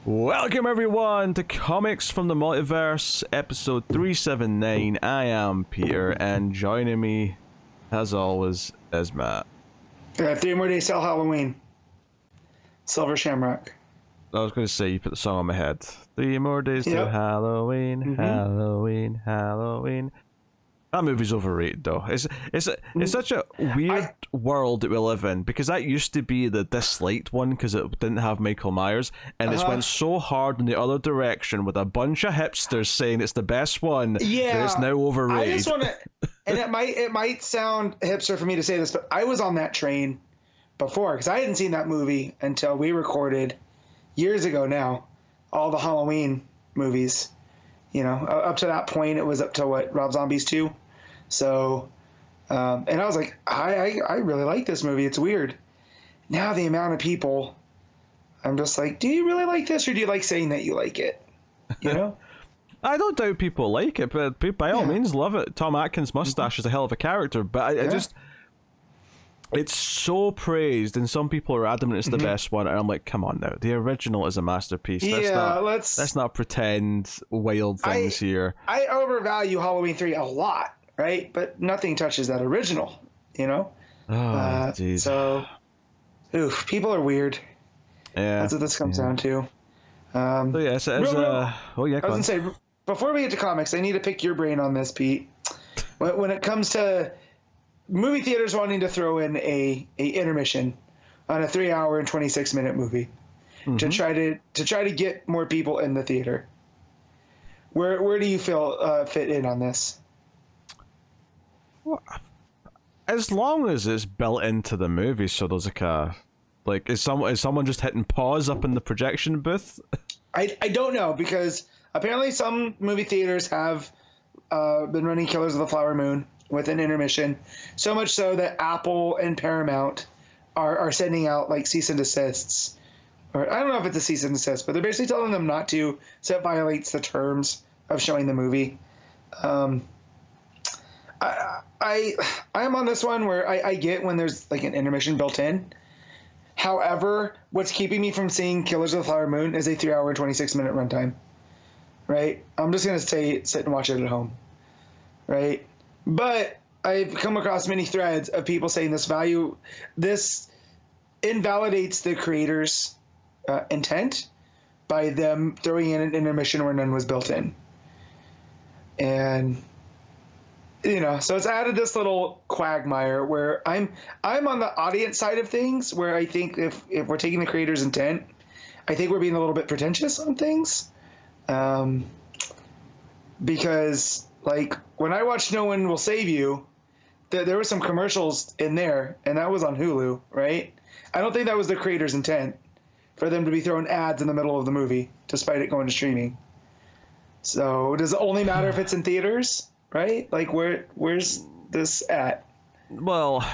Welcome everyone to Comics from the Multiverse, episode 379. I am Peter, and joining me, as always, is Matt. 3 more days till Halloween. Silver Shamrock. I was going to say, you put the song on my head. 3 more days till Halloween, Halloween, Halloween. That movie's overrated, though. It's such a weird world that we live in, because that used to be the disliked one because it didn't have Michael Myers, and it's went so hard in the other direction with a bunch of hipsters saying it's the best one that it's now overrated. I just want to, and it might sound hipster for me to say this, but I was on that train before because I hadn't seen that movie until we recorded years ago now, all the Halloween movies. You know, up to that point, it was up to Rob Zombie's 2. So, and I was like, I really like this movie. It's weird. Now the amount of people, I'm just like, do you really like this, or do you like saying that you like it? You know? I don't doubt people like it, but by all means love it. Tom Atkins' mustache is a hell of a character, but I just, it's so praised, and some people are adamant it's the best one, and I'm like, come on now, the original is a masterpiece. Let's not pretend wild things here. I overvalue Halloween 3 a lot. Right, but nothing touches that original, you know. Oh, jeez. So, people are weird. Yeah, that's what this comes down to. So yes, I was gonna say, before we get to comics, I need to pick your brain on this, Pete. When it comes to movie theaters wanting to throw in a intermission on a 3-hour and 26-minute movie to try to get more people in the theater, where do you feel fit in on this? Well, as long as it's built into the movie, so there's is someone just hitting pause up in the projection booth? I don't know, because apparently some movie theaters have been running Killers of the Flower Moon with an intermission, so much so that Apple and Paramount are sending out like cease and desists, or I don't know if it's a cease and desist, but they're basically telling them not to, so it violates the terms of showing the movie. I am on this one where I get when there's like an intermission built in. However, what's keeping me from seeing Killers of the Flower Moon is a 3-hour and 26-minute runtime. Right? I'm just gonna sit and watch it at home. Right? But I've come across many threads of people saying this invalidates the creator's intent by them throwing in an intermission where none was built in. And you know, so it's added this little quagmire where I'm on the audience side of things, where I think if we're taking the creator's intent, I think we're being a little bit pretentious on things. Because like when I watched No One Will Save You, there were some commercials in there, and that was on Hulu, right? I don't think that was the creator's intent for them to be throwing ads in the middle of the movie, despite it going to streaming. So does it only matter if it's in theaters? Right? Like, where's this at? Well,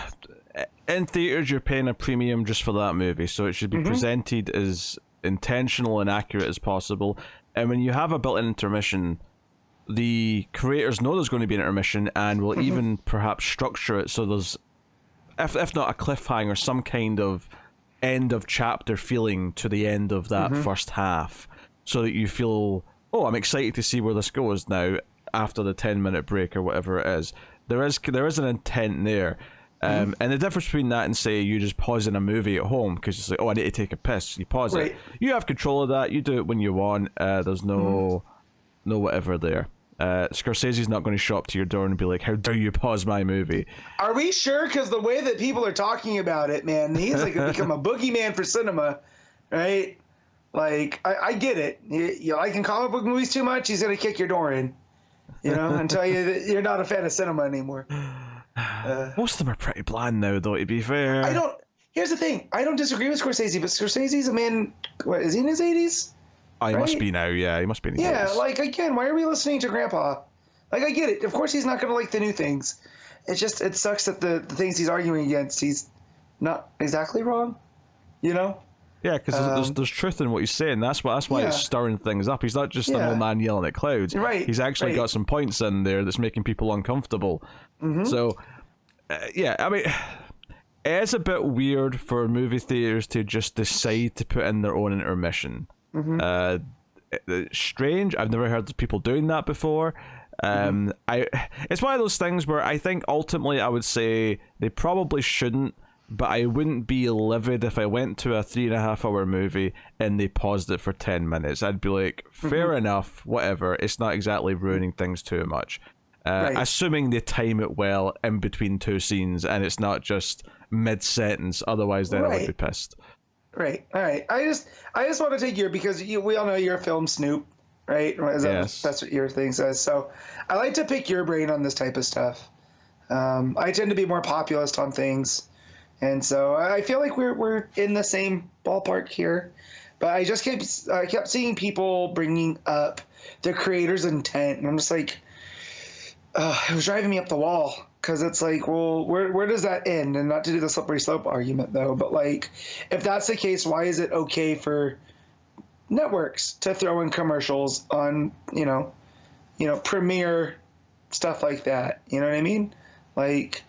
in theaters, you're paying a premium just for that movie, so it should be presented as intentional and accurate as possible. And when you have a built-in intermission, the creators know there's going to be an intermission, and will even perhaps structure it so there's, if not a cliffhanger, some kind of end of chapter feeling to the end of that first half, so that you feel, oh, I'm excited to see where this goes now. After the 10-minute break or whatever it is, there is an intent there, and the difference between that and say you just pausing a movie at home because it's like, oh, I need to take a piss, you pause it. You have control of that. You do it when you want. There's no whatever there. Scorsese's not going to show up to your door and be like, how dare you pause my movie? Are we sure? Because the way that people are talking about it, man, he's like become a boogeyman for cinema, right? Like I get it. You liking comic book movies too much, he's gonna kick your door in. You know, and tell you that you're not a fan of cinema anymore. Most of them are pretty bland now, though, to be fair. Here's the thing. I don't disagree with Scorsese, but Scorsese's a man, what, is he in his 80s? Oh, he must be now, yeah. He must be in his 80s. Yeah, like, again, why are we listening to Grandpa? Like, I get it. Of course he's not going to like the new things. It's just, it sucks that the things he's arguing against, he's not exactly wrong, you know? Yeah, because there's truth in what he's saying. That's why it's stirring things up. He's not just an old man yelling at clouds. Right. He's actually got some points in there that's making people uncomfortable. So, I mean, it's a bit weird for movie theaters to just decide to put in their own intermission. Strange. I've never heard of people doing that before. It's one of those things where I think ultimately I would say they probably shouldn't, but I wouldn't be livid if I went to a 3.5 hour movie and they paused it for 10 minutes. I'd be like, fair enough, whatever. It's not exactly ruining things too much. Assuming they time it well in between two scenes and it's not just mid-sentence, otherwise then I would be pissed. Right. All right. I just want to take because we all know you're a film snoop, right? Yes. That's what your thing says. So I like to pick your brain on this type of stuff. I tend to be more populist on things. And so I feel like we're in the same ballpark here, but I just kept seeing people bringing up the creator's intent, and I'm just like, it was driving me up the wall because it's like, well, where does that end? And not to do the slippery slope argument though, but like, if that's the case, why is it okay for networks to throw in commercials on premiere stuff like that? You know what I mean? Like,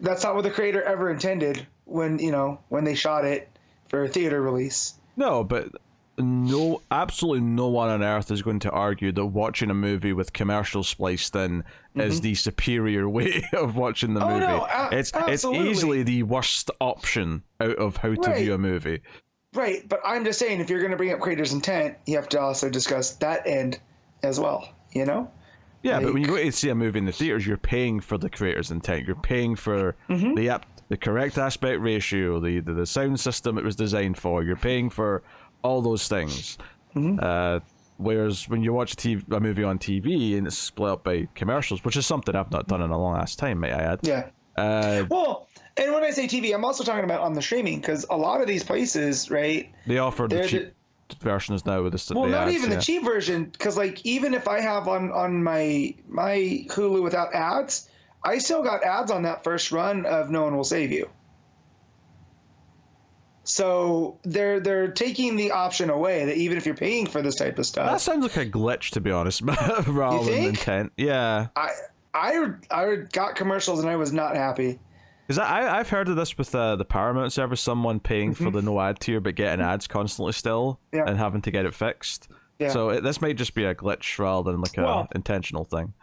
that's not what the creator ever intended when they shot it for a theater release. No, but absolutely no one on earth is going to argue that watching a movie with commercials spliced in is the superior way of watching the movie. No, it's easily the worst option out of how to view a movie. Right, but I'm just saying, if you're going to bring up creator's intent, you have to also discuss that end as well, Yeah, but when you go to see a movie in the theaters, you're paying for the creator's intent. You're paying for the correct aspect ratio, the sound system it was designed for. You're paying for all those things. Whereas when you watch a movie on TV and it's split up by commercials, which is something I've not done in a long ass time, might I add. Yeah. Well, and when I say TV, I'm also talking about on the streaming, because a lot of these places, right? They offer the cheap versions now with the not ads, even the cheap version, because like even if I have on my Hulu without ads, I still got ads on that first run of No One Will Save You. So they're taking the option away that even if you're paying for this type of stuff. That sounds like a glitch, to be honest, rather than intent. Yeah. I got commercials and I was not happy. Because I've heard of this with the Paramount service, someone paying for the no ad tier but getting ads constantly still and having to get it fixed. Yeah. So this might just be a glitch rather than like a intentional thing.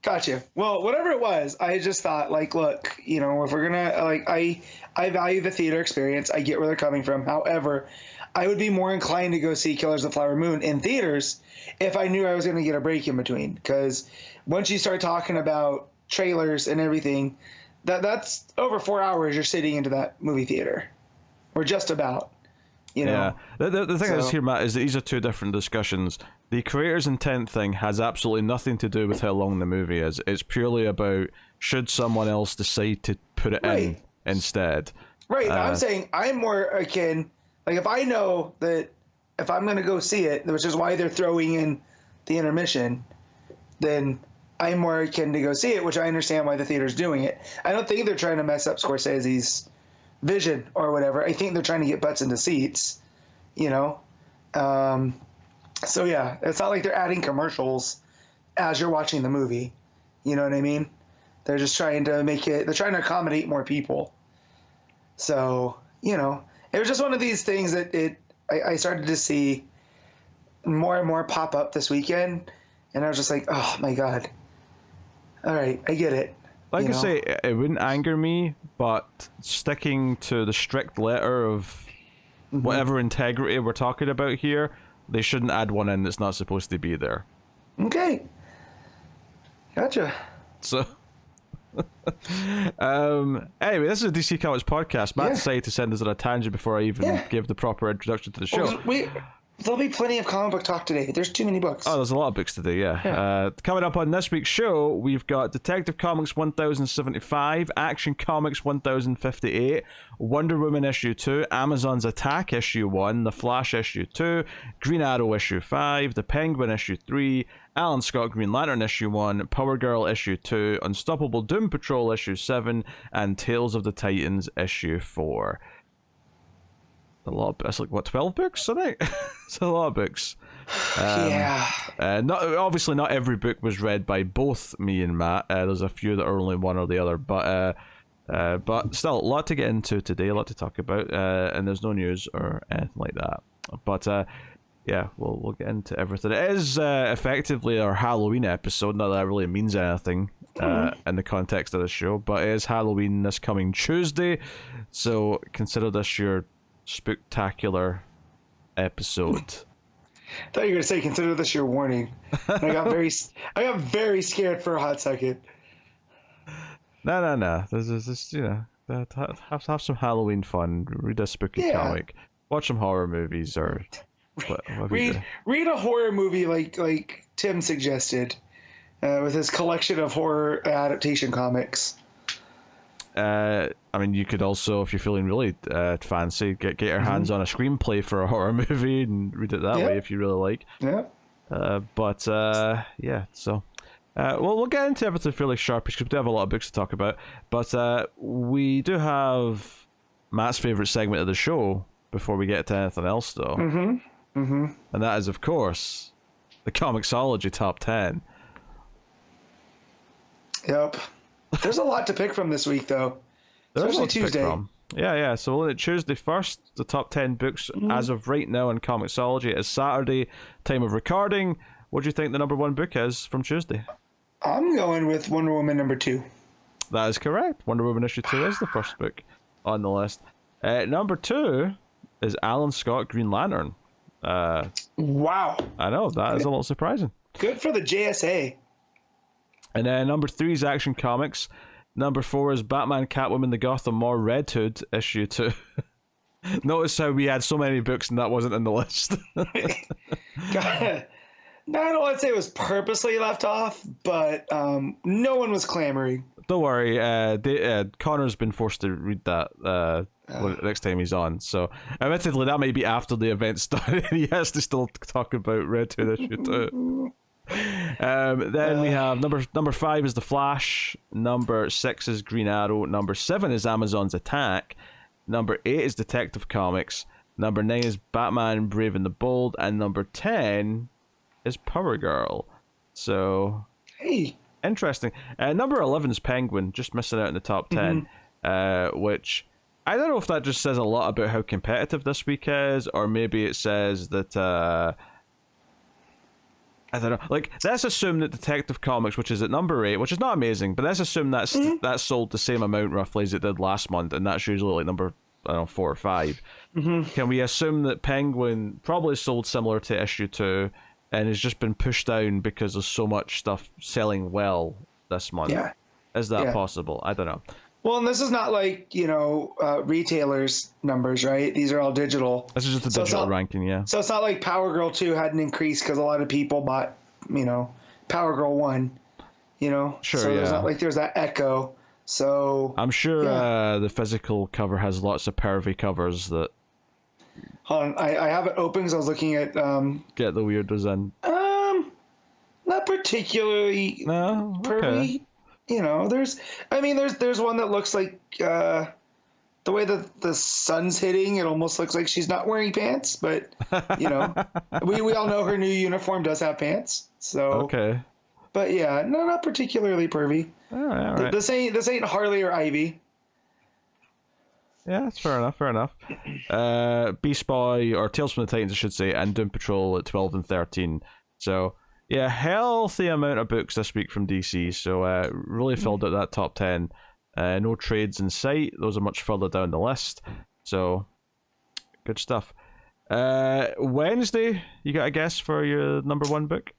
Gotcha. Well, whatever it was, I just thought, like, look, if we're gonna, like, I value the theater experience. I get where they're coming from. However, I would be more inclined to go see Killers of the Flower Moon in theaters if I knew I was going to get a break in between. Because once you start talking about trailers and everything, that's over 4 hours you're sitting into that movie theater, or just about. Yeah. The thing is here, Matt, is that these are two different discussions. The creator's intent thing has absolutely nothing to do with how long the movie is. It's purely about should someone else decide to put it in instead. Right. I'm saying I'm more akin, like if I know that if I'm going to go see it, which is why they're throwing in the intermission, then I'm more akin to go see it, which I understand why the theater's doing it. I don't think they're trying to mess up Scorsese's vision or whatever. I think they're trying to get butts into seats, So yeah, it's not like they're adding commercials as you're watching the movie. You know what I mean? They're just trying to they're trying to accommodate more people. So, it was just one of these things that I started to see more and more pop up this weekend. And I was just like, oh my God. All right, I get it. Like I say, it wouldn't anger me, but sticking to the strict letter of whatever integrity we're talking about here, they shouldn't add one in that's not supposed to be there. Okay. Gotcha. So, anyway, this is a DC Comics podcast. Matt decided to send us on a tangent before I even give the proper introduction to the show. There'll be plenty of comic book talk today. There's too many books. Oh, there's a lot of books today, yeah. Coming up on this week's show, we've got Detective Comics 1075, Action Comics 1058, Wonder Woman issue 2, Amazon's Attack issue 1, The Flash issue 2, Green Arrow issue 5, The Penguin issue 3, Alan Scott Green Lantern issue 1, Power Girl issue 2, Unstoppable Doom Patrol issue 7, and Tales of the Titans issue 4. A lot. It's like 12 books, I think. It's a lot of books. Obviously, not every book was read by both me and Matt. There's a few that are only one or the other, but still a lot to get into today, a lot to talk about, and there's no news or anything like that. But yeah, we'll get into everything. It is effectively our Halloween episode. Not that that really means anything in the context of the show, but it is Halloween this coming Tuesday, so consider this your spooktacular episode. I thought you were gonna say, consider this your warning. And I got very scared for a hot second. No. This is have some Halloween fun. Read a spooky comic. Watch some horror movies or read a horror movie like Tim suggested, with his collection of horror adaptation comics. I mean, you could also, if you're feeling really fancy, get your hands on a screenplay for a horror movie and read it that way if you really like. Yeah. Yeah. So, we'll get into everything fairly sharpish because we do have a lot of books to talk about. But we do have Matt's favorite segment of the show before we get to anything else, though. And that is, of course, the ComiXology Top 10. Yep. There's a lot to pick from this week, though. Especially Tuesday. Yeah. So we'll Tuesday first, the top 10 books as of right now on ComiXology. It's Saturday, time of recording. What do you think the number one book is from Tuesday? I'm going with Wonder Woman number 2. That is correct. Wonder Woman issue 2 is the first book on the list. Number 2 is Alan Scott Green Lantern. Wow. I know, that is a little surprising. Good for the JSA. And then number 3 is Action Comics. Number 4 is Batman, Catwoman, the Gotham More Red Hood issue 2. Notice how we had so many books and that wasn't in the list. God, I don't want to say it was purposely left off, but no one was clamoring. Don't worry, Connor's been forced to read that next time he's on. So, admittedly, that might be after the event started. He has to still talk about Red Hood issue 2. Then we have number 5 is The Flash. Number 6 is Green Arrow. Number 7 is Amazon's Attack. Number 8 is Detective Comics. Number 9 is Batman Brave and the Bold. And number 10 is Power Girl. So, hey, interesting. Number 11 is Penguin, just missing out in the top 10, which I don't know if that just says a lot about how competitive this week is, or maybe it says that I don't know. Like, let's assume that Detective Comics, which is at number 8, which is not amazing, but let's assume that's sold the same amount roughly as it did last month, and that's usually like number, I don't know, 4 or 5. Can we assume that Penguin probably sold similar to issue 2 and has just been pushed down because there's so much stuff selling well this month? Yeah. Is that possible? I don't know. Well, and this is not like, retailers' numbers, right? These are all digital. This is just a digital ranking, yeah. So it's not like Power Girl 2 had an increase because a lot of people bought, Power Girl 1, Sure, so there's not like there's that echo. So I'm sure the physical cover has lots of pervy covers that... Hold on, I have it open because I was looking at... Get the weirdos in. Not particularly pervy. There's one that looks like the way that the sun's hitting, it almost looks like she's not wearing pants, but we all know her new uniform does have pants. So okay. But yeah, no, not particularly pervy. All right. This ain't Harley or Ivy. Yeah, that's fair enough. Beast Boy, or Tales from the Titans, I should say, and Doom Patrol at 12 and 13. So yeah, healthy amount of books this week from DC, so really filled out that top 10. No trades in sight, those are much further down the list, so good stuff. Wednesday, you got a guess for your number 1 book?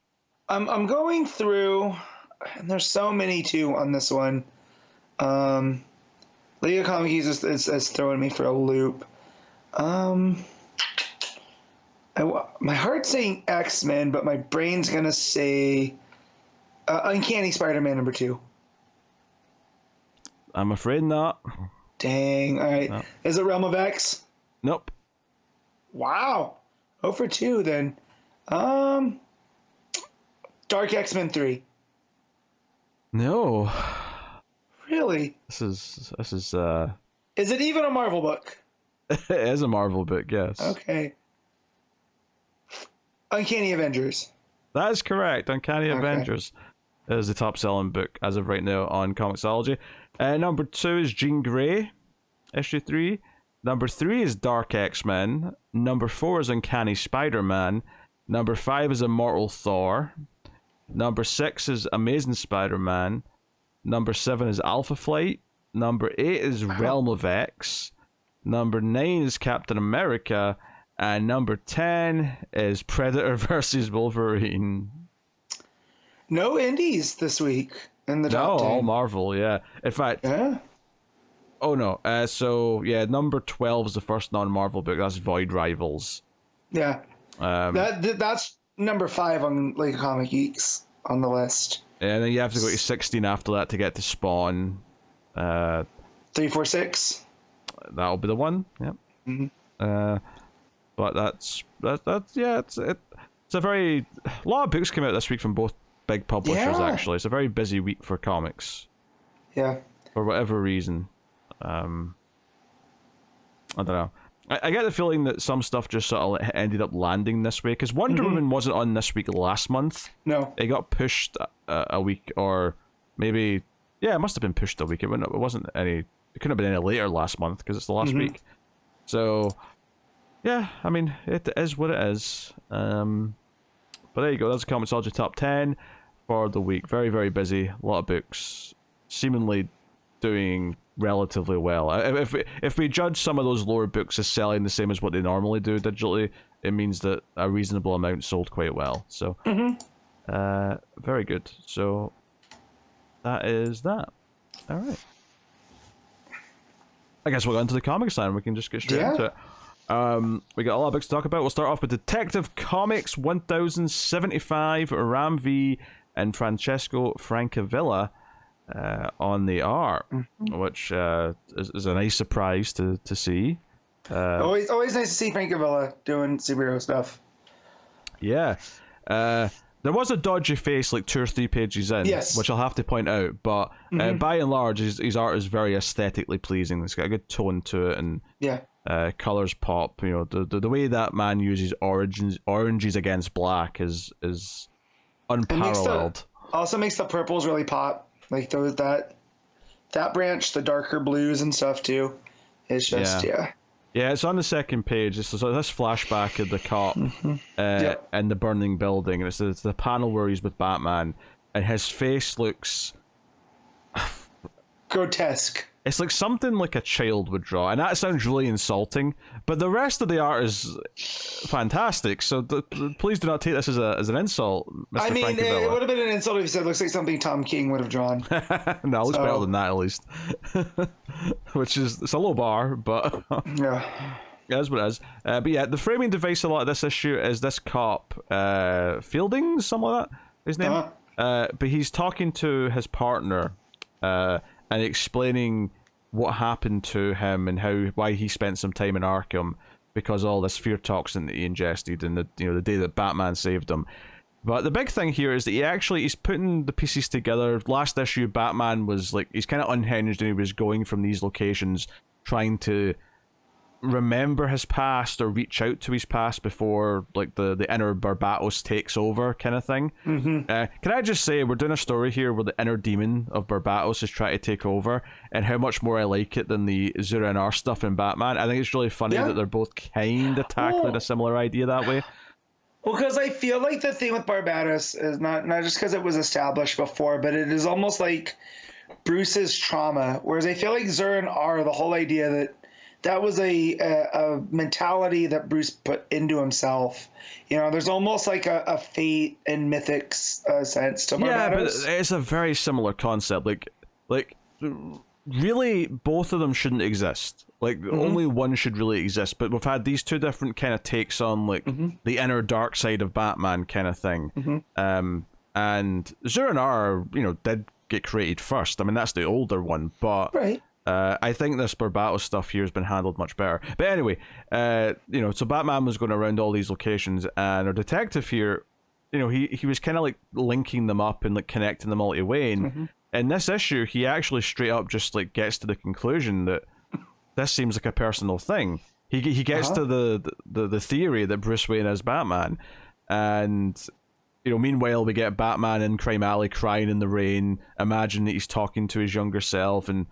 I'm going through, and there's so many too on this one. Leah Comics is throwing me for a loop. My heart's saying X-Men, but my brain's gonna say Uncanny Spider-Man number 2. I'm afraid not. Dang. All right. No. Is it Realm of X? Nope. Wow. 0 for 2 then. Dark X-Men 3. No. Really? This is Is it even a Marvel book? It is a Marvel book, yes. Okay. Uncanny Avengers. That is correct. Uncanny Avengers is the top selling book as of right now on ComiXology. Number 2 is Jean Grey, issue 3. Number 3 is Dark X-Men. Number 4 is Uncanny Spider-Man. Number 5 is Immortal Thor. Number 6 is Amazing Spider-Man. Number 7 is Alpha Flight. Number 8 is Realm of X. Number 9 is Captain America. And number 10 is Predator versus Wolverine. No indies this week in the top 10. All Marvel, yeah. In fact... Yeah. Oh, no. So, yeah, number 12 is the first non-Marvel book. That's Void Rivals. Yeah. That's number 5 on like Comic Geeks on the list. And then you have to go to 16 after that to get to Spawn. 346. That'll be the one. Yep. Mm-hmm. But that's yeah. It's a very lot of books came out this week from both big publishers. Yeah. Actually, it's a very busy week for comics. Yeah. For whatever reason, I don't know. I get the feeling that some stuff just sort of ended up landing this way, because Wonder Woman wasn't on this week last month. No. It got pushed a week, or maybe, yeah, it must have been pushed a week. It wasn't any, it couldn't have been any later last month, because it's the last week. So, yeah, I mean, it is what it is. But there you go, that's the ComiXology Top 10 for the week. Very, very busy, a lot of books, seemingly doing relatively well. If we judge some of those lower books as selling the same as what they normally do digitally, it means that a reasonable amount sold quite well. So, very good. So, that is that. All right. I guess we'll go into the comics then. We can just get straight into it. We got a lot of books to talk about. We'll start off with Detective Comics 1075, Ram V and Francesco Francavilla on the art, which is a nice surprise to see. Always nice to see Francavilla doing superhero stuff. Yeah. There was a dodgy face like 2 or 3 pages in, which I'll have to point out, but by and large, his art is very aesthetically pleasing. It's got a good tone to it, and colors pop. You know, the way that man uses oranges against black is unparalleled. Also makes the purples really pop. Like those that branch, the darker blues and stuff too. It's just yeah, it's on the second page. It's this flashback of the cop and the burning building, and it's the panel where he's with Batman, and his face looks grotesque. It's like something like a child would draw, and that sounds really insulting, but the rest of the art is fantastic, so please do not take this as an insult, Mr. I mean, Francavilla. it would have been an insult if you said it looks like something Tom King would have drawn. No, it looks better than that, at least. Which is, it's a low bar, but yeah, that's what it is. But yeah, the framing device a lot of this issue is this cop, Fielding, something like that, his name? But he's talking to his partner, and explaining what happened to him and why he spent some time in Arkham because all this fear toxin that he ingested in the day that Batman saved him. But the big thing here is that he's putting the pieces together. Last issue, Batman was like, he's kind of unhinged, and he was going from these locations trying to remember his past or reach out to his past before like the inner Barbatos takes over kind of thing. Can I just say, we're doing a story here where the inner demon of Barbatos is trying to take over, and how much more I like it than the Zur-En-Arrh stuff in Batman. I think it's really funny that they're both kind of tackling a similar idea that way. Well, because I feel like the thing with Barbatos is not just because it was established before, but it is almost like Bruce's trauma, whereas I feel like Zur-En-Arrh, the whole idea that was a mentality that Bruce put into himself. You know, there's almost like a fate and mythic sense to Barbatos. Yeah, but it's a very similar concept. Like really, both of them shouldn't exist. Like, only one should really exist. But we've had these two different kind of takes on, like, the inner dark side of Batman kind of thing. And Zur-En-Arrh, did get created first. I mean, that's the older one, but... Right. I think this Barbatos stuff here has been handled much better. But anyway, so Batman was going around all these locations, and our detective here, he was kind of like linking them up and like connecting them all to Wayne. In this issue, he actually straight up just like gets to the conclusion that this seems like a personal thing. He gets to the theory that Bruce Wayne is Batman, and meanwhile we get Batman in Crime Alley crying in the rain, imagine that he's talking to his younger self, and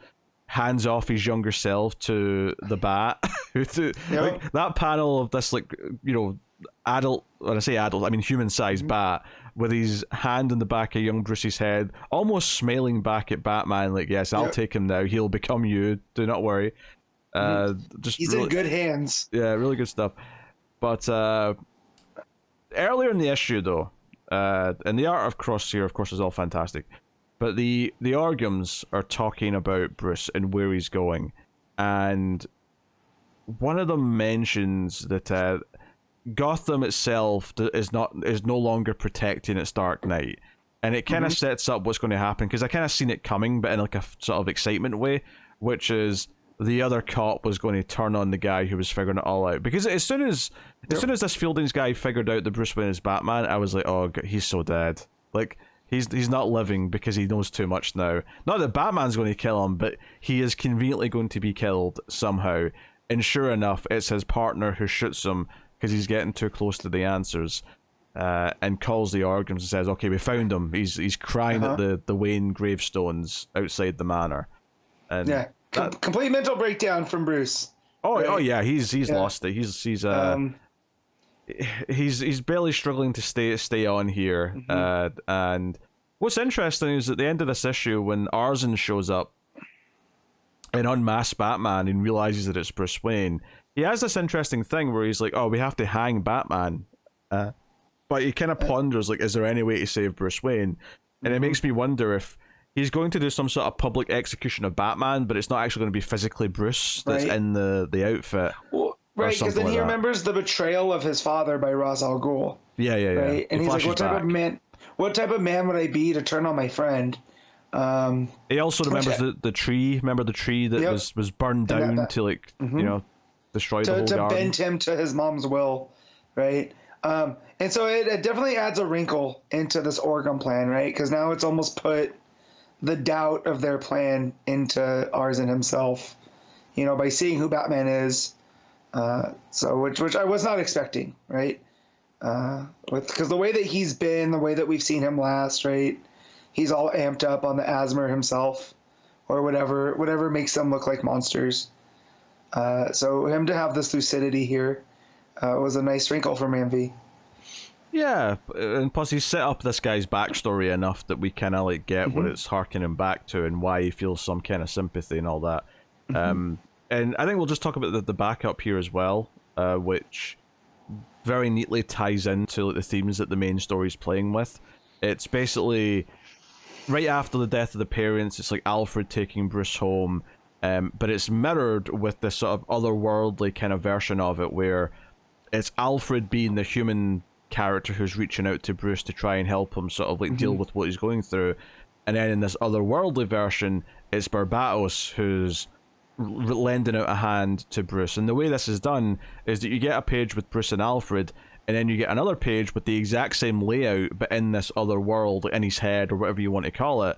hands off his younger self to the Bat. Like that panel of this, like, you know, adult, when I say adult, I mean human-sized Bat, with his hand in the back of young Bruce's head, almost smiling back at Batman, like, yes, I'll take him now, he'll become you, do not worry. Just He's really, in good hands. Yeah, really good stuff. But earlier in the issue, though, and the art of Cross here, of course, is all fantastic, but the Orgums are talking about Bruce and where he's going, and one of them mentions that Gotham itself is no longer protecting its Dark Knight, and it kind of sets up what's going to happen, because I kind of seen it coming, but in like a sort of excitement way, which is the other cop was going to turn on the guy who was figuring it all out. Because as soon as this Fieldings guy figured out that Bruce Wayne is Batman, I was like, oh, he's so dead. Like, he's not living because he knows too much now. Not that Batman's going to kill him, but he is conveniently going to be killed somehow. And sure enough, it's his partner who shoots him because he's getting too close to the answers, and calls the Organs and says, okay, we found him. He's crying at the Wayne gravestones outside the manor. And yeah. Complete mental breakdown from Bruce. Oh yeah, he's lost it. He's barely struggling to stay on here. And what's interesting is at the end of this issue, when Arzen shows up and unmasks Batman and realizes that it's Bruce Wayne, he has this interesting thing where he's like, oh, we have to hang Batman, but he kind of ponders, like, is there any way to save Bruce Wayne? And it makes me wonder if he's going to do some sort of public execution of Batman, but it's not actually going to be physically Bruce that's in the outfit. Well, right, because then he remembers the betrayal of his father by Ra's al Ghul. Yeah. Right? And he's like, what type of man would I be to turn on my friend? He also remembers the tree. Remember the tree that was burned down to, like, you know, destroy the whole garden? To bend him to his mom's will, right? And so it definitely adds a wrinkle into this Orgum plan, right? Because now it's almost put the doubt of their plan into Arzen himself, you know, by seeing who Batman is. So which I was not expecting, right? Because the way that he's been, the way that we've seen him last, right? He's all amped up on the asthma himself, or whatever makes them look like monsters. So him to have this lucidity here was a nice wrinkle from MV. Yeah, and plus he set up this guy's backstory enough that we kind of like get what it's harkening back to and why he feels some kind of sympathy and all that. And I think we'll just talk about the backup here as well, which very neatly ties into, like, the themes that the main story's playing with. It's basically right after the death of the parents. It's like Alfred taking Bruce home, but it's mirrored with this sort of otherworldly kind of version of it, where it's Alfred being the human character who's reaching out to Bruce to try and help him sort of like deal with what he's going through, and then in this otherworldly version, it's Barbatos who's lending out a hand to Bruce. And the way this is done is that you get a page with Bruce and Alfred, and then you get another page with the exact same layout, but in this other world, in his head, or whatever you want to call it,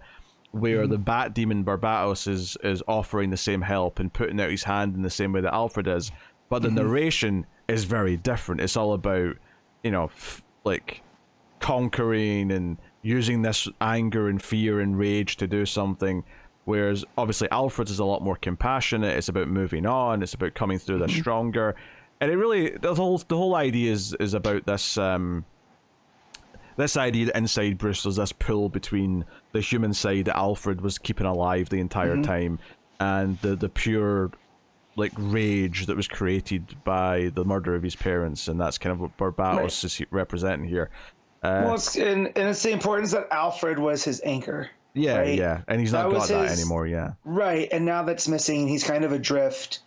where the Bat Demon Barbatos is offering the same help and putting out his hand in the same way that Alfred is, but the narration is very different. It's all about, you know, like conquering and using this anger and fear and rage to do something, whereas obviously Alfred's is a lot more compassionate. It's about moving on. It's about coming through this stronger, and it really, the whole idea is about this this idea that inside Bruce there's this pull between the human side that Alfred was keeping alive the entire time, and the pure, like, rage that was created by the murder of his parents, and that's kind of what Barbatos is representing here. Well, it's the importance that Alfred was his anchor. Yeah, right? Yeah, and he's not got that anymore. Yeah, right, and now that's missing. He's kind of adrift,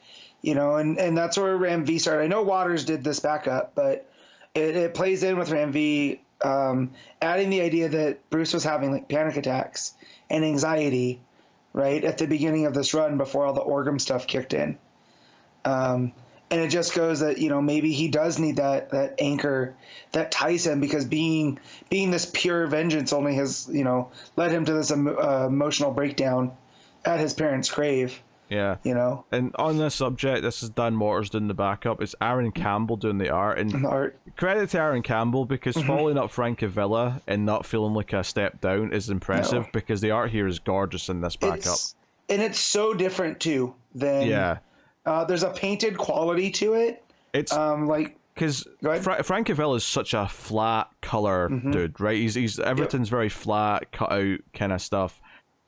you know, and that's where Ram V started. I know Waters did this backup, but it plays in with Ram V, adding the idea that Bruce was having, like, panic attacks and anxiety, right, at the beginning of this run before all the Orgum stuff kicked in. And it just goes that, you know, maybe he does need that anchor that ties him, because being this pure vengeance only has, you know, led him to this emotional breakdown at his parents' grave. Yeah. You know? And on this subject, this is Dan Waters doing the backup. It's Aaron Campbell doing the art. And credit to Aaron Campbell, because following up Francavilla and not feeling like a step down is impressive, because the art here is gorgeous in this backup. and it's so different too than there's a painted quality to it. It's like because Francavilla is such a flat color dude, right? He's everything's very flat, cut out kind of stuff.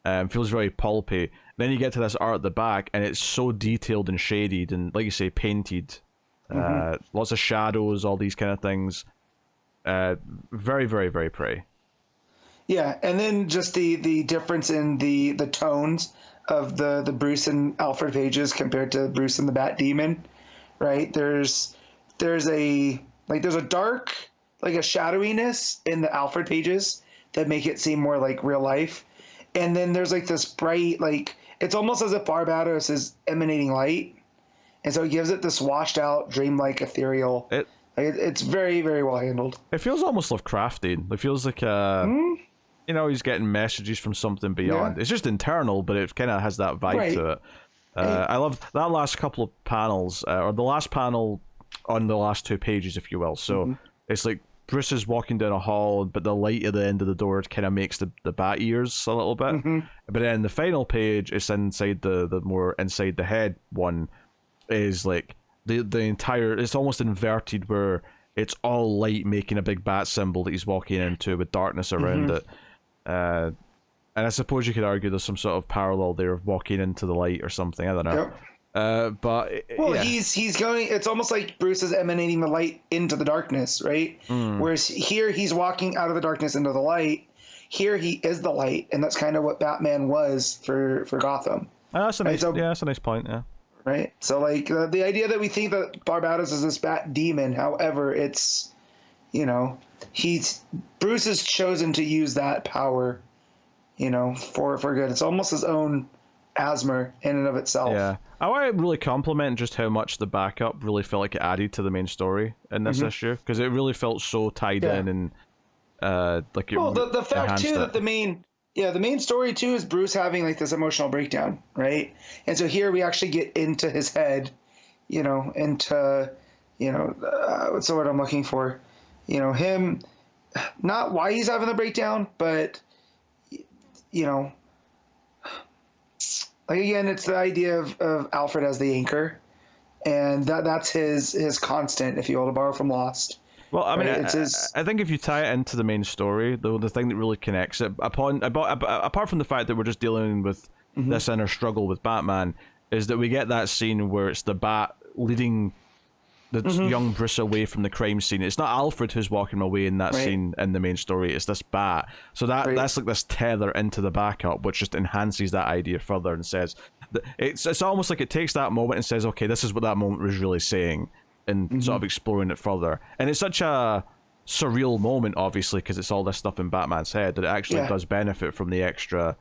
Feels very pulpy. Then you get to this art at the back, and it's so detailed and shaded, and like you say, painted. Lots of shadows, all these kind of things. Very, very, very pretty. Yeah, and then just the difference in the tones of the Bruce and Alfred pages compared to Bruce and the Bat Demon, right? There's a dark, like a shadowiness in the Alfred pages that make it seem more like real life, and then there's like this bright, like it's almost as if Barbados is emanating light, and so it gives it this washed out, dreamlike, ethereal. It's very, very well handled. It feels almost Lovecraftian. It feels like he's getting messages from something beyond. It's just internal, but it kind of has that vibe to it. I love that last couple of panels, or the last panel on the last 2 pages, if you will. So it's like Bruce is walking down a hall, but the light at the end of the door kind of makes the bat ears a little bit. But then the final page is inside the more inside the head one is like the entire, it's almost inverted where it's all light making a big bat symbol that he's walking into with darkness around it. And I suppose you could argue there's some sort of parallel there of walking into the light or something. I don't know. He's going, it's almost like Bruce is emanating the light into the darkness, right? Whereas here he's walking out of the darkness into the light. Here he is the light, and that's kind of what Batman was for Gotham. That's a nice, that's a nice point. Yeah. Right. So like the idea that we think that Barbados is this bat demon, however, it's, Bruce has chosen to use that power, for good. It's almost his own asthma in and of itself. Yeah. I want to really compliment just how much the backup really felt like it added to the main story in this issue, because it really felt so tied in and like it. Well, the fact too that the main story too is Bruce having like this emotional breakdown, right? And so here we actually get into his head, into what's the word I'm looking for? Him, not why he's having the breakdown, but like again, it's the idea of Alfred as the anchor, and that's his constant, if you will, to borrow from Lost. Well, I mean, I think if you tie it into the main story, the thing that really connects it, apart from the fact that we're just dealing with this inner struggle with Batman, is that we get that scene where it's the Bat leading the young Bruce away from the crime scene. It's not Alfred who's walking away in that scene in the main story. It's this Bat. So that's like this tether into the backup, which just enhances that idea further and says it's almost like it takes that moment and says, okay, this is what that moment was really saying, and sort of exploring it further. And it's such a surreal moment, obviously, because it's all this stuff in Batman's head, that it actually does benefit from the extra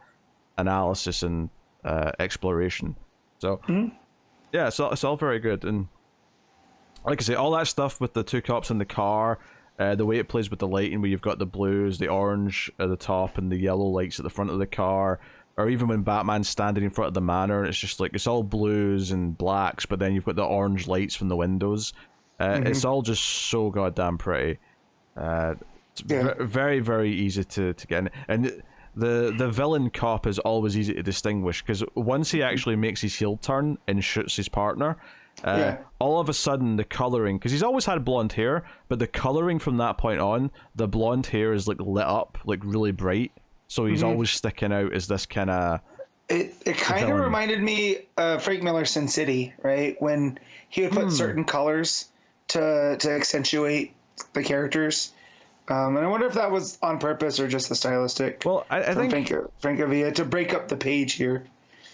analysis and exploration. So yeah, it's all very good. And like I say, all that stuff with the 2 cops in the car, the way it plays with the lighting, where you've got the blues, the orange at the top, and the yellow lights at the front of the car, or even when Batman's standing in front of the manor, it's just like, it's all blues and blacks, but then you've got the orange lights from the windows. It's all just so goddamn pretty. It's very, very easy to get in. And the villain cop is always easy to distinguish, because once he actually makes his heel turn and shoots his partner, all of a sudden the coloring, because he's always had blonde hair, but the coloring from that point on, the blonde hair is like lit up, like really bright. So he's always sticking out as this kind of. It kind of reminded me of Frank Miller's Sin City, right? When he would put certain colors to accentuate the characters. And I wonder if that was on purpose or just the stylistic. Well, I think Francavilla to break up the page here.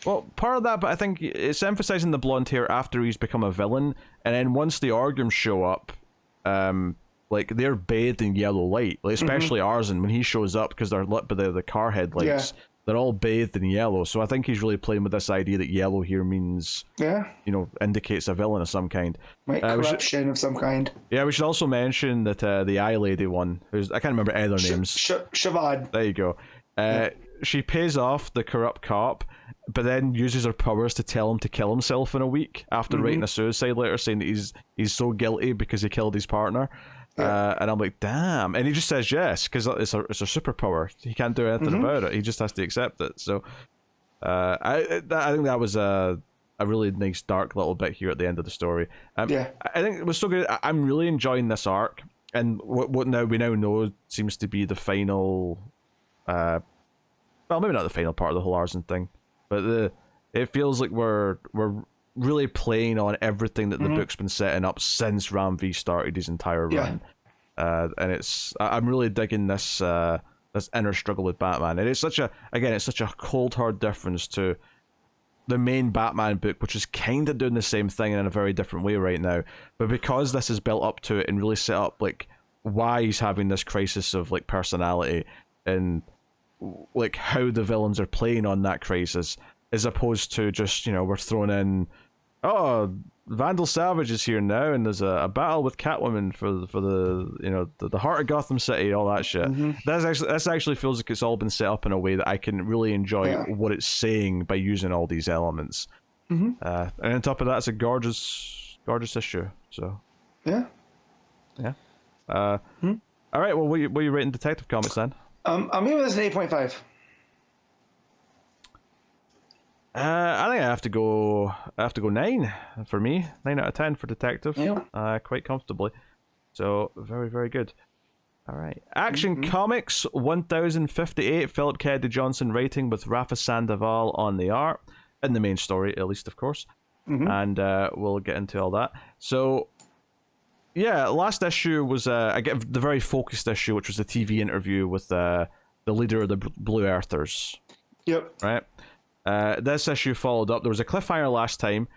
Well, part of that, but I think it's emphasizing the blonde hair after he's become a villain, and then once the Orgrims show up, like they're bathed in yellow light, like especially Arzen when he shows up, because they're lit by the car headlights. They're all bathed in yellow, so I think he's really playing with this idea that yellow here means, indicates a villain of some kind. Corruption of some kind. Yeah, we should also mention that the Eye Lady one, who's, I can't remember either names. Shavad. There you go. She pays off the corrupt cop, but then uses her powers to tell him to kill himself in a week after writing a suicide letter saying that he's so guilty because he killed his partner. And I'm like, damn. And he just says yes, because it's a superpower. He can't do anything about it. He just has to accept it. So I think that was a really nice dark little bit here at the end of the story. Yeah. I think it was so good. I'm really enjoying this arc, and what we now know seems to be the final. Well, maybe not the final part of the whole Arsen thing, but it feels like we're really playing on everything that the book's been setting up since Ram V started his entire run. And I'm really digging this this inner struggle with Batman, and it's such a cold hard difference to the main Batman book, which is kind of doing the same thing in a very different way right now. But because this is built up to it and really set up like why he's having this crisis of like personality and like how the villains are playing on that crisis, as opposed to just, you know, we're thrown in, oh, Vandal Savage is here now, and there's a battle with Catwoman for the you know the heart of Gotham City, all that shit. This actually feels like it's all been set up in a way that I can really enjoy what it's saying by using all these elements. And on top of that, it's a gorgeous issue. So yeah. All right. Well, what are you rating Detective Comics then? I'm giving this an 8.5. I think I have to go 9 for me. 9 out of 10 for Detective. Quite comfortably. So very, very good. All right. Action Comics 1058. Philip Kennedy Johnson writing with Rafa Sandoval on the art in the main story, at least, of course. And we'll get into all that. So yeah, last issue was I get the very focused issue, which was the TV interview with the leader of the Blue Earthers. Yep. Right. This issue followed up. There was a cliffhanger last time,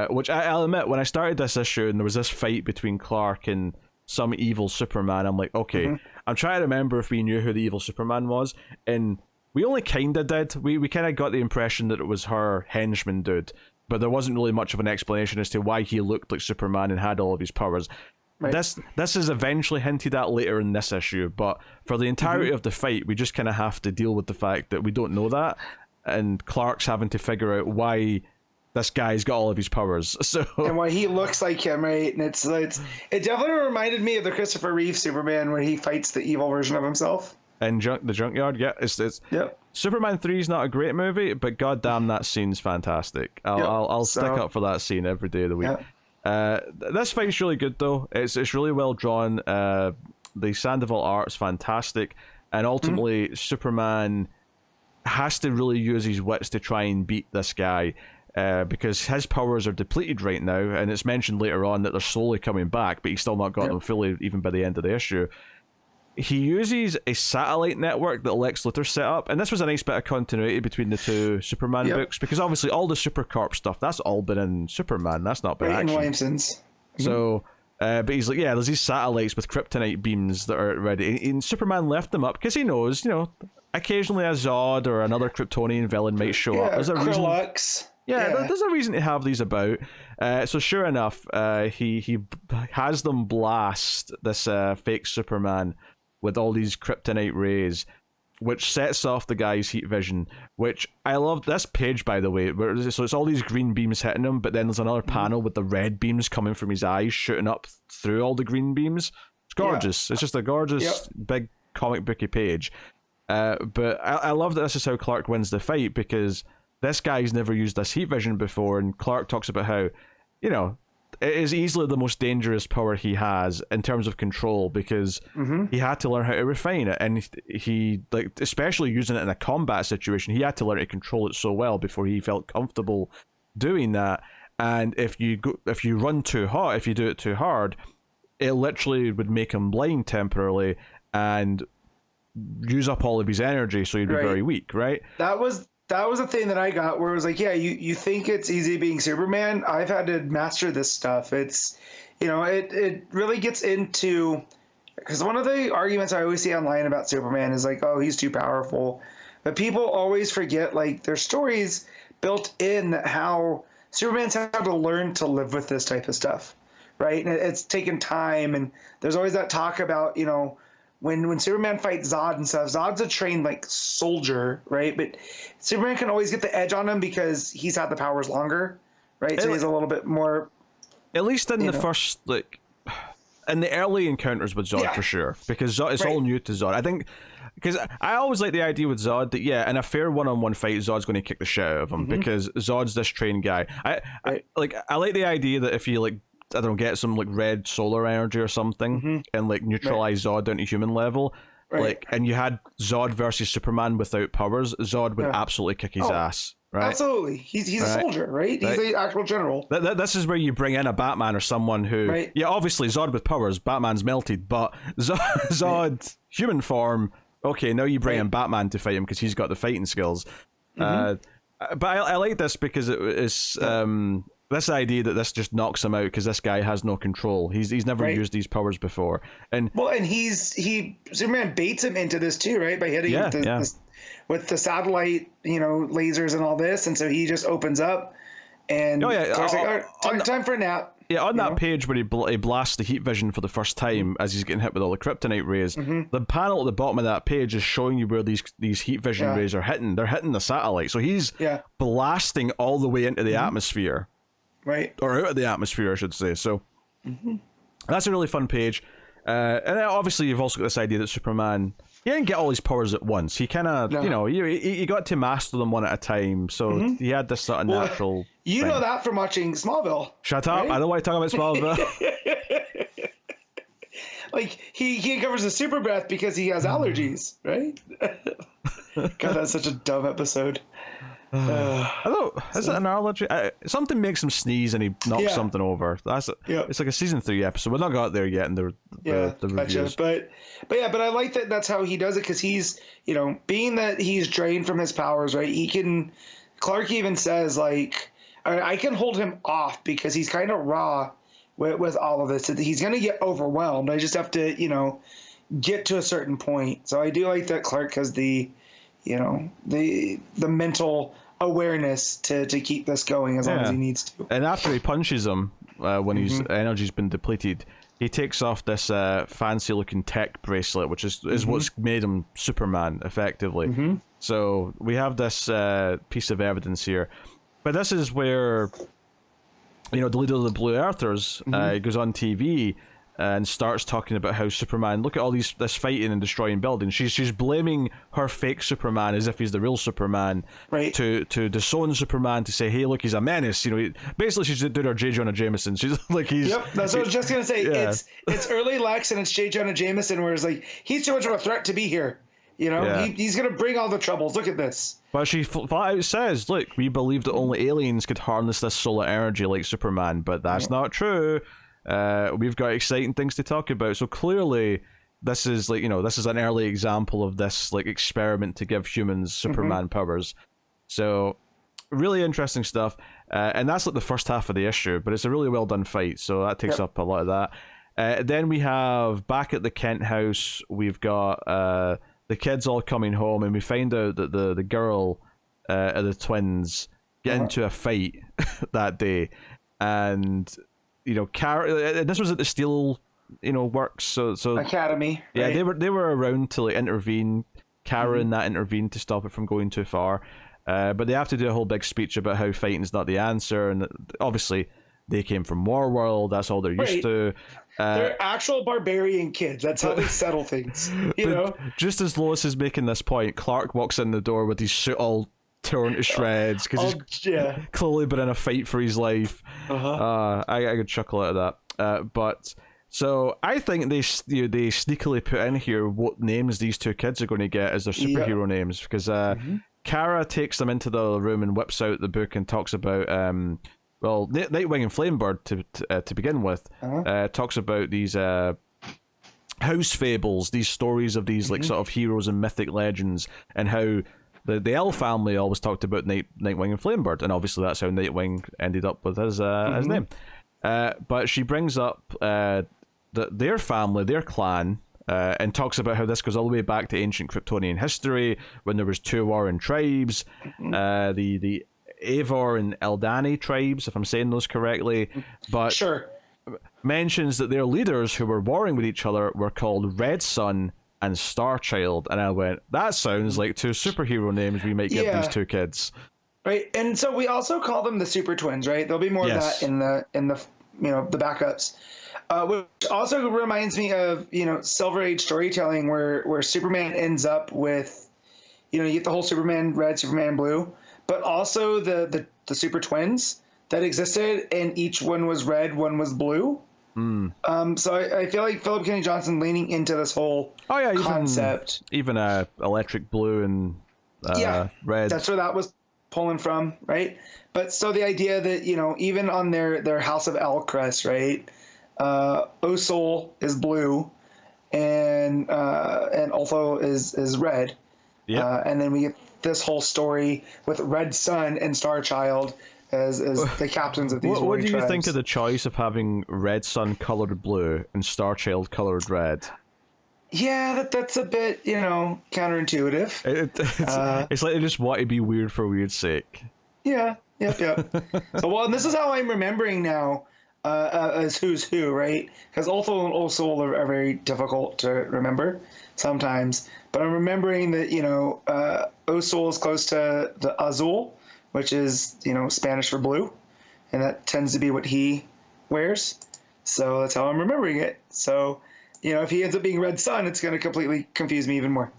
which I'll admit, when I started this issue and there was this fight between Clark and some evil Superman, I'm like, okay, I'm trying to remember if we knew who the evil Superman was, and we only kind of did. We kind of got the impression that it was her henchman dude, but there wasn't really much of an explanation as to why he looked like Superman and had all of his powers. Right. This is eventually hinted at later in this issue, but for the entirety of the fight, we just kind of have to deal with the fact that we don't know that, and Clark's having to figure out why this guy's got all of his powers. So and why he looks like him, right? And it definitely reminded me of the Christopher Reeve Superman where he fights the evil version of himself. And the Junkyard, yeah, it's Superman 3 is not a great movie, but goddamn, that scene's fantastic. I'll stick up for that scene every day of the week. This fight's really good though. It's really well drawn. The Sandoval art's fantastic, and ultimately Superman has to really use his wits to try and beat this guy, because his powers are depleted right now, and it's mentioned later on that they're slowly coming back, but he's still not got them fully even by the end of the issue. He uses a satellite network that Lex Luthor set up, and this was a nice bit of continuity between the two Superman books, because obviously all the Supercorp stuff, that's all been in Superman, that's not been action. In Williamson's. So, but he's like, yeah, there's these satellites with kryptonite beams that are ready, and Superman left them up because he knows, you know, occasionally a Zod or another Kryptonian villain might show up. There's a reason. There's a reason to have these about. So sure enough, he has them blast this fake Superman with all these kryptonite rays, which sets off the guy's heat vision, which I love this page, by the way. So it's all these green beams hitting him, but then there's another panel with the red beams coming from his eyes, shooting up through all the green beams. It's gorgeous. It's just a gorgeous, big comic booky page. But I love that this is how Clark wins the fight, because this guy's never used this heat vision before, and Clark talks about how, you know, it is easily the most dangerous power he has in terms of control, because he had to learn how to refine it, and he like, especially using it in a combat situation, he had to learn to control it so well before he felt comfortable doing that. And if you run too hot, if you do it too hard, it literally would make him blind temporarily and use up all of his energy, so he'd be very weak, right? That was a thing that I got where it was like, yeah, you think it's easy being Superman. I've had to master this stuff. It's, you know, it really gets into, because one of the arguments I always see online about Superman is like, oh, he's too powerful. But people always forget, like, there's stories built in how Superman's had to learn to live with this type of stuff, right? And it's taken time, and there's always that talk about, you know, when Superman fights Zod and stuff, Zod's a trained, like, soldier, right? But Superman can always get the edge on him because he's had the powers longer, right? So he's a little bit more... At least in the first, like... in the early encounters with Zod for sure, because it's all new to Zod. I think because I always like the idea with Zod that in a fair one-on-one fight, Zod's going to kick the shit out of him because Zod's this trained guy. I like the idea that if you like, I don't know, get some like red solar energy or something and like neutralize Zod down to human level. Like, and you had Zod versus Superman without powers, Zod would absolutely kick his ass. Right? Absolutely. He's a soldier, right? He's an actual general. This is where you bring in a Batman or someone who... Yeah, obviously, Zod with powers, Batman's melted, but Zod, human form, okay, now you bring in Batman to fight him because he's got the fighting skills. But I like this because it's... this idea that this just knocks him out because this guy has no control. He's never used these powers before, and Superman baits him into this too, right? By hitting with the satellite, lasers and all this, and so he just opens up, and time for a nap. Yeah, on that page where he blasts the heat vision for the first time as he's getting hit with all the kryptonite rays, the panel at the bottom of that page is showing you where these heat vision rays are hitting. They're hitting the satellite, so he's blasting all the way into the atmosphere. Right. Or out of the atmosphere, I should say. So that's a really fun page. And then obviously you've also got this idea that Superman, he didn't get all his powers at once. He kind of, he got to master them one at a time. So he had this sort of natural thing. Know that from watching Smallville. Shut up. Right? I don't want to talk about Smallville. Like, he uncovers the super breath because he has allergies, right? God, that's such a dumb episode. I don't. Is it an allergy? Something makes him sneeze and he knocks something over. It's like a season 3 episode. We're not got there yet in the reviews. But I like that. That's how he does it because he's being that he's drained from his powers. Right. He can. Clark even says like, I can hold him off because he's kind of raw with all of this. He's gonna get overwhelmed. I just have to get to a certain point. So I do like that Clark has the mental awareness to keep this going as long as he needs to. And after he punches him, when his energy's been depleted, he takes off this fancy looking tech bracelet, which is what's made him Superman, effectively. So we have this piece of evidence here. But this is where, the leader of the Blue Earthers goes on TV and starts talking about how Superman, look at all this fighting and destroying buildings. She's blaming her fake Superman as if he's the real Superman, to disown Superman, to say, hey, look, he's a menace. Basically she's doing her J. Jonah Jameson. She's like, that's what I was just gonna say. It's early Lex and it's J. Jonah Jameson, where it's like, he's too much of a threat to be here. He's gonna bring all the troubles. Look at this. But she flat out says, look, we believe that only aliens could harness this solar energy like Superman, but that's not true. We've got exciting things to talk about. So clearly, this is this is an early example of this like experiment to give humans Superman powers. So really interesting stuff. And that's like the first half of the issue, but it's a really well done fight. So that takes up a lot of that. Then we have back at the Kent house, we've got the kids all coming home, and we find out that the girl and the twins get into a fight that day, and this was at the Steel, works. So Academy. Yeah, right? they were around to like intervene. Kara and that intervened to stop it from going too far. But they have to do a whole big speech about how fighting's not the answer, and obviously they came from Warworld. That's all they're used to. They're actual barbarian kids. That's how they settle things. Just as Lois is making this point, Clark walks in the door with his suit all torn to shreds because he's clearly been in a fight for his life. I could chuckle out of that. But so I think they sneakily put in here what names these two kids are going to get as their superhero names, because Kara takes them into the room and whips out the book and talks about Nightwing and Flamebird to begin with. Talks about these house fables, these stories of these like sort of heroes and mythic legends, and how the L family always talked about Nightwing and Flamebird, and obviously that's how Nightwing ended up with his name. But she brings up their family, their clan, and talks about how this goes all the way back to ancient Kryptonian history when there was two warring tribes, the Avor and Eldani tribes, if I'm saying those correctly, but mentions that their leaders who were warring with each other were called Red Sun and Starchild, and I went, that sounds like two superhero names we might give these two kids. Right, and so we also call them the Super Twins, right? There'll be more of that in the the backups. Which also reminds me of, Silver Age storytelling where Superman ends up with, you get the whole Superman red, Superman blue, but also the super twins that existed, and each one was red, one was blue. So I feel like Philip Kennedy Johnson leaning into this whole concept. Even electric blue and red. That's where that was pulling from, right? But so the idea that, even on their House of L crest, right? Osol is blue, and Ultho is red. Yeah. And then we get this whole story with Red Sun and Star Child as the captains of these. What do you tribes. think of the choice of having Red Sun colored blue and Star Child colored red? Yeah, that's a bit, counterintuitive. It's like they just want to be weird for weird's sake. Yeah, yep. So, and this is how I'm remembering now as who's who, right? Because Ultho and Osol are very difficult to remember sometimes. But I'm remembering that, Osol is close to the Azul, which is, Spanish for blue. And that tends to be what he wears. So that's how I'm remembering it. So, if he ends up being Red Sun, it's going to completely confuse me even more.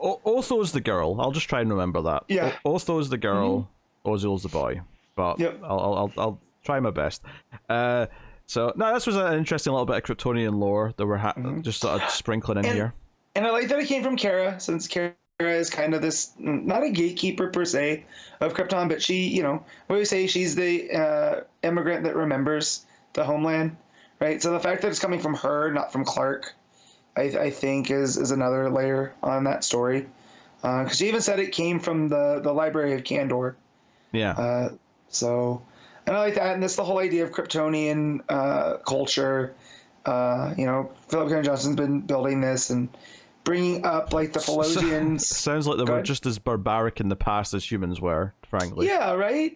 Otho's the girl. I'll just try and remember that. Yeah. Otho's the girl. Ozul's the boy. But yep. I'll try my best. So no, this was an interesting little bit of Kryptonian lore that we're just sort of sprinkling in here. And I like that it came from Kara, since Kara is kind of this, not a gatekeeper per se of Krypton, but she, what do we say? She's the immigrant that remembers the homeland, right? So the fact that it's coming from her, not from Clark, I think is another layer on that story. Because she even said it came from the Library of Kandor. Yeah. So, and I like that, and that's the whole idea of Kryptonian culture. Philip Kennedy Johnson's been building this and bringing up like the Phalosians. Sounds like they were just as barbaric in the past as humans were, frankly. Yeah, right.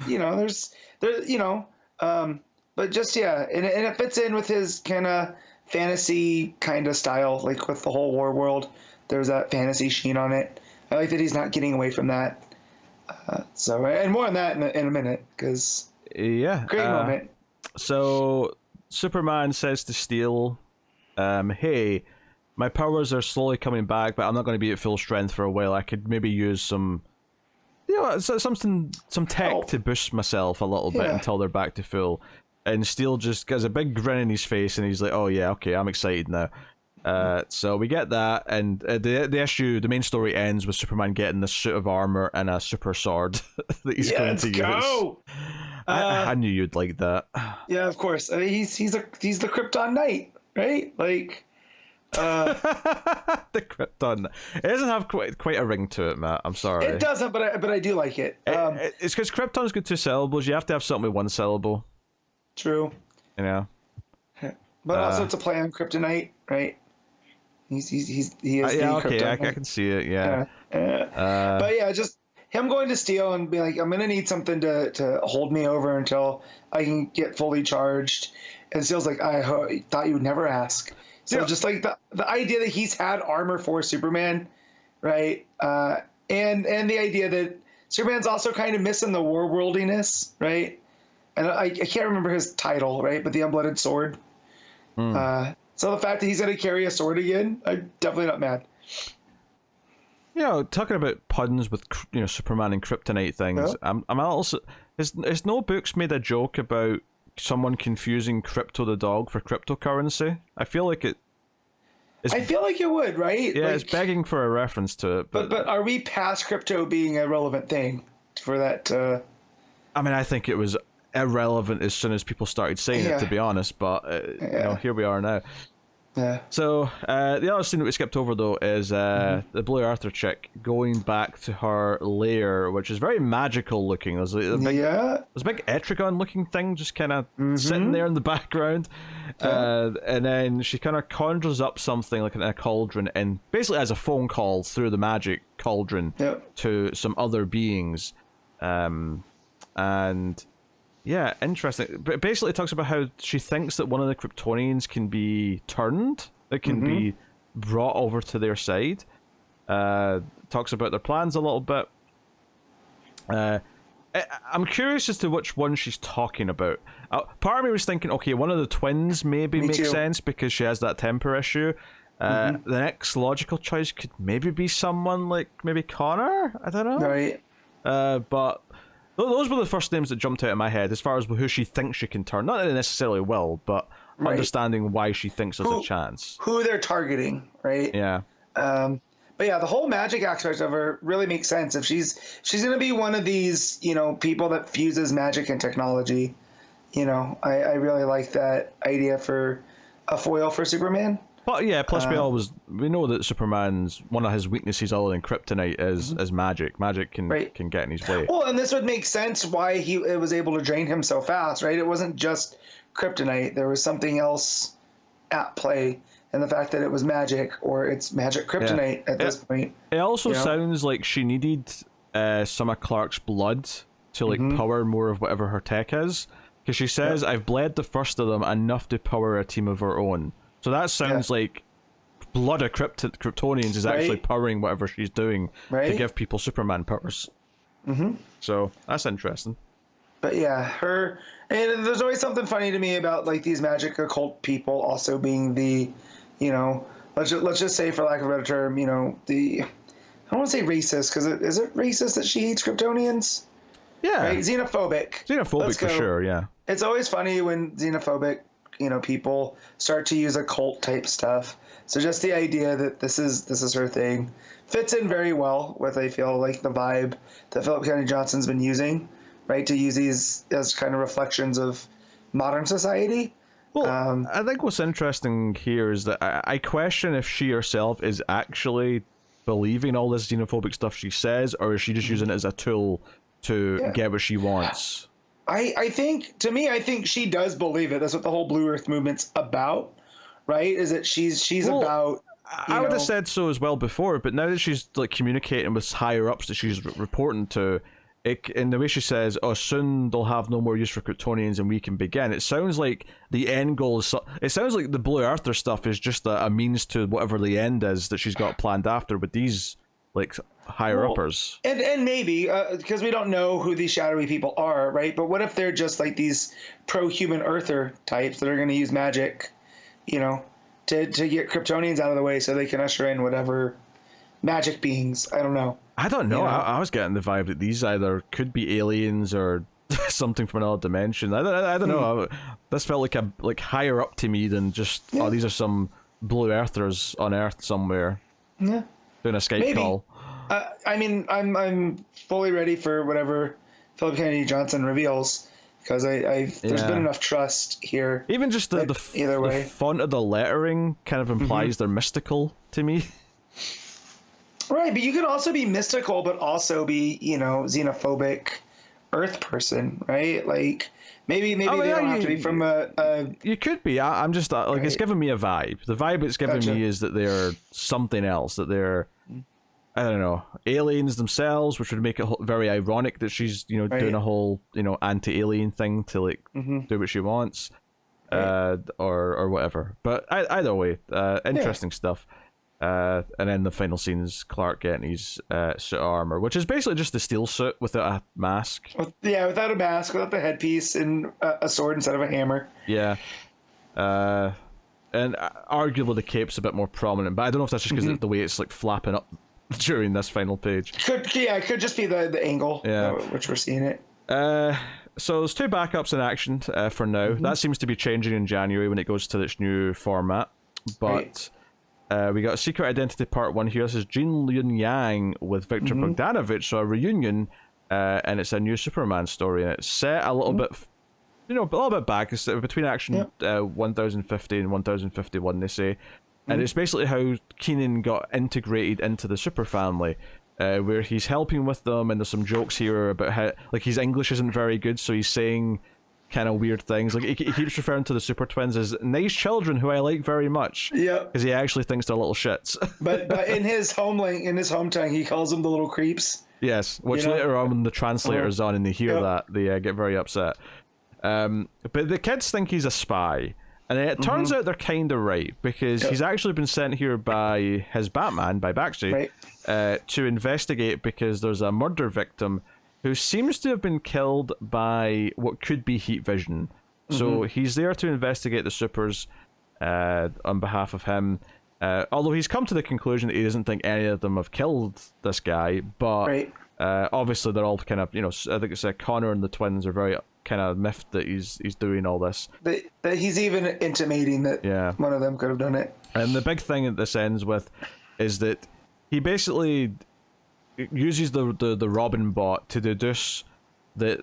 But just and it fits in with his kind of fantasy kind of style, like with the whole war world. There's that fantasy sheen on it. I like that he's not getting away from that. And more on that in a minute, because great moment. So Superman says to Steel, "Hey, my powers are slowly coming back, but I'm not going to be at full strength for a while. I could maybe use some tech to boost myself a little bit until they're back to full." And Steel just gets a big grin in his face, and he's like, "Oh yeah, okay, I'm excited now." So we get that, and the main story ends with Superman getting this suit of armor and a super sword that he's going to use. I knew you'd like that. Yeah, of course. He's the Krypton Knight, right? Like the Krypton. It doesn't have quite a ring to it, Matt. I'm sorry. It doesn't, but I do like it. It's because Krypton's got 2 syllables. You have to have something with 1 syllable. True. But also it's a play on Kryptonite, right? He is the okay, Kryptonite. I can see it. Yeah. But yeah, just him going to Steel and be like, I'm gonna need something to hold me over until I can get fully charged. And Steel's like, I thought you would never ask. So just like the idea that he's had armor for Superman, right? And the idea that Superman's also kind of missing the war worldiness, right? And I can't remember his title, right? But the Unblooded Sword. So the fact that he's going to carry a sword again, I'm definitely not mad. Talking about puns with Superman and Kryptonite things. I'm also has no books made a joke about someone confusing Krypto the dog for cryptocurrency? I feel like it. I feel like it would, right? Yeah, it's begging for a reference to it. But are we past crypto being a relevant thing for that? I mean, I think it was irrelevant as soon as people started saying it, to be honest, but here we are now. So the other scene that we skipped over though is the Blue Earther chick going back to her lair, which is very magical looking. There's a big Etrigan looking thing just kind of sitting there in the background, and then she kind of conjures up something like in a cauldron and basically has a phone call through the magic cauldron to some other beings, and yeah, interesting. But basically, it talks about how she thinks that one of the Kryptonians can be turned. It can be brought over to their side. Talks about their plans a little bit. I'm curious as to which one she's talking about. Part of me was thinking, okay, one of the twins maybe makes sense because she has that temper issue. The next logical choice could maybe be someone like maybe Connor. I don't know. Right. But those were the first names that jumped out of my head as far as who she thinks she can turn. Not that it necessarily will, but understanding why she thinks there's a chance. Who they're targeting, right? Yeah. But yeah, the whole magic aspect of her really makes sense. If she's going to be one of these, people that fuses magic and technology, I really like that idea for a foil for Superman. But yeah, plus we know that Superman's one of his weaknesses other than kryptonite is magic. Magic can get in his way. Well, and this would make sense why it was able to drain him so fast, right? It wasn't just kryptonite. There was something else at play. And the fact that it was magic, or it's magic kryptonite at this point. It also sounds like she needed some of Clark's blood to power more of whatever her tech is. Because she says, I've bled the first of them enough to power a team of her own. So that sounds like blood of Kryptonians is actually powering whatever she's doing to give people Superman powers. So that's interesting. But yeah, and there's always something funny to me about like these magic occult people also being the, let's just say, for lack of a better term, I don't want to say racist, because is it racist that she hates Kryptonians? Yeah. Right? Xenophobic. Xenophobic for sure, yeah. It's always funny when xenophobic, people start to use occult type stuff. So just the idea that this is her thing fits in very well with, I feel like, the vibe that Philip Kennedy Johnson's been using, right? To use these as kind of reflections of modern society. Well, I think what's interesting here is that I question if she herself is actually believing all this xenophobic stuff she says, or is she just using it as a tool to get what she wants? I think she does believe it. That's what the whole Blue Earth movement's about, right? Is that she's about... I would have said so as well before, but now that she's like communicating with higher ups that she's reporting to, in the way she says, "Oh, soon they'll have no more use for Kryptonians, and we can begin." It sounds like the end goal is. It sounds like the Blue Earther stuff is just a means to whatever the end is that she's got planned after with these like higher uppers. And maybe because we don't know who these shadowy people are, right? But what if they're just like these pro-human Earther types that are going to use magic, to get Kryptonians out of the way so they can usher in whatever magic beings? I don't know. I don't know. I was getting the vibe that these either could be aliens or something from another dimension. I don't know. This felt like higher up to me than just these are some Blue Earthers on Earth somewhere. Yeah. Doing a Skype call. I mean, I'm fully ready for whatever Philip Kennedy Johnson reveals, because there's been enough trust here. Even just the font of the lettering kind of implies they're mystical to me. Right, but you can also be mystical, but also be, xenophobic Earth person, right? Like, maybe they don't have to be from a... You could be. I'm just, it's giving me a vibe. The vibe it's giving me is that they're something else, that they're, I don't know, aliens themselves, which would make it very ironic that she's, doing a whole, anti-alien thing to, like, do what she wants, or whatever. But either way, interesting stuff. And then the final scene is Clark getting his suit of armor, which is basically just the steel suit without a mask. Without a mask, without the headpiece, and a sword instead of a hammer. Yeah. And arguably the cape's a bit more prominent, but I don't know if that's just because of the way it's like flapping up during this final page. It could just be the angle which we're seeing it. So there's two backups in action for now. That seems to be changing in January when it goes to its new format, but... we got Secret Identity Part 1 here. This is Jean Lun Yang with Victor Bogdanovich, so a reunion, and it's a new Superman story, and it's set a little bit, a little bit back. It's between action 1050 and 1051, they say. And it's basically how Keenan got integrated into the Super family, where he's helping with them, and there's some jokes here about how, like, his English isn't very good, so he's saying kind of weird things. Like, he keeps referring to the Super Twins as nice children who I like very much. Yeah. Because he actually thinks they're little shits. but in his hometown, he calls them the little creeps. Yes, which later on when the translator's on and they hear that, they get very upset. But the kids think he's a spy. And it turns out they're kind of right, because he's actually been sent here by his Batman, by Baxter, to investigate, because there's a murder victim who seems to have been killed by what could be heat vision. So he's there to investigate the supers on behalf of him. Although he's come to the conclusion that he doesn't think any of them have killed this guy, but Right. Obviously they're all kind of, I think it's Connor and the twins are very kind of miffed that he's doing all this. That he's even intimating that one of them could have done it. And the big thing that this ends with is that he basically uses the Robin bot to deduce that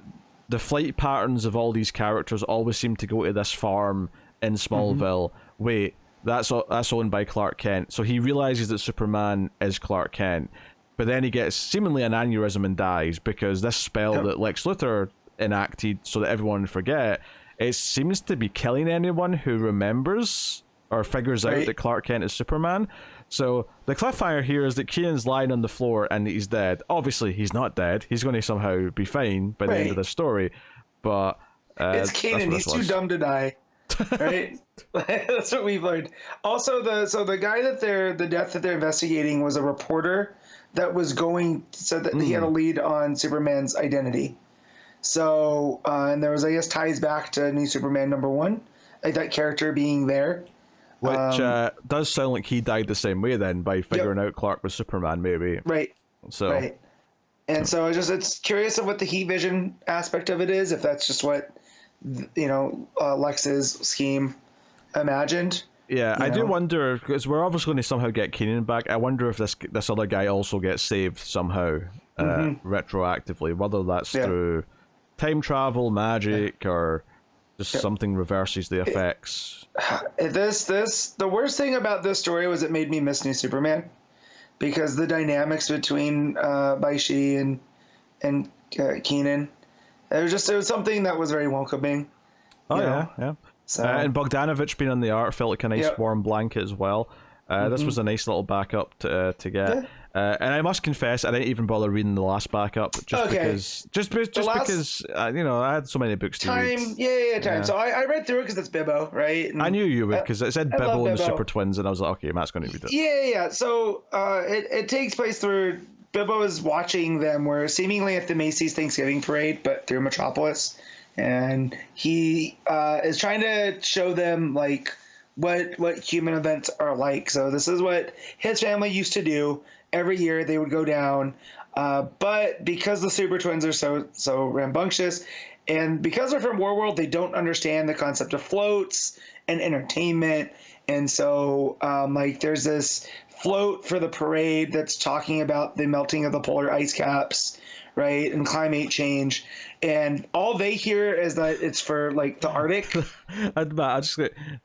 the flight patterns of all these characters always seem to go to this farm in Smallville. Wait, that's owned by Clark Kent. So he realizes that Superman is Clark Kent. But then he gets seemingly an aneurysm and dies because this spell that Lex Luthor enacted so that everyone would forget, it seems to be killing anyone who remembers or figures out that Clark Kent is Superman. So the cliffhanger here is that Cian's lying on the floor and he's dead. Obviously, he's not dead. He's going to somehow be fine by the end of the story. But it's Kanan. He's too dumb to die. Right? That's what we've learned. Also, the guy the death that they're investigating was a reporter that was said that he had a lead on Superman's identity. So, and there was, I guess, ties back to New Superman #1, like that character being there. Which does sound like he died the same way then, by figuring out Clark was Superman, maybe. Right. So. Right. And so it's curious of what the heat vision aspect of it is, if that's just what, Lex's scheme imagined. Yeah, I do wonder, because we're obviously going to somehow get Keenan back. I wonder if this other guy also gets saved somehow, retroactively, whether that's through time travel, magic, or just something reverses the effects. The worst thing about this story was it made me miss New Superman, because the dynamics between Baishi and Keenan, it was something that was very welcoming. Oh yeah. So, and Bogdanovich being on the art felt like a nice warm blanket as well. This was a nice little backup to get. And I must confess, I didn't even bother reading the last backup because I had so many books to read. Time. So I read through it because it's Bibbo, right? And I knew you would, because it said Bibbo and the Super Twins, and I was like, okay, Matt's going to read it. Yeah. So it takes place through Bibbo is watching them. We're seemingly at the Macy's Thanksgiving Parade, but through Metropolis. And he is trying to show them like what human events are like. So this is what his family used to do every year. They would go down, but because the Super Twins are so rambunctious, and because they're from Warworld, they don't understand the concept of floats and entertainment. And so there's this float for the parade that's talking about the melting of the polar ice caps, right, and climate change, and all they hear is that it's for like the Arctic.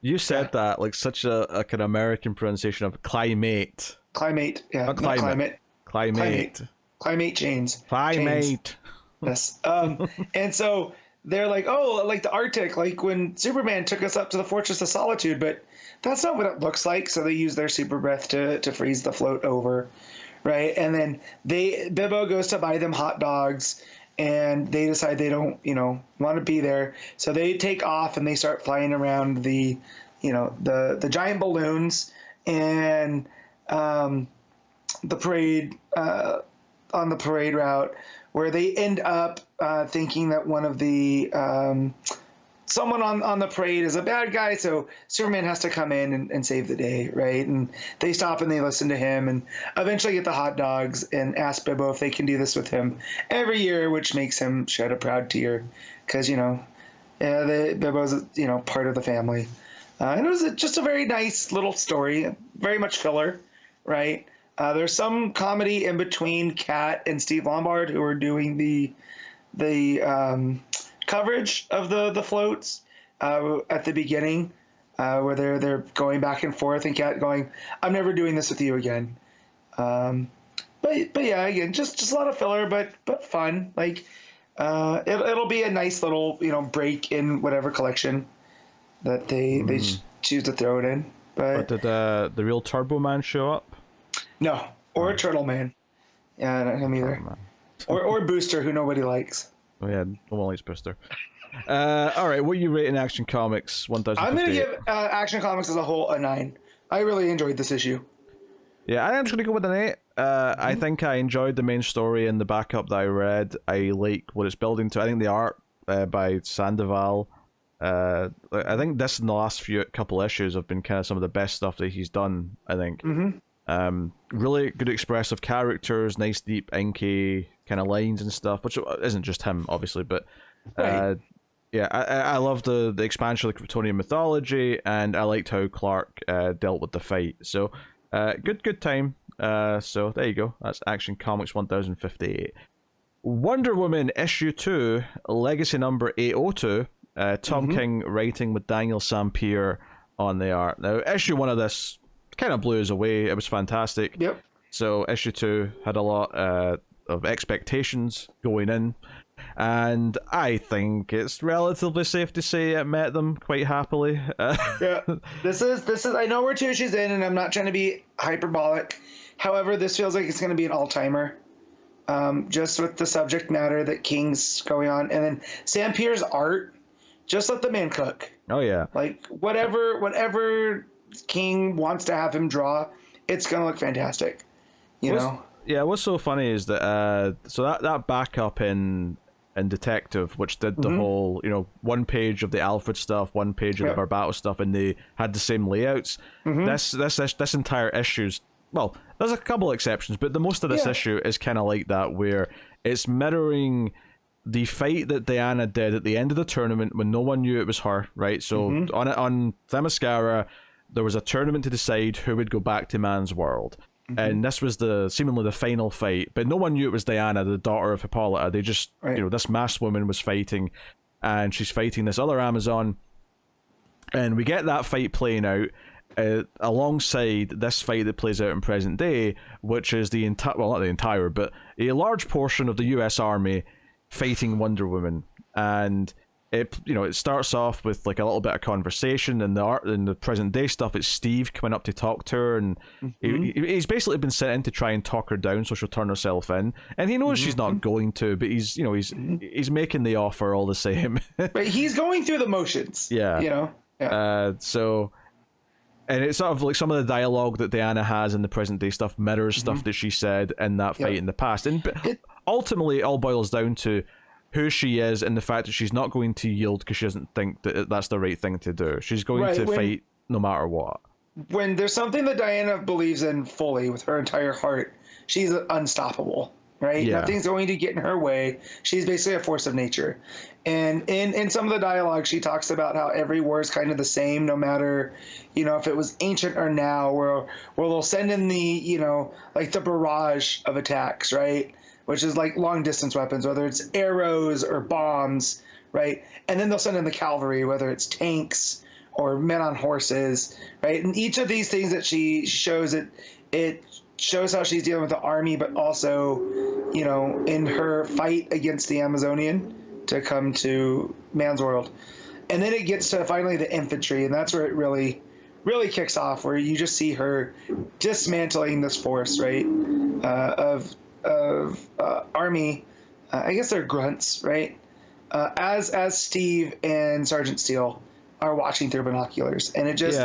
You said that like such a an American pronunciation of climate. Climate, yeah, not climate. Climate change. Climate. Yes. And so they're like, oh, like the Arctic, like when Superman took us up to the Fortress of Solitude, but that's not what it looks like. So they use their super breath to freeze the float over. Right. And then Bibbo goes to buy them hot dogs, and they decide they don't, want to be there. So they take off and they start flying around the giant balloons and the parade, on the parade route, where they end up thinking that one of the someone on the parade is a bad guy, so Superman has to come in and save the day, right? And they stop and they listen to him and eventually get the hot dogs and ask Bibbo if they can do this with him every year, which makes him shed a proud tear because, Bibbo's, part of the family. And it was just a very nice little story, very much filler, right? There's some comedy in between Kat and Steve Lombard, who are doing the coverage of the floats at the beginning, where they're going back and forth, and Kat going, "I'm never doing this with you again." But yeah, again, just a lot of filler, but fun. Like it'll be a nice little break in whatever collection that they choose to throw it in. But did the real Turbo Man show up? No, or Turtle Man. Yeah, not him either. Or Booster, who nobody likes. Oh yeah, no one likes Booster. All right, what are you rating Action Comics 1058? I'm going to give Action Comics as a whole a 9. I really enjoyed this issue. Yeah, I'm just going to go with an 8. I think I enjoyed the main story and the backup that I read. I like what it's building to. I think the art by Sandoval. I think this and the last couple issues have been kind of some of the best stuff that he's done. I think. Really good expressive characters, nice deep inky kind of lines and stuff, which isn't just him, obviously, but yeah, I love the expansion of the Kryptonian mythology, and I liked how Clark dealt with the fight. So, good time. So there you go. That's Action Comics 1058. Wonder Woman issue 2, legacy number 802. Tom King writing with Daniel Sampere on the art. Now, issue 1 of this kind of blew us away. It was fantastic. Yep. So issue 2 had a lot of expectations going in, and I think it's relatively safe to say it met them quite happily. Yeah. This is. I know we're 2 issues in, and I'm not trying to be hyperbolic. However, this feels like it's going to be an all-timer. Just with the subject matter that King's going on, and then Sampere's art. Just let the man cook. Oh yeah. Like whatever King wants to have him draw, it's gonna look fantastic. You know. Yeah. What's so funny is that so that backup in Detective, which did the whole, one page of the Alfred stuff, one page of the Barbatos stuff, and they had the same layouts. This entire issue's, well, there's a couple exceptions, but the most of this issue is kind of like that, where it's mirroring the fight that Diana did at the end of the tournament when no one knew it was her, right? So on Themyscira, there was a tournament to decide who would go back to man's world. And this was seemingly the final fight, but no one knew it was Diana, the daughter of Hippolyta. They just, this masked woman was fighting, and she's fighting this other Amazon, and we get that fight playing out alongside this fight that plays out in present day, which is the entire, well, not the entire, but a large portion of the US Army fighting Wonder Woman. And it starts off with like a little bit of conversation, and the present day stuff, it's Steve coming up to talk to her, and he's basically been sent in to try and talk her down so she'll turn herself in, and he knows she's not going to, but he's making the offer all the same. But he's going through the motions. So, and it's sort of like some of the dialogue that Diana has in the present day stuff mirrors stuff that she said in that fight in the past, and ultimately it all boils down to who she is and the fact that she's not going to yield because she doesn't think that that's the right thing to do. She's going to fight no matter what. When there's something that Diana believes in fully with her entire heart, she's unstoppable, right? Yeah. Nothing's going to get in her way. She's basically a force of nature. And in some of the dialogue, she talks about how every war is kind of the same, no matter, if it was ancient or now, where they'll send in the, like the barrage of attacks, right? Which is like long distance weapons, whether it's arrows or bombs, right? And then they'll send in the cavalry, whether it's tanks or men on horses, right? And each of these things that she shows, it shows how she's dealing with the army, but also, in her fight against the Amazonian to come to man's world. And then it gets to finally the infantry, and that's where it really, really kicks off, where you just see her dismantling this force, right? Of army, I guess they're grunts, right? As Steve and Sergeant Steele are watching through binoculars, and it just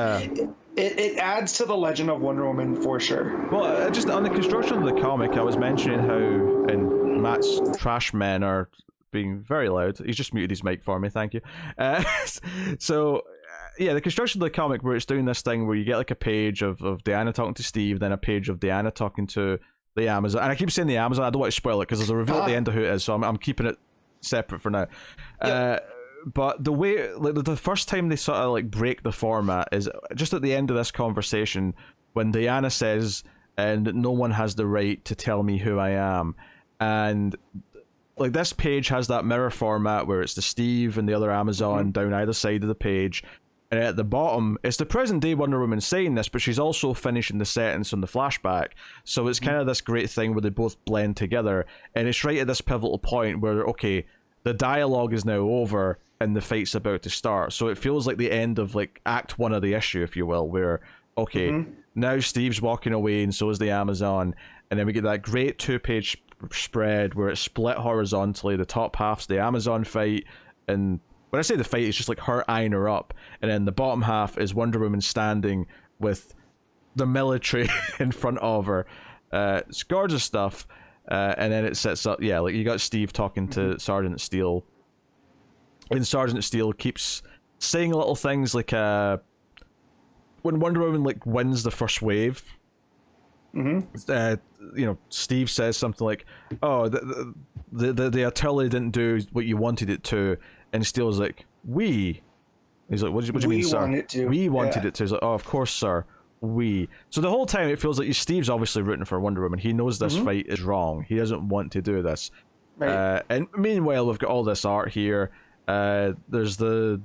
it adds to the legend of Wonder Woman for sure. Well, just on the construction of the comic, I was mentioning how, and Matt's trash men are being very loud. He's just muted his mic for me, thank you. So the construction of the comic, where it's doing this thing where you get like a page of Diana talking to Steve, then a page of Diana talking to the Amazon, and I keep saying the Amazon, I don't want to spoil it because there's a reveal at the end of who it is, so I'm keeping it separate for now. But the way, like, the first time they sort of like break the format is just at the end of this conversation, when Diana says, and no one has the right to tell me who I am. And like this page has that mirror format where it's the Steve and the other Amazon down either side of the page. And at the bottom, it's the present day Wonder Woman saying this, but she's also finishing the sentence on the flashback. So it's kind of this great thing where they both blend together. And it's right at this pivotal point where, okay, the dialogue is now over and the fight's about to start. So it feels like the end of like Act 1 of the issue, if you will, where, okay, now Steve's walking away and so is the Amazon. And then we get that great 2-page spread where it's split horizontally. The top half's the Amazon fight, and when I say the fight, it's just like her eyeing her up, and then the bottom half is Wonder Woman standing with the military in front of her, It's gorgeous stuff. And then it sets up, like you got Steve talking to Sergeant Steele, and Sergeant Steele keeps saying little things like, when Wonder Woman like wins the first wave, Steve says something like, "Oh, the artillery didn't do what you wanted it to," and Steele's like, "We." He's like, what do you mean, sir? We wanted it to. He's like, "Oh, of course, sir. We." So the whole time it feels like Steve's obviously rooting for Wonder Woman. He knows this fight is wrong. He doesn't want to do this. Right. And meanwhile, we've got all this art here. There's a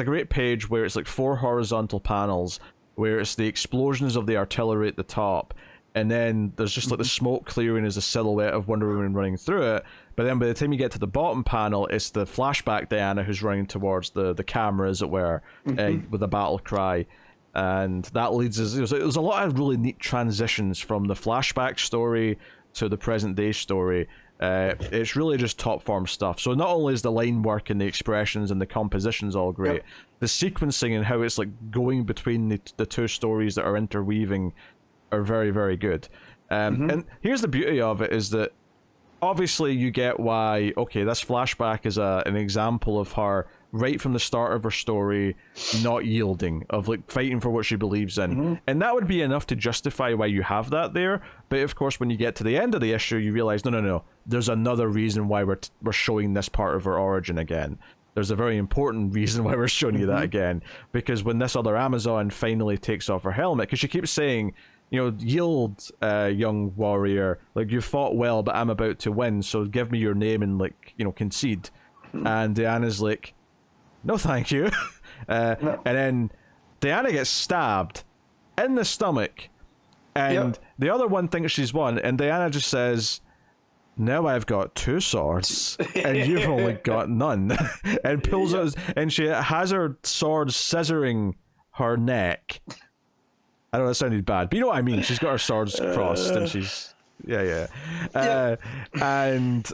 great page where it's like 4 horizontal panels where it's the explosions of the artillery at the top, and then there's just like the smoke clearing as a silhouette of Wonder Woman running through it. But then by the time you get to the bottom panel, it's the flashback Diana who's running towards the camera, as it were, with a battle cry. And that leads us... There's a lot of really neat transitions from the flashback story to the present day story. It's really just top form stuff. So not only is the line work and the expressions and the compositions all great, the sequencing and how it's like going between the two stories that are interweaving are very, very good. And here's the beauty of it, is that obviously you get why, okay, this flashback is an example of her right from the start of her story not yielding, of like fighting for what she believes in, and that would be enough to justify why you have that there. But of course, when you get to the end of the issue, you realize no, there's another reason why we're showing this part of her origin again. There's a very important reason why we're showing you that again, because when this other Amazon finally takes off her helmet, because she keeps saying, yield, young warrior, like, you fought well, but I'm about to win, so give me your name and, like, concede. And Diana's like, no thank you. No. And then Diana gets stabbed in the stomach, and the other one thinks she's won, and Diana just says, now I've got 2 swords, and you've only got none. And pulls out, and she has her sword scissoring her neck. I know that sounded bad, but you know what I mean. She's got her swords crossed, and she's... And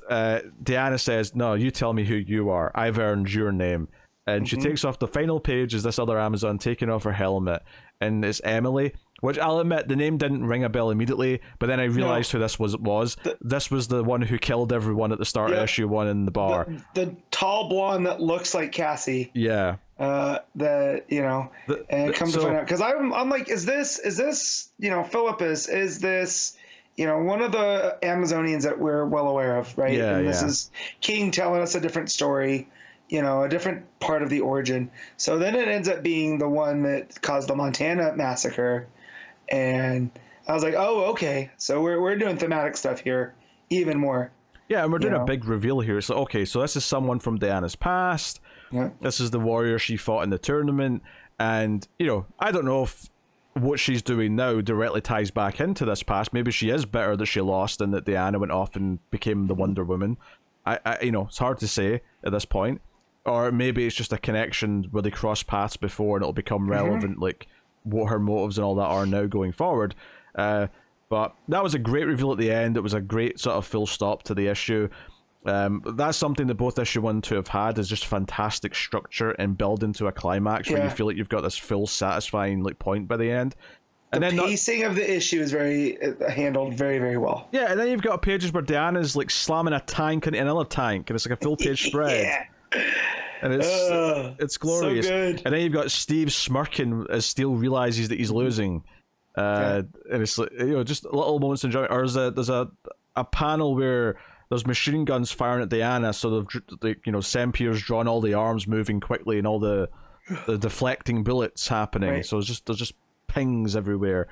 Diana says, no, you tell me who you are. I've earned your name. And she takes off, the final page is this other Amazon taking off her helmet, and it's Emily, which I'll admit, the name didn't ring a bell immediately, but then I realized who this was. This was the one who killed everyone at the start of issue 1 in the bar. The tall blonde that looks like Cassie. Yeah. And it comes to find out, because I'm like, is this Philip is this one of the Amazonians that we're well aware of, right? And this is King telling us a different story, a different part of the origin. So then it ends up being the one that caused the Montana massacre, and I was like, oh, okay, so we're doing thematic stuff here even more. Yeah, and we're doing a big reveal here. So okay, so this is someone from Diana's past. Yeah. This is the warrior she fought in the tournament, and I don't know if what she's doing now directly ties back into this past. Maybe she is bitter that she lost and that Diana went off and became the Wonder Woman. I it's hard to say at this point. Or maybe it's just a connection where they crossed paths before and it'll become relevant, like what her motives and all that are now going forward. But that was a great reveal at the end. It was a great sort of full stop to the issue. That's something that both issue 1 and 2 have had, is just fantastic structure and build into a climax where you feel like you've got this full satisfying like point by the end. And the pacing of the issue is very handled very, very well. Yeah, and then you've got pages where Diana's like slamming a tank into another tank, and it's like a full page spread. And it's glorious. So good. And then you've got Steve smirking as Steele realizes that he's losing. And it's like, just little moments of enjoyment. Or there's a panel where there's machine guns firing at Diana, so Sempere's drawn all the arms moving quickly and all the deflecting bullets happening. Right. So there's just pings everywhere.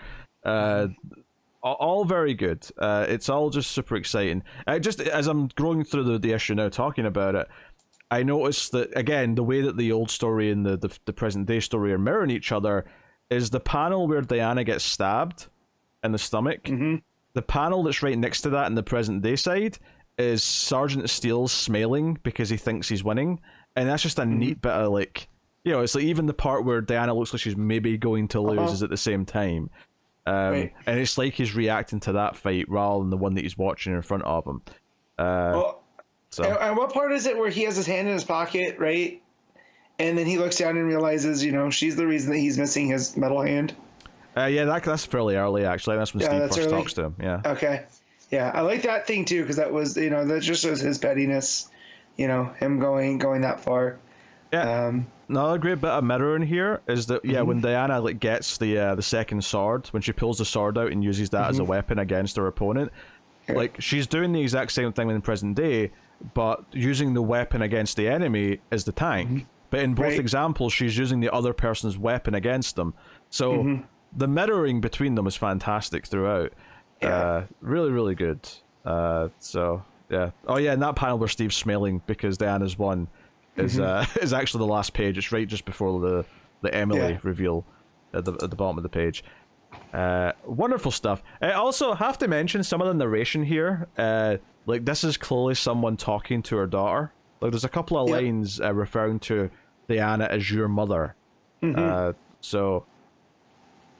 All very good. It's all just super exciting. Just as I'm going through the issue now, talking about it, I noticed that, again, the way that the old story and the present day story are mirroring each other is the panel where Diana gets stabbed in the stomach. The panel that's right next to that in the present day side is Sergeant Steele smiling because he thinks he's winning. And that's just a neat bit of, like, it's like even the part where Diana looks like she's maybe going to lose is at the same time. And it's like he's reacting to that fight rather than the one that he's watching in front of him. So. And what part is it where he has his hand in his pocket, right? And then he looks down and realizes, she's the reason that he's missing his metal hand. Yeah, that's fairly early, actually. That's when Steve first talks to him, yeah. Okay. Yeah, I like that thing, too, because that was, that just shows his pettiness, him going that far. Yeah. Another great bit of mirroring here is that, when Diana gets the second sword, when she pulls the sword out and uses that as a weapon against her opponent, she's doing the exact same thing in present day, but using the weapon against the enemy is the tank. But in both examples, she's using the other person's weapon against them. So the mirroring between them is fantastic throughout. Yeah. Really, really good. So, yeah. Oh, yeah, and that panel where Steve's smiling because Diana's won is actually the last page. It's right just before the Emily reveal at the bottom of the page. Wonderful stuff. I also have to mention some of the narration here. This is clearly someone talking to her daughter. There's a couple of lines referring to Diana as your mother. So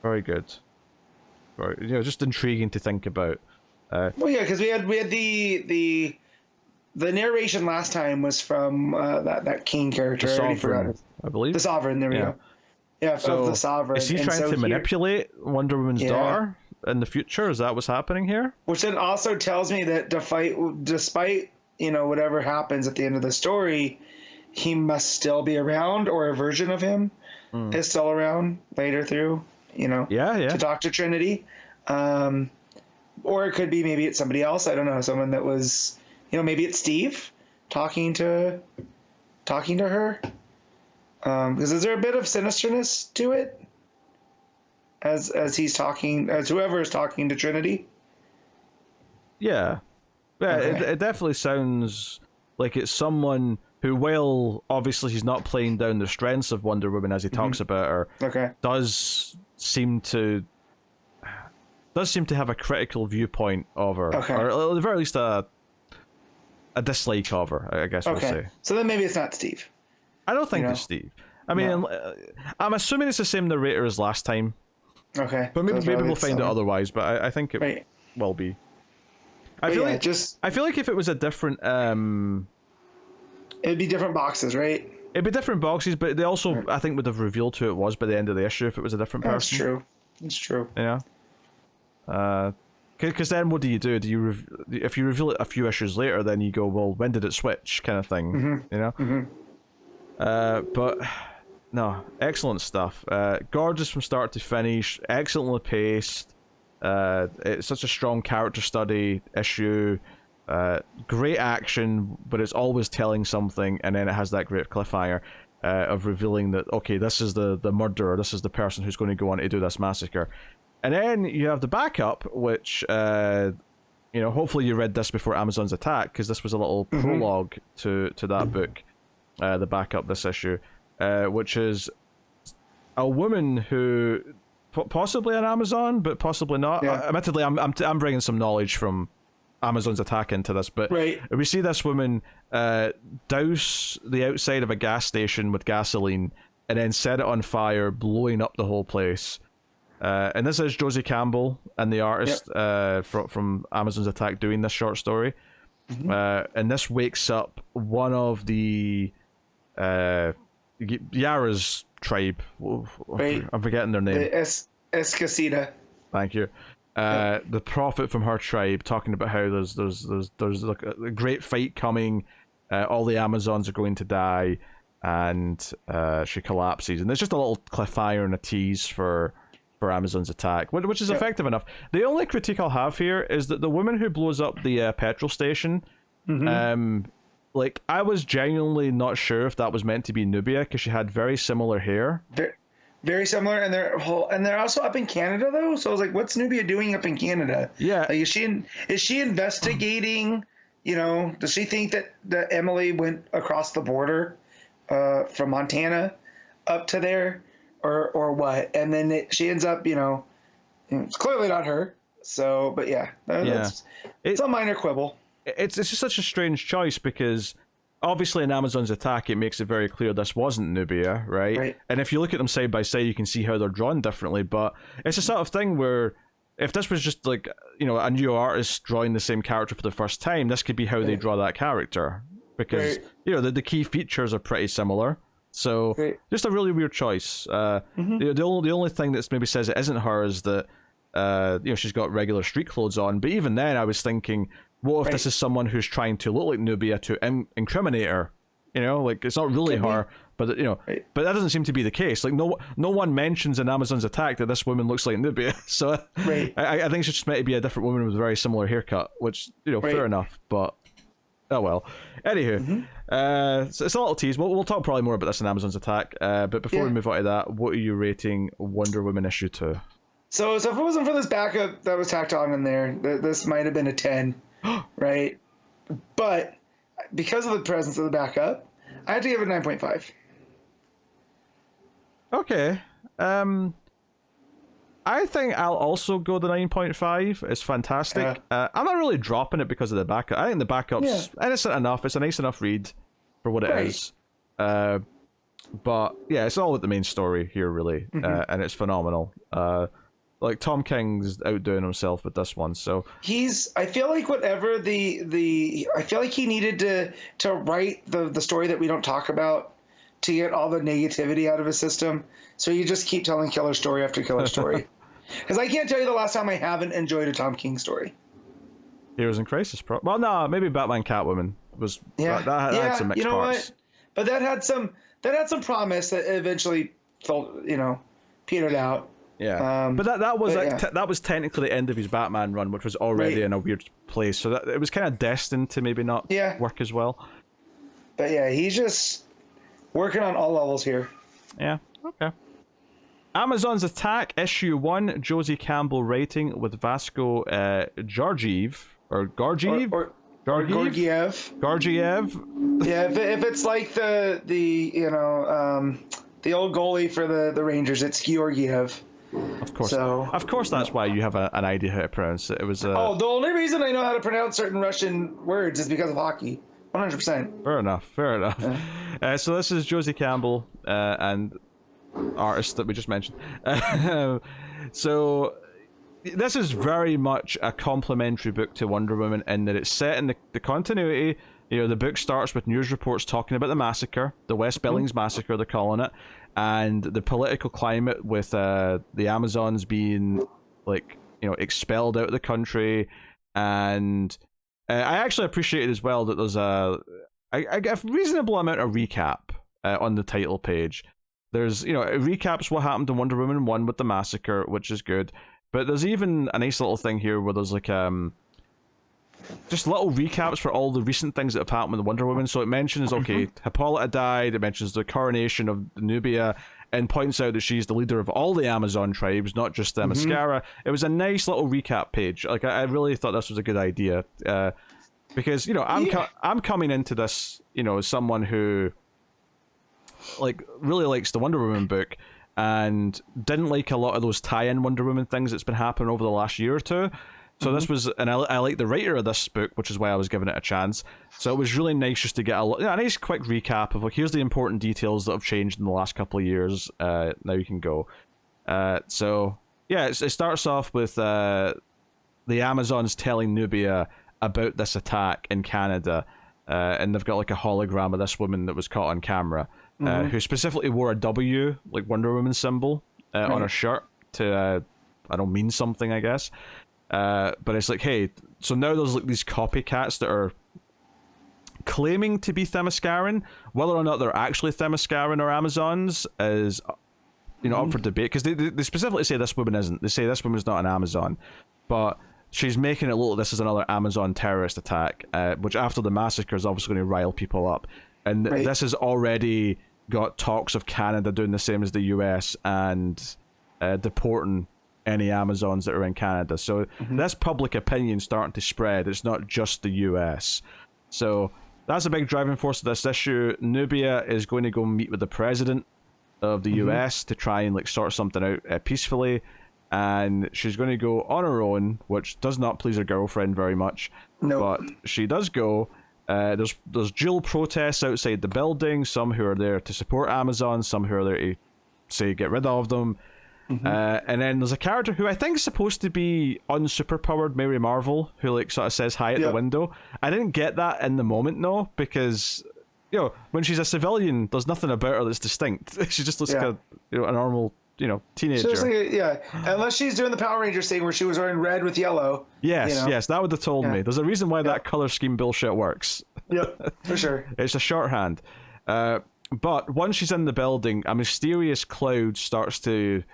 very good. Very, just intriguing to think about. Well, yeah, because we had the narration last time was from that king character. The Sovereign, I believe. The Sovereign. There we go. Yeah, so of the Sovereign. Is he trying to manipulate Wonder Woman's daughter in the future? Is that what's happening here? Which then also tells me that despite whatever happens at the end of the story, he must still be around, or a version of him is still around later through. To talk to Trinity, or it could be maybe it's somebody else. I don't know, someone that was, maybe it's Steve talking to her. Because is there a bit of sinisterness to it as he's talking, as whoever is talking to Trinity? Yeah, okay. It definitely sounds like it's someone who, while obviously he's not playing down the strengths of Wonder Woman as he talks about her, does seem to have a critical viewpoint of her, or at the very least a dislike of her, I guess we'll say. So then maybe it's not Steve. I don't think it's Steve. I mean, I'm assuming it's the same narrator as last time. Okay. But maybe we'll find out otherwise, but I think it will be. I feel like if it was a different... it'd be different boxes, right? It'd be different boxes, but they also, I think, would have revealed who it was by the end of the issue if it was a different person. That's true. It's true. Yeah. Because then what do? Do you if you reveal it a few issues later, then you go, well, when did it switch, kind of thing, But no, excellent stuff. Gorgeous from start to finish, excellently paced. It's such a strong character study issue. Great action, but it's always telling something, and then it has that great cliffhanger of revealing that, okay, this is the murderer, this is the person who's going to go on to do this massacre. And then you have the backup, which, hopefully you read this before Amazon's attack, because this was a little prologue to that book, the backup this issue, which is a woman who, possibly an Amazon, but possibly not. Admittedly, I'm bringing some knowledge from Amazon's attack into this, but we see this woman douse the outside of a gas station with gasoline and then set it on fire, blowing up the whole place. And this is Josie Campbell and the artist from Amazon's attack doing this short story. And this wakes up one of the Yara's tribe. I'm forgetting their name. Escasita. Thank you. The prophet from her tribe, talking about how there's like a great fight coming, all the Amazons are going to die, and she collapses, and there's just a little cliffhanger and a tease for Amazon's attack, which is effective enough. The only critique I'll have here is that the woman who blows up the petrol station, I was genuinely not sure if that was meant to be Nubia, because she had very similar hair. Very similar, and they're also up in Canada though. So I was like, "What's Nubia doing up in Canada?" Yeah, is she investigating? Does she think that Emily went across the border from Montana up to there, or what? And then she ends up, it's clearly not her. So, but it's a minor quibble. It's just such a strange choice because, obviously, in Amazon's attack, it makes it very clear this wasn't Nubia, right? And if you look at them side by side, you can see how they're drawn differently. But it's a sort of thing where if this was just like, a new artist drawing the same character for the first time, this could be how they draw that character. Because, the key features are pretty similar. So just a really weird choice. The only thing that's maybe says it isn't her is that she's got regular street clothes on. But even then, I was thinking, what if this is someone who's trying to look like Nubia to incriminate her? Like it's not really her, but but that doesn't seem to be the case. Like no one mentions in Amazon's attack that this woman looks like Nubia. So I think she's just meant to be a different woman with a very similar haircut, which fair enough. But oh well. Anywho, so it's a little tease. We'll talk probably more about this in Amazon's attack. But before we move on to that, what are you rating Wonder Woman issue 2? So if it wasn't for this backup that was tacked on in there, this might have been a 10, right? But because of the presence of the backup, I had to give it 9.5. Okay. I think I'll also go the 9.5. It's fantastic. I'm not really dropping it because of the backup. I think the backup's innocent enough. It's a nice enough read for what it is. But yeah, it's all with the main story here, really. And it's phenomenal. Like Tom King's outdoing himself with this one, so I feel like whatever I feel like he needed to write the story that we don't talk about to get all the negativity out of his system. So you just keep telling killer story after killer story. Because I can't tell you the last time I haven't enjoyed a Tom King story. Heroes in Crisis, well, no, maybe Batman Catwoman was that had some mixed parts. What? But that had some promise that eventually felt petered out. Yeah, but that was technically the end of his Batman run, which was already in a weird place. So that it was kind of destined to maybe not work as well. But yeah, he's just working on all levels here. Yeah. Okay. Amazon's Attack issue 1, Josie Campbell writing with Vasco Georgiev or Georgiev. Georgiev. Yeah, if it's like the old goalie for the Rangers, it's Georgiev. Of course, that's why you have an idea how to pronounce it. It was. The only reason I know how to pronounce certain Russian words is because of hockey. 100%. Fair enough. Yeah. So this is Josie Campbell and artist that we just mentioned. So this is very much a complimentary book to Wonder Woman in that it's set in the continuity. The book starts with news reports talking about the massacre, the West Billings massacre, they're calling it, and the political climate with the Amazons being expelled out of the country. And I actually appreciated as well that there's a reasonable amount of recap on the title page. There's it recaps what happened to Wonder Woman 1 with the massacre, which is good, but there's even a nice little thing here where there's just little recaps for all the recent things that have happened with Wonder Woman. So it mentions, Hippolyta died, it mentions the coronation of Nubia, and points out that she's the leader of all the Amazon tribes, not just the Mascara. It was a nice little recap page. I really thought this was a good idea. Because, I'm coming into this, as someone who, really likes the Wonder Woman book, and didn't like a lot of those tie-in Wonder Woman things that's been happening over the last year or two. So this was, and I like the writer of this book, which is why I was giving it a chance. So it was really nice just to get a nice quick recap of here's the important details that have changed in the last couple of years. Now you can go. So yeah, it starts off with the Amazons telling Nubia about this attack in Canada, and they've got a hologram of this woman that was caught on camera, who specifically wore a W, Wonder Woman symbol, on her shirt to mean something, I guess. But it's hey, so now there's these copycats that are claiming to be Themysciran. Whether or not they're actually Themysciran or Amazons is up for debate, because they specifically say this woman isn't. They say this woman's not an Amazon, but she's making it look like this is another Amazon terrorist attack, which after the massacre is obviously going to rile people up. And this has already got talks of Canada doing the same as the US and deporting any Amazons that are in Canada. So this public opinion starting to spread. It's not just the US. So that's a big driving force of this issue. Nubia is going to go meet with the president of the US to try and sort something out peacefully. And she's going to go on her own, which does not please her girlfriend very much. No. But she does go. There's dual protests outside the building. Some who are there to support Amazon, some who are there to say get rid of them. And then there's a character who I think is supposed to be unsuperpowered Mary Marvel, who sort of says hi at the window. I didn't get that in the moment, though, because when she's a civilian, there's nothing about her that's distinct. She just looks like a normal teenager. Unless she's doing the Power Rangers thing where she was wearing red with yellow. Yes, that would have told me. There's a reason why that color scheme bullshit works. Yep, for sure. It's a shorthand. But once she's in the building, a mysterious cloud starts to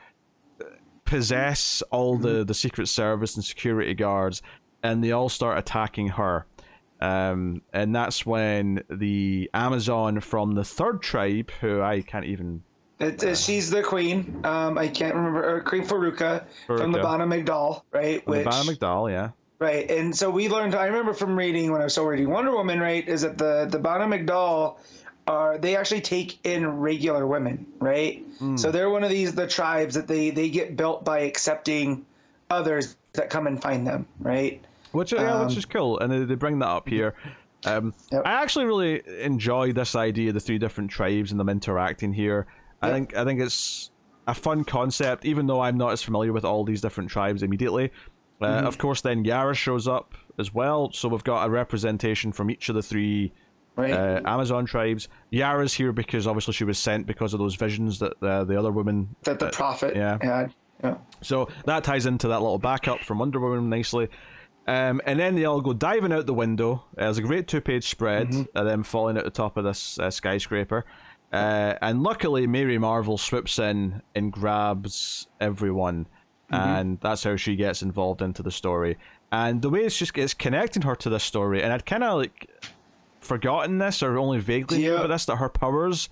possess all the Secret Service and security guards, and they all start attacking her. And that's when the Amazon from the third tribe, who I can't even... she's the queen. I can't remember. Queen Faruka from the Bana Migdal, right? The Bana Migdal, yeah. Right, and so we learned, I remember from reading, when I was still reading Wonder Woman, right, is that the Bana Migdal... they actually take in regular women, right? So they're one of the tribes that they get built by accepting others that come and find them, right? Which is cool, and they bring that up here. I actually really enjoy this idea of the three different tribes and them interacting here. I think it's a fun concept, even though I'm not as familiar with all these different tribes immediately. Of course, then Yara shows up as well, so we've got a representation from each of the three Amazon tribes. Yara's here because obviously she was sent because of those visions that the other woman that the prophet had. Yeah. So that ties into that little backup from Wonder Woman nicely. And then they all go diving out the window. There's a great 2-page spread of them falling out the top of this skyscraper. And luckily, Mary Marvel swoops in and grabs everyone. And that's how she gets involved into the story. And the way it's connecting her to this story, and I'd kind of forgotten this or only vaguely knew about this, that her powers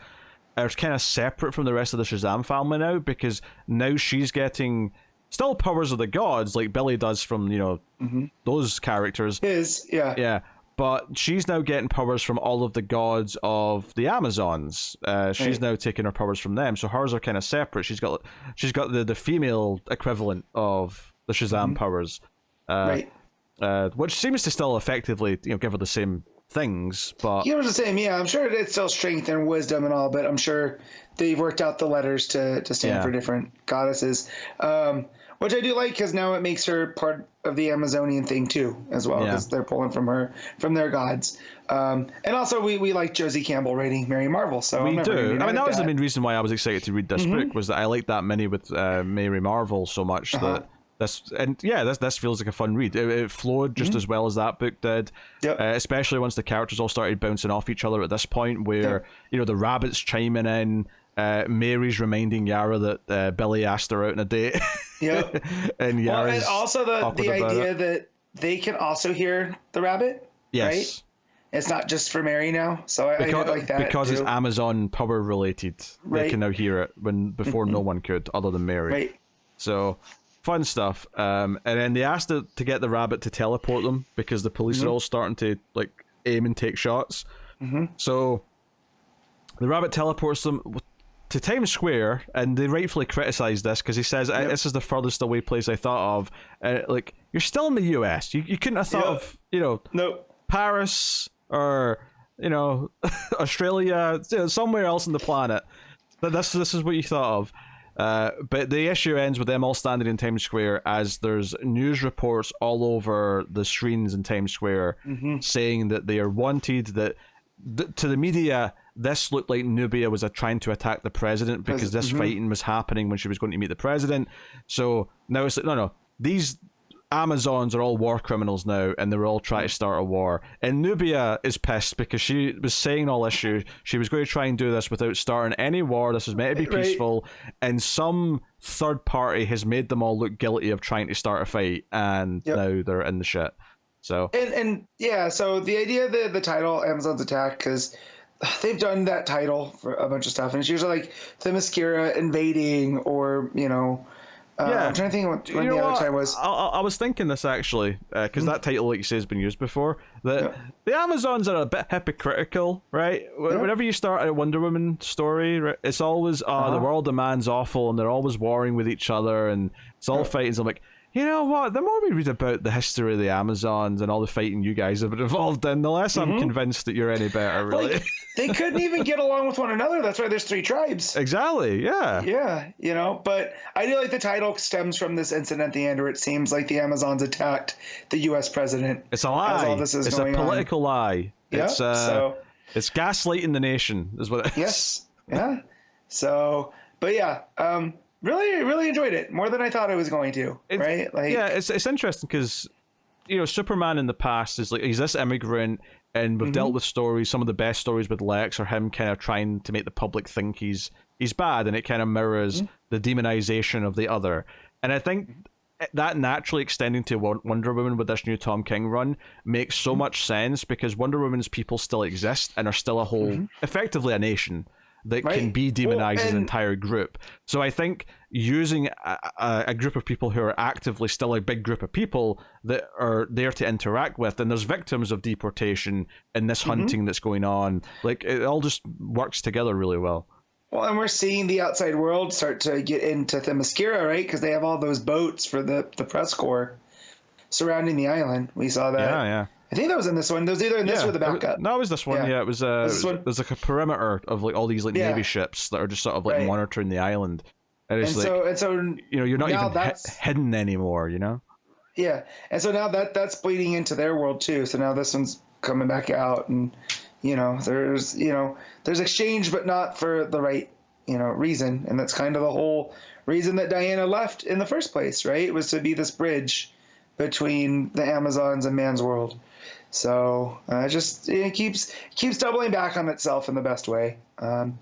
are kind of separate from the rest of the Shazam family now, because now she's getting still powers of the gods like Billy does from those characters. But she's now getting powers from all of the gods of the Amazons. She's now taking her powers from them, so hers are kind of separate. She's got the female equivalent of the Shazam powers, which seems to still effectively give her the same things, but was the same. I'm sure it's still strength and wisdom and all, but I'm sure they've worked out the letters to stand for different goddesses, which I do like, because now it makes her part of the Amazonian thing too, as well, because they're pulling from their gods. And also we like Josie Campbell writing Mary Marvel, so we do. I mean, that was the main reason why I was excited to read this book, was that I liked that mini with Mary Marvel so much that this feels like a fun read. It flowed just as well as that book did, especially once the characters all started bouncing off each other at this point, where the rabbit's chiming in, Mary's reminding Yara that Billy asked her out on a date. And Yara's and also the idea that they can also hear the rabbit. Right? It's not just for Mary now, so I like that because too. It's Amazon power related. They can now hear it before no one could, other than Mary. So fun stuff. And then they asked to get the rabbit to teleport them because the police are all starting to aim and take shots. So the rabbit teleports them to Times Square, and they rightfully criticize this because he says this is the furthest away place I thought of. You're still in the US. You couldn't have thought of Paris or Australia, somewhere else on the planet. But this is what you thought of. But the issue ends with them all standing in Times Square as there's news reports all over the screens in Times Square saying that they are wanted, that to the media this looked like Nubia was trying to attack the president because this fighting was happening when she was going to meet the president. So now it's like, no, these Amazons are all war criminals now, and they're all trying to start a war. And Nubia is pissed because she was saying all issue. She was going to try and do this without starting any war. This was meant to be peaceful, and some third party has made them all look guilty of trying to start a fight, and now they're in the shit. So so the idea of the title Amazon's Attack, because they've done that title for a bunch of stuff, and it's usually like Themyscira invading, or I'm trying to think when the other time was. I was thinking this actually, because that title, like you say, has been used before. The Amazons are a bit hypocritical, right? Whenever you start a Wonder Woman story, right, it's always the world demands awful, and they're always warring with each other, and it's all fighting. So I'm like, you know what? The more we read about the history of the Amazons and all the fighting you guys have been involved in, the less I'm convinced that you're any better, really. They couldn't even get along with one another. That's why there's 3 tribes. Exactly, yeah. Yeah, but I do like the title stems from this incident at the end where it seems like the Amazons attacked the U.S. president. It's a lie. As all this is it's going a political lie. Yeah, It's, so It's gaslighting the nation, is what it is. Yes. Yeah. So, but yeah, really enjoyed it more than I thought I was going to. Right? Like, yeah, it's interesting because Superman in the past is like he's this immigrant, and we've dealt with stories. Some of the best stories with Lex are him kind of trying to make the public think he's bad, and it kind of mirrors the demonization of the other. And I think that naturally extending to Wonder Woman with this new Tom King run makes so much sense, because Wonder Woman's people still exist and are still a whole, effectively a nation that can be demonized as an entire group. So I think using a group of people who are actively still a big group of people that are there to interact with, and there's victims of deportation in this hunting that's going on, like it all just works together really well. Well, and we're seeing the outside world start to get into Themyscira, right? Because they have all those boats for the press corps surrounding the island. We saw that. Yeah. I think that was in this one. That was either in this or the backup. No, it was this one. Yeah, it was. There's like a perimeter of like all these like Navy ships that are just sort of like monitoring the island, and it's so you're not even hidden anymore. Yeah, and so now that's bleeding into their world too. So now this one's coming back out, and there's exchange, but not for the right reason, and that's kind of the whole reason that Diana left in the first place, right? It was to be this bridge between the Amazons and man's world. So it keeps doubling back on itself in the best way. And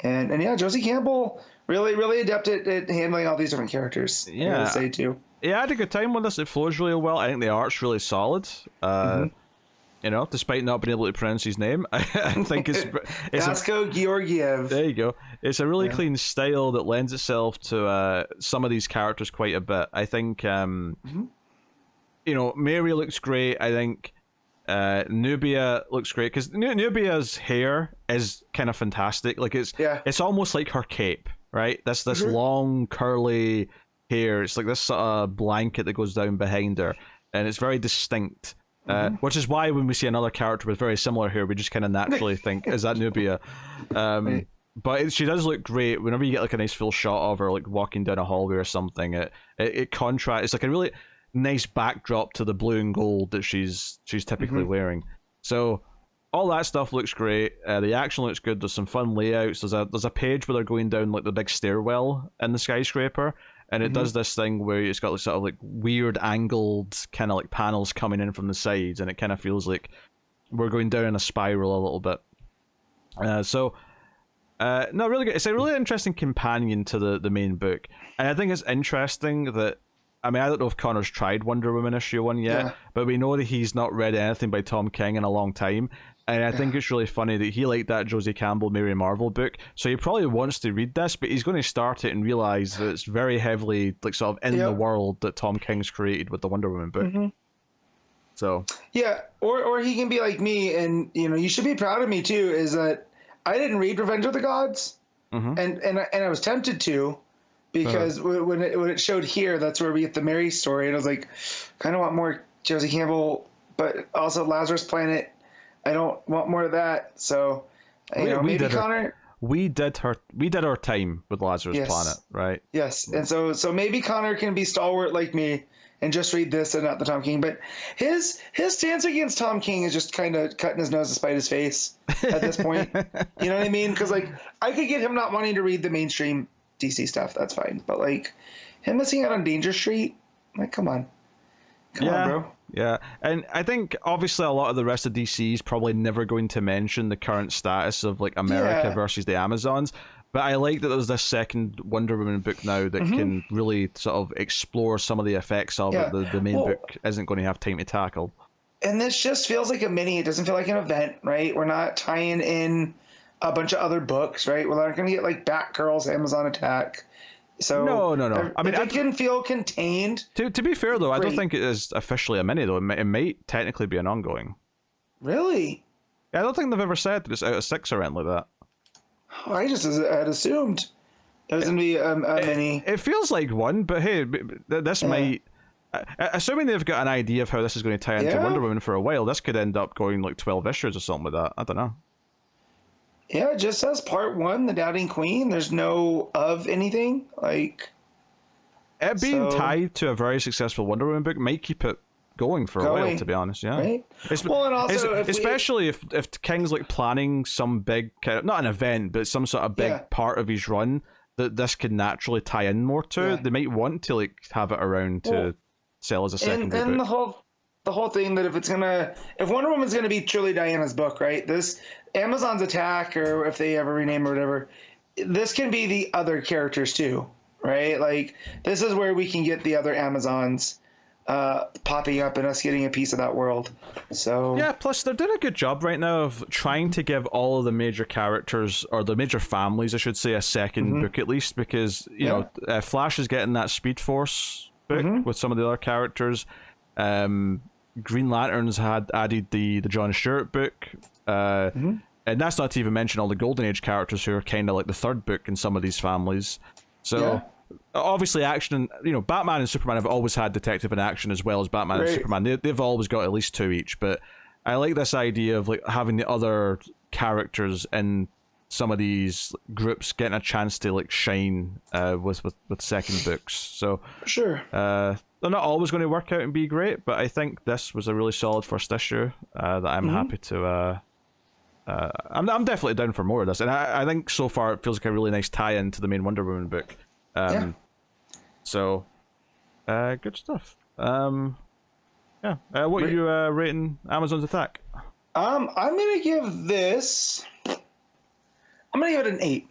yeah, Josie Campbell really adept at handling all these different characters. Yeah, I would say too. Yeah, I had a good time with this. It flows really well. I think the art's really solid. Despite not being able to pronounce his name, I think it's Vasco Georgiev. There you go. It's a really clean style that lends itself to some of these characters quite a bit. I think Mary looks great. I think Nubia looks great because Nubia's hair is kind of fantastic. Like it's almost like her cape, right? This long curly hair. It's like this sort of blanket that goes down behind her, and it's very distinct. Which is why when we see another character with very similar hair, we just kind of naturally think, is that Nubia? But she does look great. Whenever you get like a nice full shot of her like walking down a hallway or something, it contrasts. It's like a really nice backdrop to the blue and gold that she's typically wearing. So all that stuff looks great. The action looks good. There's some fun layouts. There's a page where they're going down like the big stairwell in the skyscraper, and it does this thing where it's got like sort of like weird angled kind of like panels coming in from the sides, and it kind of feels like we're going down in a spiral a little bit. No, really good. It's a really interesting companion to the main book, and I think it's interesting that, I don't know if Connor's tried Wonder Woman issue 1 yet, but we know that he's not read anything by Tom King in a long time, and I think it's really funny that he liked that Josie Campbell Mary Marvel book, so he probably wants to read this, but he's going to start it and realize that it's very heavily like sort of in the world that Tom King's created with the Wonder Woman book. So yeah, or he can be like me, and you should be proud of me too, is that I didn't read Revenge of the Gods, and I was tempted to, because when it showed here, that's where we get the Mary story, and I was like, kind of want more Josie Campbell, but also Lazarus Planet. I don't want more of that. So, maybe Connor. We did our time with Lazarus Planet, right? Yes, and so maybe Connor can be stalwart like me and just read this and not the Tom King. But his stance against Tom King is just kind of cutting his nose to spite his face at this point. You know what I mean? Because like I could get him not wanting to read the mainstream DC stuff. That's fine. But like him missing out on Danger Street, like come on, bro. Yeah, and I think obviously a lot of the rest of DC is probably never going to mention the current status of like America versus the Amazons. But I like that there's this second Wonder Woman book now that can really sort of explore some of the effects of it. The main book isn't going to have time to tackle. And this just feels like a mini. It doesn't feel like an event, right? We're not tying in a bunch of other books, right? We're not going to get like Batgirl's Amazon Attack. So no. I mean, it can feel contained. To be fair though, I don't think it is officially a mini though. It might technically be an ongoing. Really? Yeah, I don't think they've ever said that it's out of 6 or anything like that. Oh, I just had assumed it was going to be a mini. It feels like one, but hey, this might. Assuming they've got an idea of how this is going to tie into Wonder Woman for a while, this could end up going like 12 issues or something like that. I don't know. Yeah, it just says part 1, The Doubting Queen. There's no of anything. Like it being tied to a very successful Wonder Woman book might keep it going for a while, to be honest. Yeah. Right. Well, and also especially if King's like planning some big not an event, but some sort of big part of his run that this could naturally tie in more to. They might want to like have it around to sell as a secondary book. And the whole thing that if Wonder Woman's gonna be truly Diana's book, right? This Amazon's Attack, or if they ever rename it or whatever, this can be the other characters too, right? Like this is where we can get the other Amazons popping up and us getting a piece of that world. So yeah, plus they're doing a good job right now of trying to give all of the major characters, or the major families I should say, a second book at least, because you know Flash is getting that Speed Force book with some of the other characters. Green Lanterns had added the John Stewart book, and that's not to even mention all the Golden Age characters who are kind of like the third book in some of these families. So obviously action, you know, Batman and Superman have always had detective and action as well as Batman and Superman. They've always got at least two each, but I like this idea of like having the other characters in some of these groups getting a chance to like shine with second books. So sure, they're not always going to work out and be great, but I think this was a really solid first issue that I'm happy to I'm definitely down for more of this, and I think so far it feels like a really nice tie-in to the main Wonder Woman book. So good stuff. What are you rating Amazon's Attack? I'm gonna give this, I'm gonna give it an 8.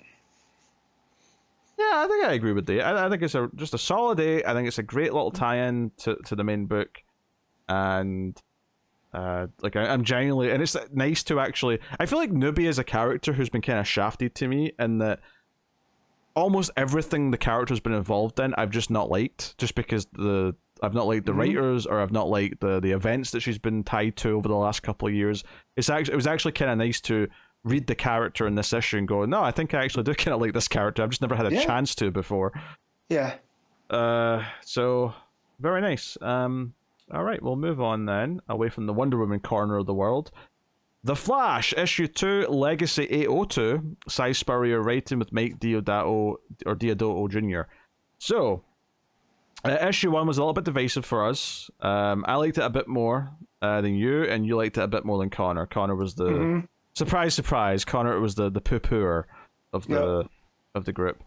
Yeah, I think I agree with that. I think it's just a solid 8. I think it's a great little tie-in to the main book, and like I'm genuinely, and it's nice to actually. I feel like Newbie is a character who's been kind of shafted to me, in that almost everything the character's been involved in, I've just not liked, just because I've not liked the writers, or I've not liked the events that she's been tied to over the last couple of years. It was actually kind of nice to read the character in this issue and go, no, I think I actually do kind of like this character. I've just never had a chance to before. Yeah. So very nice. All right, we'll move on then, away from the Wonder Woman corner of the world. The Flash, issue 2, Legacy 802, Cy Spurrier writing with Mike Deodato Jr. So, issue 1 was a little bit divisive for us. I liked it a bit more than you, and you liked it a bit more than Connor. Connor was the surprise. Connor was the poo-pooer of the group.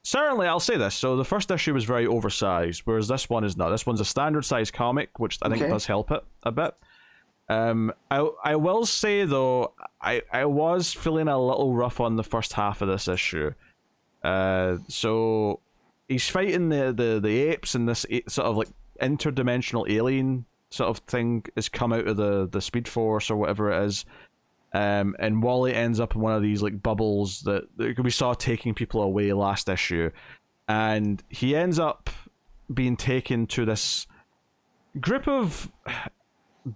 Certainly, I'll say this. So the first issue was very oversized, whereas this one is not. This one's a standard size comic, which I think does help it a bit. I will say though, I was feeling a little rough on the first half of this issue. So he's fighting the apes, and this sort of like interdimensional alien sort of thing has come out of the Speed Force or whatever it is. And Wally ends up in one of these like bubbles that we saw taking people away last issue, and he ends up being taken to this group of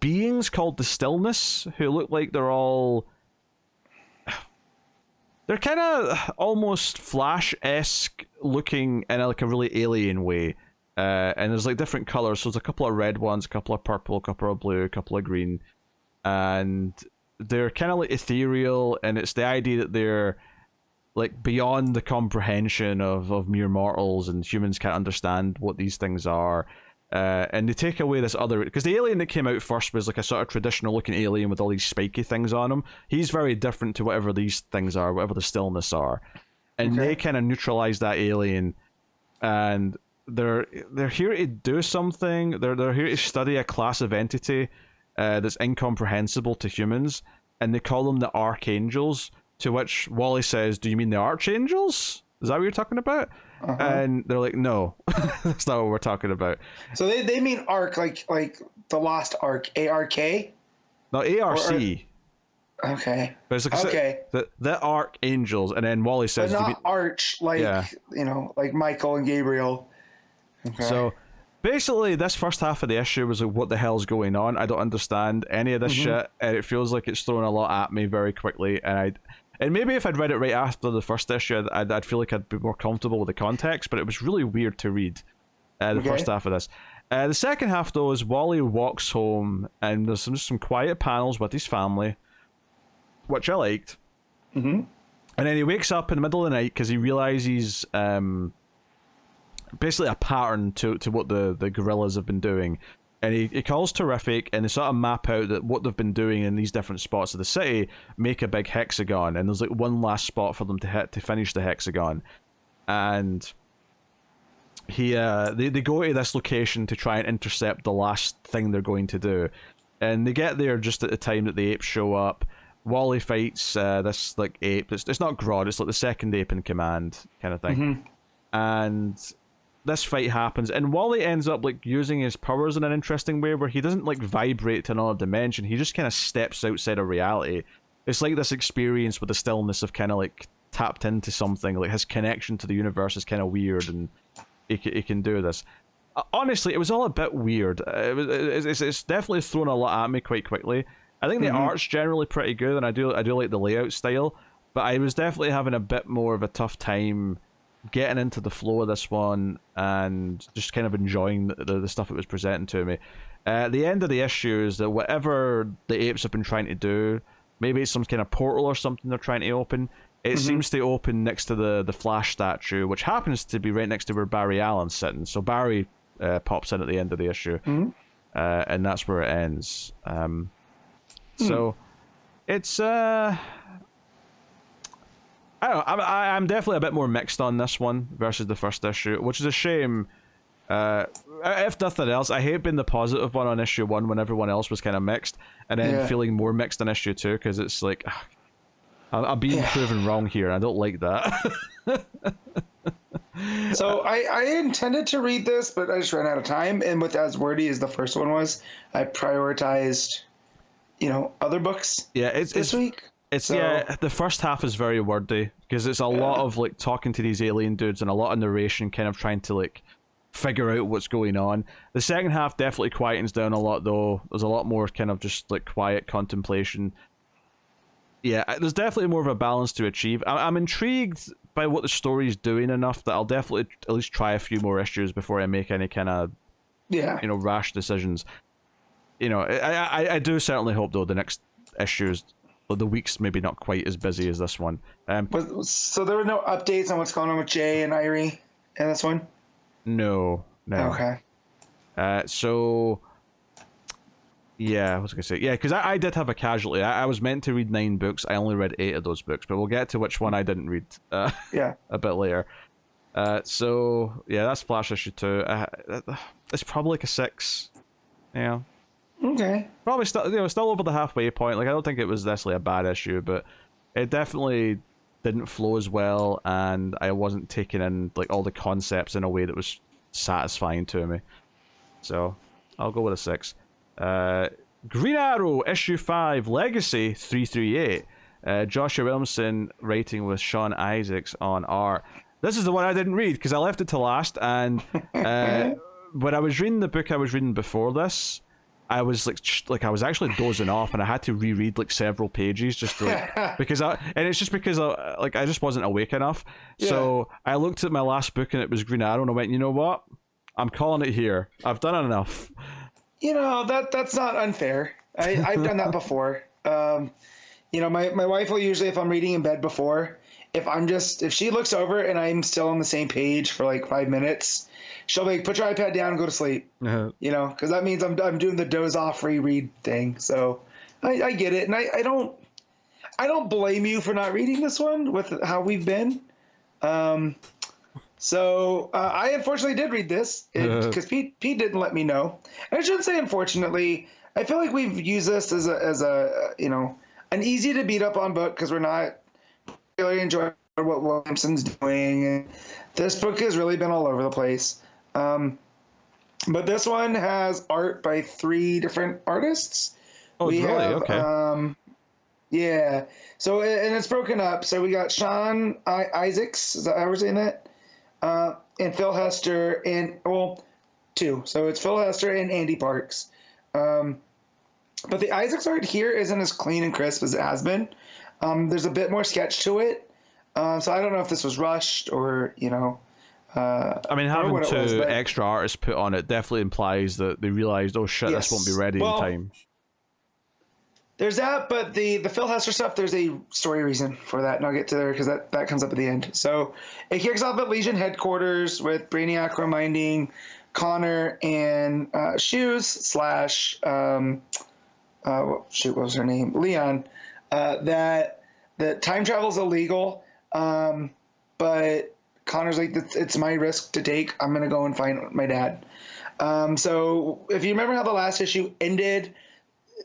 beings called the Stillness, who look like they're kind of almost Flash-esque looking in like a really alien way, and there's like different colors. So there's a couple of red ones, a couple of purple, a couple of blue, a couple of green, and they're kind of like ethereal, and it's the idea that they're like beyond the comprehension of mere mortals, and humans can't understand what these things are. And they take away this other, because the alien that came out first was like a sort of traditional looking alien with all these spiky things on him. He's very different to whatever these things are, whatever the Stillness are, and they kind of neutralize that alien, and they're here to do something. They're here to study a class of entity that's incomprehensible to humans, and they call them the Archangels, to which Wally says, do you mean the Archangels? Is that what you're talking about? And they're like, no, that's not what we're talking about. So they mean Ark, like the Lost Ark, A-R-K? No, A-R-C. Okay. But it's like the Archangels, and then Wally says, but not Arch, like, you know, like Michael and Gabriel. Okay. So basically, this first half of the issue was like, what the hell's going on? I don't understand any of this shit, and it feels like it's throwing a lot at me very quickly, and maybe if I'd read it right after the first issue, I'd feel like I'd be more comfortable with the context, but it was really weird to read, the first half of this. The second half, though, is Wally walks home, and there's some quiet panels with his family, which I liked. And then he wakes up in the middle of the night because he realizes basically a pattern to what the gorillas have been doing. And he calls Terrific, and they sort of map out that what they've been doing in these different spots of the city make a big hexagon, and there's like one last spot for them to hit to finish the hexagon. And they go to this location to try and intercept the last thing they're going to do. And they get there just at the time that the apes show up. Wally fights this like ape. It's not Grodd, it's like the second ape in command kind of thing. And this fight happens, and Wally ends up like using his powers in an interesting way where he doesn't like vibrate to another dimension. He just kind of steps outside of reality. It's like this experience with the stillness of kind of like tapped into something. Like his connection to the universe is kind of weird, and he can do this. Honestly, it was all a bit weird. It's definitely thrown a lot at me quite quickly. I think the art's generally pretty good, and I do like the layout style, but I was definitely having a bit more of a tough time getting into the flow of this one and just kind of enjoying the stuff it was presenting to me. At the end of the issue is that whatever the apes have been trying to do, maybe it's some kind of portal or something they're trying to open, it seems to open next to the Flash statue, which happens to be right next to where Barry Allen's sitting. So Barry pops in at the end of the issue, and that's where it ends. So it's I don't know, I'm definitely a bit more mixed on this one versus the first issue, which is a shame. If nothing else, I hate being the positive one on issue 1 when everyone else was kind of mixed, and then feeling more mixed on issue 2 because it's like, I'm being proven wrong here, and I don't like that. So I intended to read this, but I just ran out of time, and with as wordy as the first one was, I prioritized, other books this week. The first half is very wordy because it's a lot of like talking to these alien dudes and a lot of narration kind of trying to like figure out what's going on. The second half definitely quietens down a lot though. There's a lot more kind of just like quiet contemplation. Yeah, there's definitely more of a balance to achieve. I'm intrigued by what the story's doing enough that I'll definitely at least try a few more issues before I make any kind of rash decisions. I do certainly hope though the next issues, the week's maybe not quite as busy as this one. So there were no updates on what's going on with Jay and Irie in this one? No. Okay. So yeah, what was I gonna say? Yeah, because I did have a casualty. I was meant to read 9 books. I only read 8 of those books, but we'll get to which one I didn't read a bit later. So yeah, that's Flash issue 2. It's probably like a 6. Yeah. Okay. Probably still over the halfway point. Like I don't think it was necessarily a bad issue, but it definitely didn't flow as well, and I wasn't taking in like all the concepts in a way that was satisfying to me. So I'll go with a 6. Green Arrow issue 5 Legacy 338. Joshua Williamson writing with Sean Isaacs on art. This is the one I didn't read because I left it to last, and when I was reading the book I was reading before this, I was like I was actually dozing off, and I had to reread like several pages just to because it's just because I just wasn't awake enough. Yeah. So I looked at my last book and it was Green Arrow, and I went, you know what? I'm calling it here. I've done enough. That's not unfair. I've done that before. My wife will usually, if I'm reading in bed before, if she looks over and I'm still on the same page for like 5 minutes, she'll be like, put your iPad down and go to sleep. Because that means I'm doing the doze off reread thing. So I get it, and I don't blame you for not reading this one with how we've been. So I unfortunately did read this because Pete didn't let me know. And I shouldn't say unfortunately. I feel like we've used this as a an easy to beat up on book because we're not really enjoying what Williamson's doing. And this book has really been all over the place. But this one has art by 3 different artists. Oh, really? Okay. Yeah. So, and it's broken up. So we got Sean Isaacs, is that how we're saying that? And Phil Hester, and 2. So it's Phil Hester and Andy Parks. But the Isaacs art here isn't as clean and crisp as it has been. There's a bit more sketch to it. So I don't know if this was rushed or, I mean, having 2 extra artists put on it definitely implies that they realized, oh shit, this won't be ready in time. there's that, but the Phil Hester stuff, there's a story reason for that, and I'll get to there because that comes up at the end. So it kicks off at Legion headquarters with Brainiac reminding Connor and Shoes slash what was her name? Leon, that time travel is illegal, but Connor's like, it's my risk to take. I'm gonna go and find my dad. So if you remember how the last issue ended,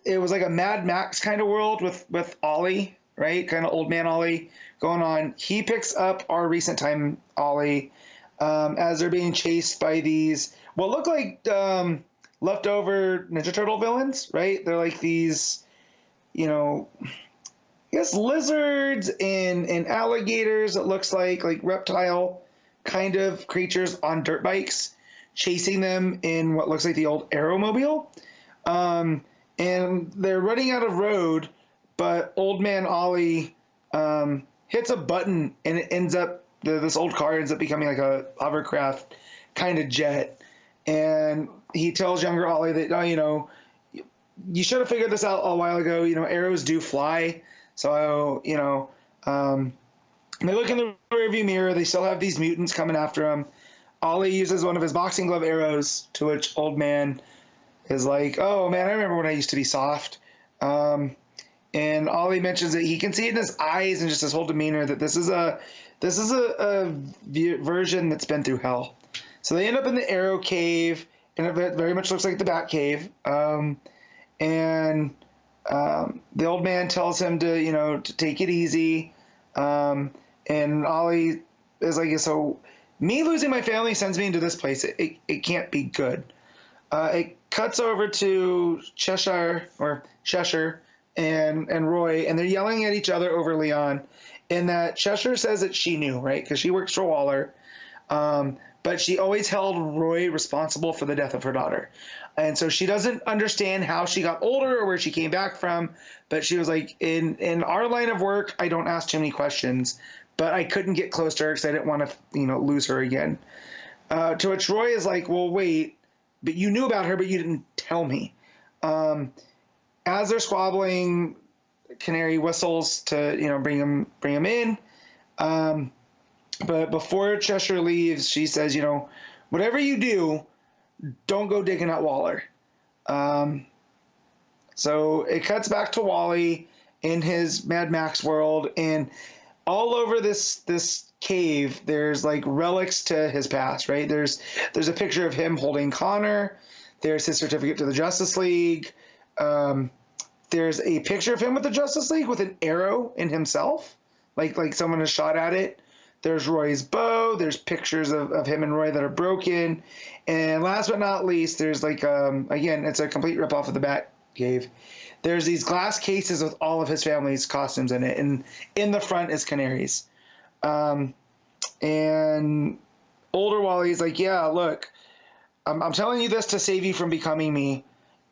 it was like a Mad Max kind of world with Ollie, right? Kind of old man Ollie going on. He picks up our recent time Ollie as they're being chased by these what look like leftover Ninja Turtle villains, right? They're like these, I guess lizards and alligators. It looks like reptile kind of creatures on dirt bikes, chasing them in what looks like the old Aeromobile. And they're running out of road, but old man Ollie hits a button, and it ends up this old car ends up becoming like a hovercraft kind of jet. And he tells younger Ollie that, you should have figured this out a while ago. Arrows do fly. So, they look in the rearview mirror. They still have these mutants coming after him. Ollie uses one of his boxing glove arrows, to which old man is like, oh, man, I remember when I used to be soft. And Ollie mentions that he can see it in his eyes and just his whole demeanor that this is a version that's been through hell. So they end up in the Arrow Cave, and it very much looks like the Bat Cave. And the old man tells him to take it easy. And Ollie is like, so me losing my family sends me into this place. It can't be good. It cuts over to Cheshire and Roy, and they're yelling at each other over Leon. In that Cheshire says that she knew, right? Because she works for Waller. But she always held Roy responsible for the death of her daughter. And so she doesn't understand how she got older or where she came back from. But she was like, in our line of work, I don't ask too many questions. But I couldn't get close to her because I didn't want to, lose her again. To which Roy is like, well, wait, but you knew about her, but you didn't tell me. As they're squabbling, Canary whistles to, bring him in. But before Cheshire leaves, she says, whatever you do, don't go digging at Waller. So it cuts back to Wally in his Mad Max world, and all over this cave, there's like relics to his past, right? There's a picture of him holding Connor. There's his certificate to the Justice League. There's a picture of him with the Justice League with an arrow in himself, like someone has shot at it. There's Roy's bow. There's pictures of him and Roy that are broken. And last but not least, there's again, it's a complete ripoff of the Bat Cave. There's these glass cases with all of his family's costumes in it. And in the front is canaries. And older Wally's like, yeah, look, I'm telling you this to save you from becoming me.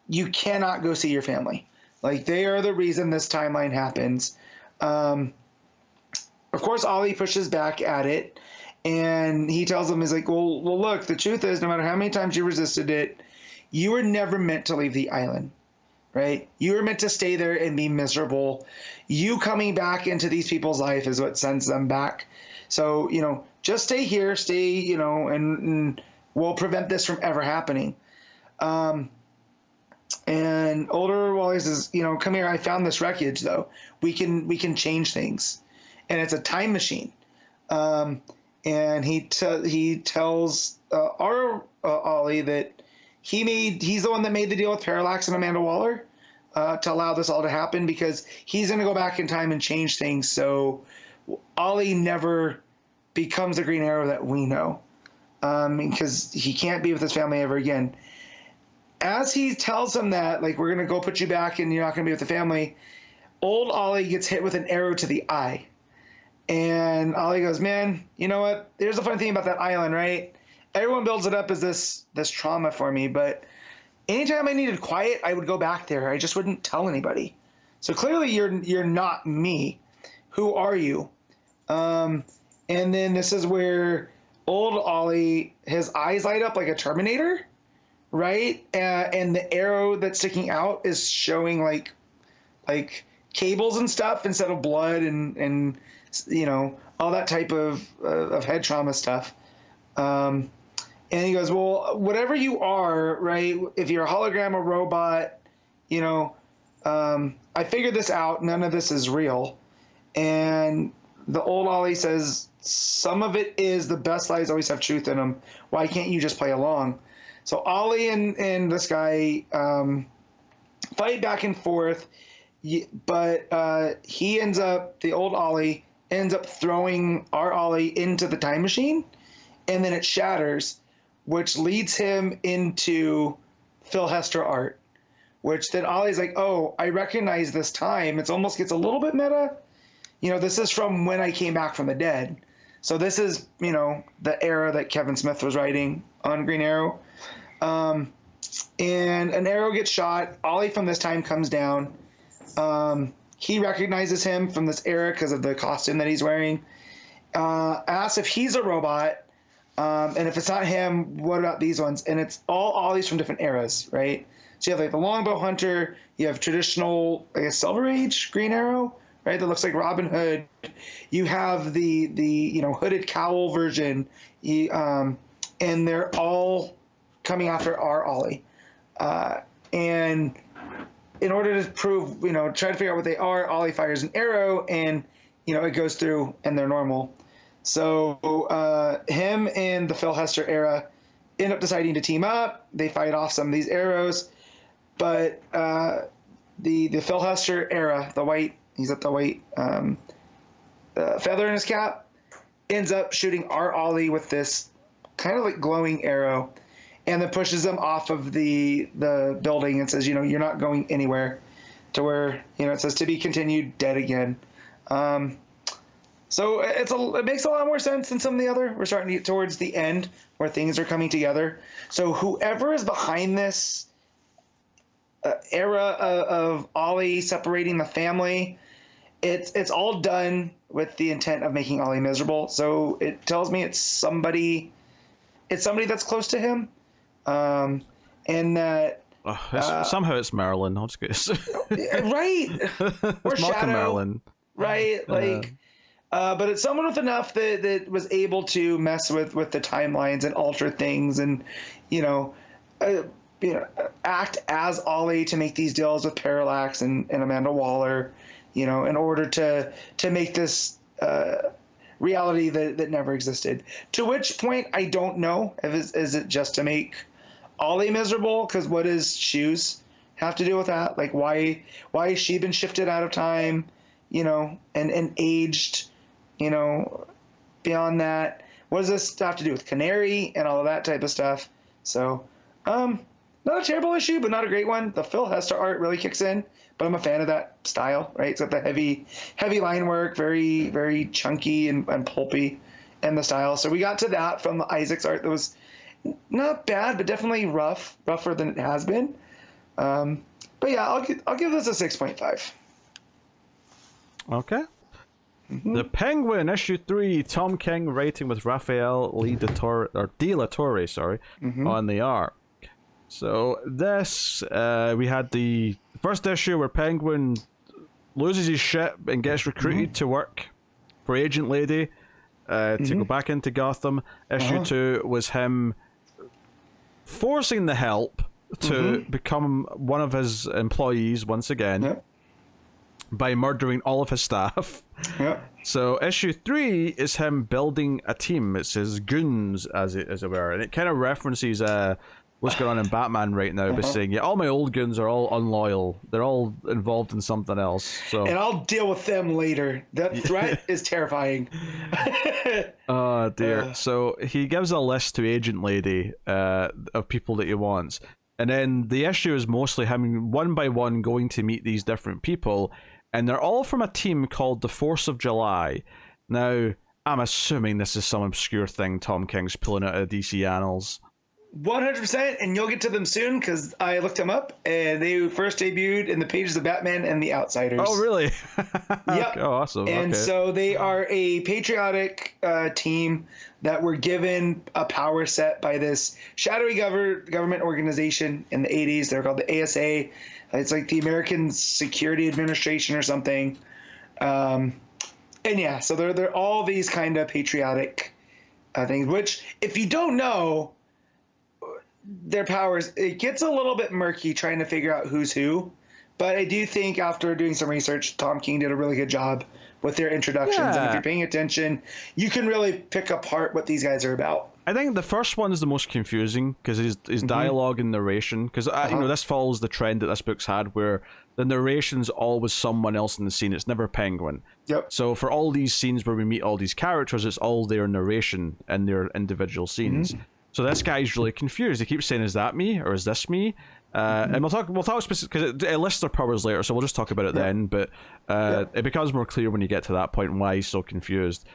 You cannot go see your family. Like, they are the reason this timeline happens. Of course, Ollie pushes back at it, and he tells him, he's like, well, look, the truth is, no matter how many times you resisted it, you were never meant to leave the island, right? You were meant to stay there and be miserable. You coming back into these people's life is what sends them back. So, just stay here, and we'll prevent this from ever happening. And older Wally says, come here, I found this wreckage, though. We can change things. And it's a time machine. And he tells our Ollie that he's the one that made the deal with Parallax and Amanda Waller to allow this all to happen, because he's going to go back in time and change things so Ollie never becomes the Green Arrow that we know, because he can't be with his family ever again. As he tells him that, like, we're going to go put you back and you're not going to be with the family, old Ollie gets hit with an arrow to the eye. And Ollie goes, man, you know what? Here's the funny thing about that island, right? Everyone builds it up as this trauma for me, but anytime I needed quiet, I would go back there. I just wouldn't tell anybody. So clearly you're not me. Who are you? And then this is where old Ollie, his eyes light up like a Terminator, right? And the arrow that's sticking out is showing like like cables and stuff instead of blood and all that type of head trauma stuff. And he goes, well, whatever you are, right? If you're a hologram or robot, I figured this out. None of this is real. And the old Ollie says, some of it is. The best lies always have truth in them. Why can't you just play along? So Ollie and this guy fight back and forth, but the old Ollie ends up throwing our Ollie into the time machine, and then it shatters, which leads him into Phil Hester art, which then Ollie's like, oh, I recognize this time. It almost gets a little bit meta. This is from when I came back from the dead. So this is, the era that Kevin Smith was writing on Green Arrow. And an arrow gets shot. Ollie from this time comes down. He recognizes him from this era because of the costume that he's wearing. Asks if he's a robot. And if it's not him, what about these ones? And it's all Ollies from different eras, right? So you have like the Longbow Hunter. You have traditional, I guess, Silver Age Green Arrow, right? That looks like Robin Hood. You have the hooded cowl version. And they're all coming after our Ollie. And in order to prove, try to figure out what they are, Ollie fires an arrow and, it goes through and they're normal. So him and the Phil Hester era end up deciding to team up. They fight off some of these arrows. But the Phil Hester era, he's got the white feather in his cap, ends up shooting our Ollie with this kind of like glowing arrow, and then pushes them off of the building and says, you're not going anywhere, to where, it says to be continued, dead again. So it makes a lot more sense than some of the other. We're starting to get towards the end where things are coming together. So whoever is behind this era of Ollie separating the family, it's all done with the intent of making Ollie miserable. So it tells me it's somebody that's close to him. And that somehow it's Marilyn. I'll just guess. Right. Or it's Malcolm Shadow. Marilyn. Right. But it's someone with enough that was able to mess with the timelines and alter things and, act as Ollie to make these deals with Parallax and Amanda Waller, in order to make this reality that never existed. To which point, I don't know. Is it just to make Ollie miserable? Because what does Shoes have to do with that? Like, why has she been shifted out of time, and aged, beyond that? What does this have to do with Canary and all of that type of stuff? So, not a terrible issue, but not a great one. The Phil Hester art really kicks in, but I'm a fan of that style, right? It's got the heavy line work, very, very chunky and pulpy in the style. So we got to that from the Izaakse art that was not bad, but definitely rougher than it has been. But yeah, I'll give this a 6.5. Okay. Mm-hmm. The Penguin, issue 3, Tom King writing with Rafael De La Torre, on the art. So this, we had the first issue where Penguin loses his ship and gets recruited to work for Agent Lady to go back into Gotham. Issue 2 was him forcing the Help to become one of his employees once again by murdering all of his staff. So issue 3 is him building a team. It's his goons, as it were, and it kind of references what's going on in Batman right now by saying, yeah, all my old goons are all unloyal. They're all involved in something else. So, and I'll deal with them later. That threat is terrifying. Oh, dear. So he gives a list to Agent Lady of people that he wants. And then the issue is mostly him, one by one, going to meet these different people. And they're all from a team called the Force of July. Now, I'm assuming this is some obscure thing Tom King's pulling out of DC Annals. 100%, and you'll get to them soon because I looked them up, and they first debuted in the pages of Batman and the Outsiders. Oh, really? Yep. Oh, awesome. And okay. so they are a patriotic team that were given a power set by this shadowy government organization in the 80s. They're called the ASA. It's like the American Security Administration or something. And yeah, so they're all these kind of patriotic things, which if you don't know their powers, it gets a little bit murky trying to figure out who's who. But I do think after doing some research, Tom King did a really good job with their introductions. Yeah. And if you're paying attention, you can really pick apart what these guys are about. I think the first one is the most confusing because his dialogue and narration. Because this follows the trend that this book's had, where the narration's always someone else in the scene. It's never Penguin. Yep. So for all these scenes where we meet all these characters, it's all their narration and their individual scenes. So this guy's really confused. He keeps saying, "Is that me or is this me?" And we'll talk specific because it lists their powers later, so we'll just talk about it then. But it becomes more clear when you get to that point why he's so confused.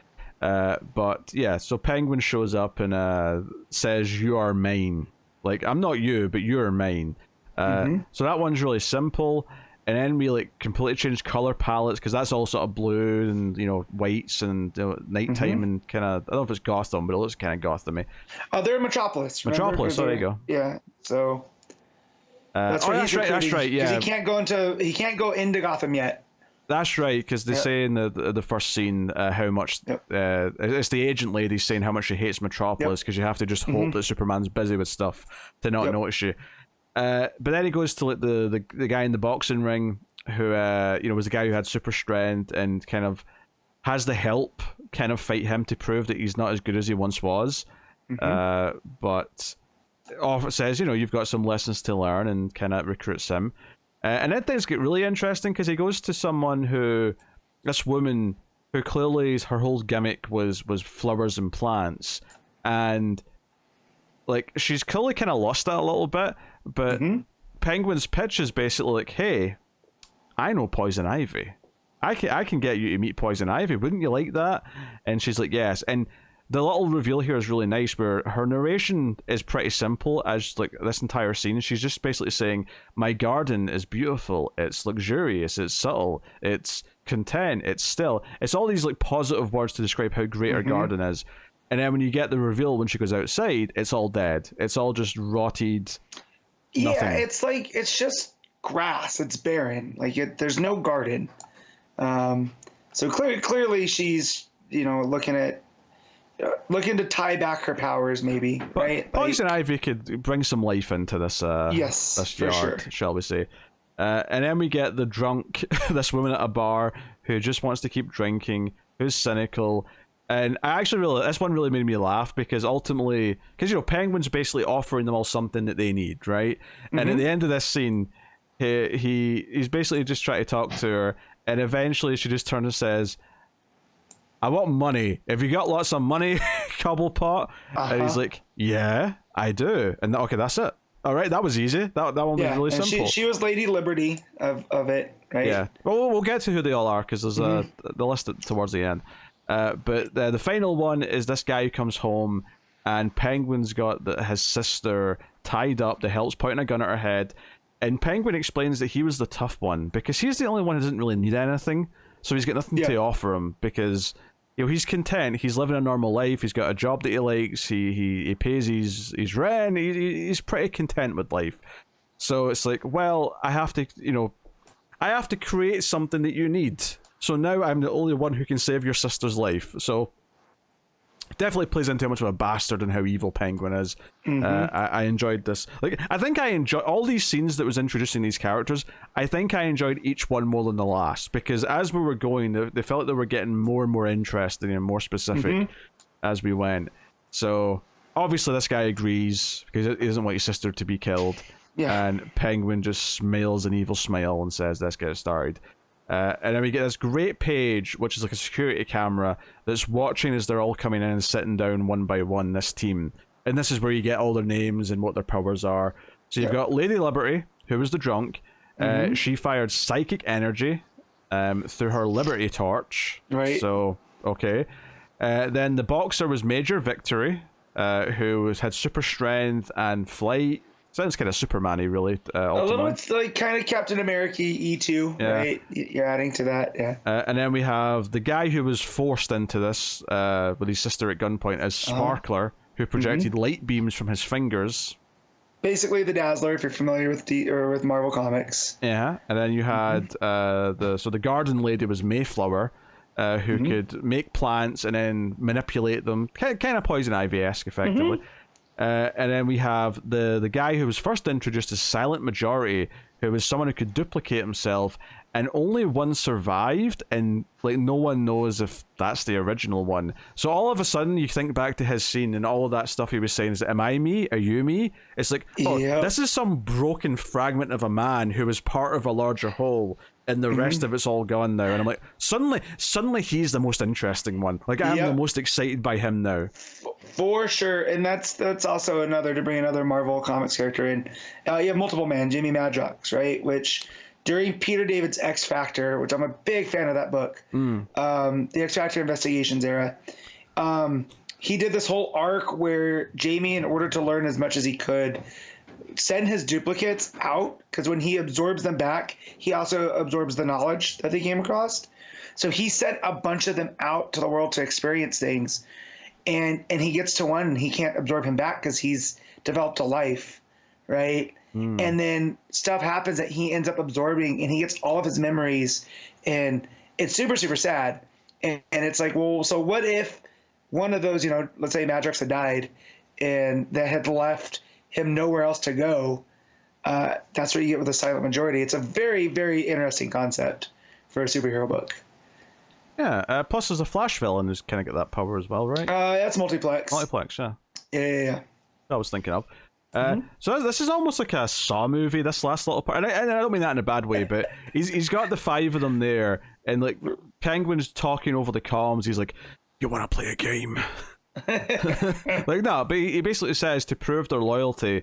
But yeah, so Penguin shows up and says, "You are mine." Like, I'm not you, but you're mine. So that one's really simple. And then we like completely change color palettes because that's all sort of blue and whites and nighttime and kind of, I don't know if it's Gotham, but it looks kind of Gotham-y. They're in Metropolis. Metropolis, there you go. Yeah, so that's that's right. Yeah, he can't go into Gotham yet. That's right, because they say in the first scene how much it's the agent lady saying how much she hates Metropolis because you have to just hope that Superman's busy with stuff to not notice you. But then he goes to like the guy in the boxing ring who was the guy who had super strength and kind of has the help kind of fight him to prove that he's not as good as he once was. But off says, you've got some lessons to learn, and kind of recruits him. And then things get really interesting because he goes to this woman who clearly her whole gimmick was flowers and plants, and like she's clearly kind of lost that a little bit. But Penguin's pitch is basically like, "Hey, I know Poison Ivy. I can get you to meet Poison Ivy. Wouldn't you like that?" And she's like, "Yes." And the little reveal here is really nice, where her narration is pretty simple as like this entire scene. She's just basically saying, "My garden is beautiful. It's luxurious. It's subtle. It's content. It's still." It's all these like positive words to describe how great her garden is. And then when you get the reveal when she goes outside, it's all dead. It's all just rotted. Nothing. Yeah, it's like it's just grass. It's barren. Like there's no garden. So clearly she's looking to tie back her powers, maybe, right? Poison Ivy could bring some life into this. Yes, this for yard, sure. Shall we say? And then we get the drunk, this woman at a bar who just wants to keep drinking, who's cynical. And this one really made me laugh because ultimately, Penguin's basically offering them all something that they need, right? And at the end of this scene, he's basically just trying to talk to her, and eventually she just turns and says, "I want money. Have you got lots of money, Cobblepot?" And he's like, "Yeah, I do." And okay, that's it. All right, that was easy. That one was really simple. She was Lady Liberty of it, right? Yeah. Well, we'll get to who they all are because there's the list towards the end. But the final one is this guy who comes home, and Penguin's got his sister tied up. The Help's pointing a gun at her head, and Penguin explains that he was the tough one because he's the only one who doesn't really need anything. So he's got nothing to offer him because he's content. He's living a normal life. He's got a job that he likes. He pays his rent. He's pretty content with life. So it's like, well, I have to create something that you need. So now I'm the only one who can save your sister's life. So definitely plays into how much of a bastard and how evil Penguin is. I enjoyed this. Like, I think I enjoyed all these scenes that was introducing these characters. I think I enjoyed each one more than the last because as we were going, they felt like they were getting more and more interesting and more specific as we went. So obviously this guy agrees because he doesn't want his sister to be killed. Yeah. And Penguin just smiles an evil smile and says, "Let's get started." And then we get this great page, which is like a security camera that's watching as they're all coming in and sitting down one by one, this team. And this is where you get all their names and what their powers are. So you've got Lady Liberty, who was the drunk. She fired psychic energy through her Liberty Torch. Right. So, okay. Then the boxer was Major Victory. had super strength and flight. Sounds kind of Superman-y, really. A little bit like kind of Captain America E2, right? You're adding to that, yeah. And then we have the guy who was forced into this with his sister at gunpoint as Sparkler, who projected light beams from his fingers. Basically the Dazzler, if you're familiar with with Marvel Comics. Yeah, and then you had the garden lady was Mayflower, who could make plants and then manipulate them, kind of Poison Ivy-esque, effectively. And then we have the guy who was first introduced as Silent Majority, who was someone who could duplicate himself, and only one survived, and like no one knows if that's the original one. So all of a sudden you think back to his scene and all of that stuff he was saying is, am I me? Are you me? It's like, this is some broken fragment of a man who was part of a larger whole, and the rest of it's all gone now. And I'm like, suddenly he's the most interesting one. Like, I'm the most excited by him now. For sure. And that's also to bring another Marvel Comics character in. You have Multiple Man, Jimmy Madrox, right? Which during Peter David's X Factor, which I'm a big fan of that book, the X Factor Investigations era, he did this whole arc where Jamie, in order to learn as much as he could, send his duplicates out, because when he absorbs them back, he also absorbs the knowledge that they came across. So he sent a bunch of them out to the world to experience things, and he gets to one and he can't absorb him back because he's developed a life, right? And then stuff happens that he ends up absorbing, and he gets all of his memories, and it's super, super sad. And it's like, well, so what if one of those, let's say Madrox had died, and that had left him nowhere else to go? That's what you get with the Silent Majority. It's a very, very interesting concept for a superhero book. Yeah, plus there's a Flash villain who's kind of got that power as well, right? That's Multiplex. Yeah. Yeah. I was thinking of. So this is almost like a Saw movie, this last little part. And I don't mean that in a bad way, but he's got the five of them there, and like Penguin's talking over the comms. He's like, you want to play a game? Like, no, but he basically says to prove their loyalty,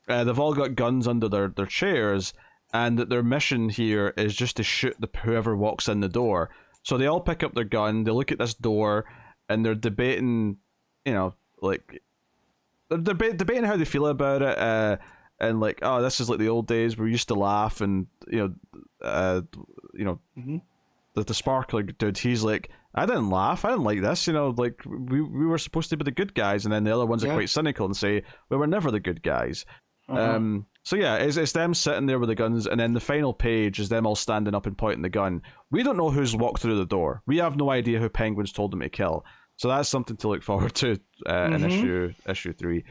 they've all got guns under their chairs, and that their mission here is just to shoot whoever walks in the door. So they all pick up their gun, they look at this door, and they're debating, like, they're debating how they feel about it, and like, oh, this is like the old days where we used to laugh, and the Sparkler dude, he's like, I didn't laugh, I didn't like this, like we were supposed to be the good guys, and then the other ones are quite cynical and say, we were never the good guys. So yeah, it's them sitting there with the guns, and then the final page is them all standing up and pointing the gun. We don't know who's walked through the door. We have no idea who Penguin's told them to kill. So that's something to look forward to in issue 3.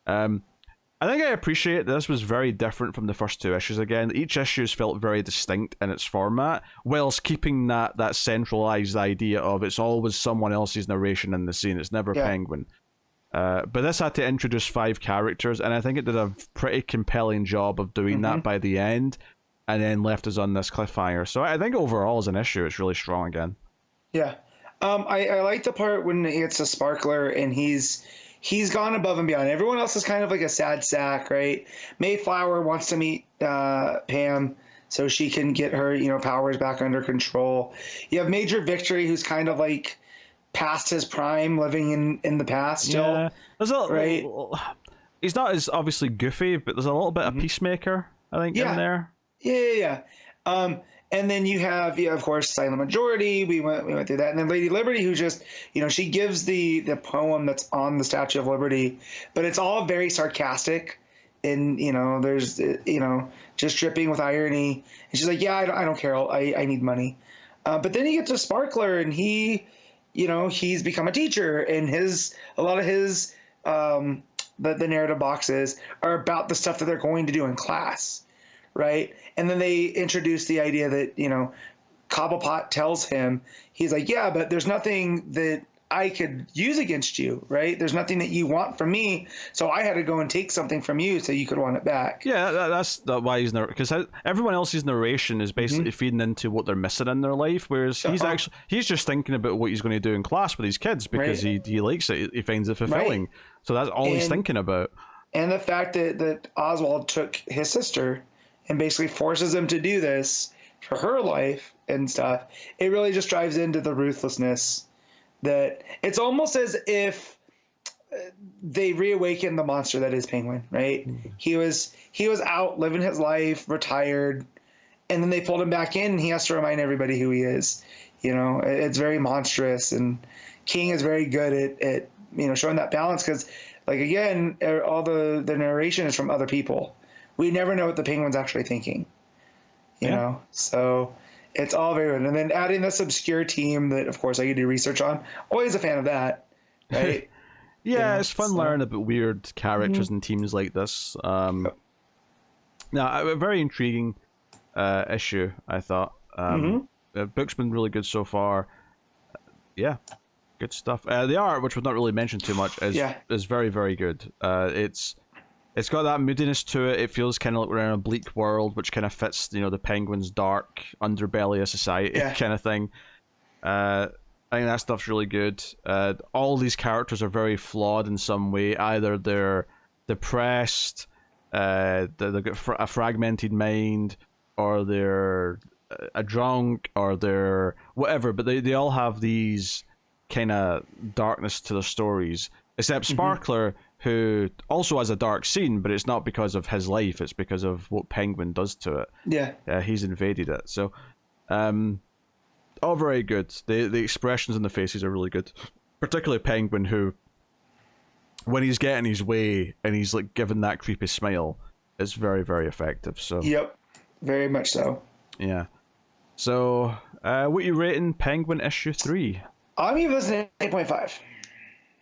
I think I appreciate this was very different from the first two issues. Again, each issue's felt very distinct in its format, whilst keeping that centralized idea of it's always someone else's narration in the scene. It's never Penguin. But this had to introduce 5 characters, and I think it did a pretty compelling job of doing that by the end, and then left us on this cliffhanger. So I think overall as an issue, it's really strong again. Yeah. I like the part when it's a Sparkler and he's gone above and beyond. Everyone else is kind of like a sad sack, right? Mayflower wants to meet Pam so she can get her, powers back under control. You have Major Victory, who's kind of like past his prime, living in the past still. Yeah. There's right? He's not as obviously goofy, but there's a little bit of Peacemaker, I think, in there. Yeah. And then you have, of course, Silent Majority. We went through that. And then Lady Liberty, who just, she gives the poem that's on the Statue of Liberty, but it's all very sarcastic. And, there's, just dripping with irony. And she's like, yeah, I don't care. I need money. But then you get to Sparkler, and he, he's become a teacher. And a lot of his, the narrative boxes are about the stuff that they're going to do in class. Right. And then they introduce the idea that, Cobblepot tells him, he's like, yeah, but there's nothing that I could use against you. Right. There's nothing that you want from me. So I had to go and take something from you so you could want it back. Yeah, that's why he's because everyone else's narration is basically feeding into what they're missing in their life. Whereas he's just thinking about what he's going to do in class with his kids because he likes it. He finds it fulfilling. Right. So that's all he's thinking about. And the fact that Oswald took his sister and basically forces him to do this for her life and stuff, it really just drives into the ruthlessness that it's almost as if they reawakened the monster that is Penguin, right? He was out living his life, retired, and then they pulled him back in, and he has to remind everybody who he is. You know, it's very monstrous, and King is very good at showing that balance, because, like, again, all the narration is from other people. We never know what the Penguin's actually thinking, you know? So it's all very good. And then adding this obscure team that, of course, I could do research on. Always a fan of that, right? Yeah, it's fun learning about weird characters and teams like this. Now, a very intriguing issue, I thought. The book's been really good so far. Yeah, good stuff. The art, which we've not really mentioned too much, is very, very good. It's got that moodiness to it. It feels kind of like we're in a bleak world, which kind of fits, the Penguin's dark underbelly of society kind of thing. I think that stuff's really good. All these characters are very flawed in some way. Either they're depressed, they've got a fragmented mind, or they're a drunk, or they're whatever. But they all have these kind of darkness to their stories. Except Sparkler, who also has a dark scene, but it's not because of his life. It's because of what Penguin does to it. Yeah. He's invaded it. So, all very good. The expressions in the faces are really good. Particularly Penguin, who, when he's getting his way and he's like giving that creepy smile, is very, very effective. So. Yep. Very much so. Yeah. So, what you rating Penguin issue 3? I'm giving this an 8.5.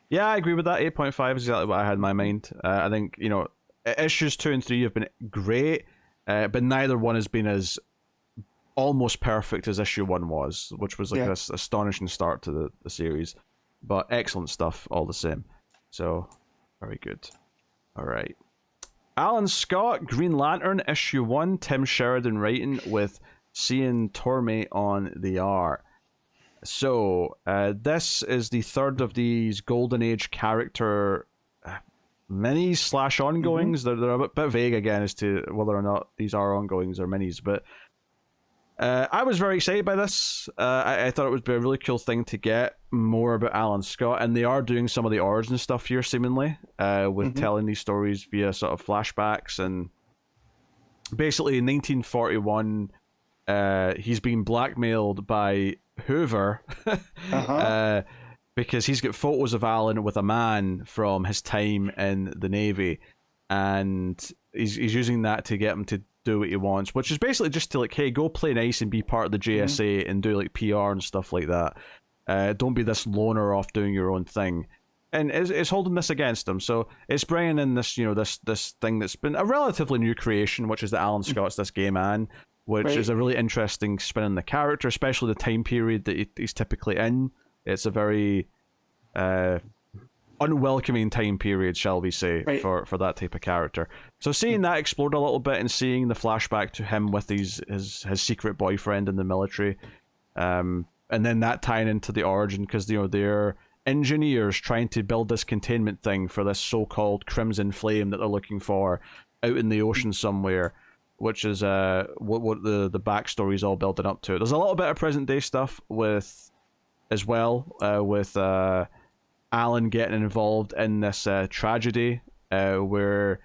Yeah, I agree with that. 8.5 is exactly what I had in my mind. I think, issues 2 and 3 have been great, but neither one has been as almost perfect as issue 1 was, which was like this astonishing start to the series. But excellent stuff all the same. So, very good. All right. Alan Scott, Green Lantern, issue 1, Tim Sheridan writing with CIan Tormey on the art. So, this is the third of these Golden Age character minis/ongoings. They're a bit vague again as to whether or not these are ongoings or minis, but I was very excited by this. I thought it would be a really cool thing to get more about Alan Scott, and they are doing some of the origin stuff here, seemingly, with telling these stories via sort of flashbacks. And basically, in 1941, he's being blackmailed by Hoover because he's got photos of Alan with a man from his time in the Navy, and he's using that to get him to do what he wants, which is basically just to like, hey, go play nice and be part of the JSA and do like PR and stuff like that. Don't be this loner off doing your own thing. And it's holding this against him. So it's bringing in this, this thing that's been a relatively new creation, which is that Alan Scott's this gay man, which is a really interesting spin on the character, especially the time period that he's typically in. It's a very unwelcoming time period, shall we say, for that type of character. So seeing that explored a little bit and seeing the flashback to him with his secret boyfriend in the military, and then that tying into the origin, because they're engineers trying to build this containment thing for this so-called Crimson Flame that they're looking for out in the ocean somewhere, which is what the backstory is all building up to. There's a little bit of present day stuff with Alan getting involved in this tragedy where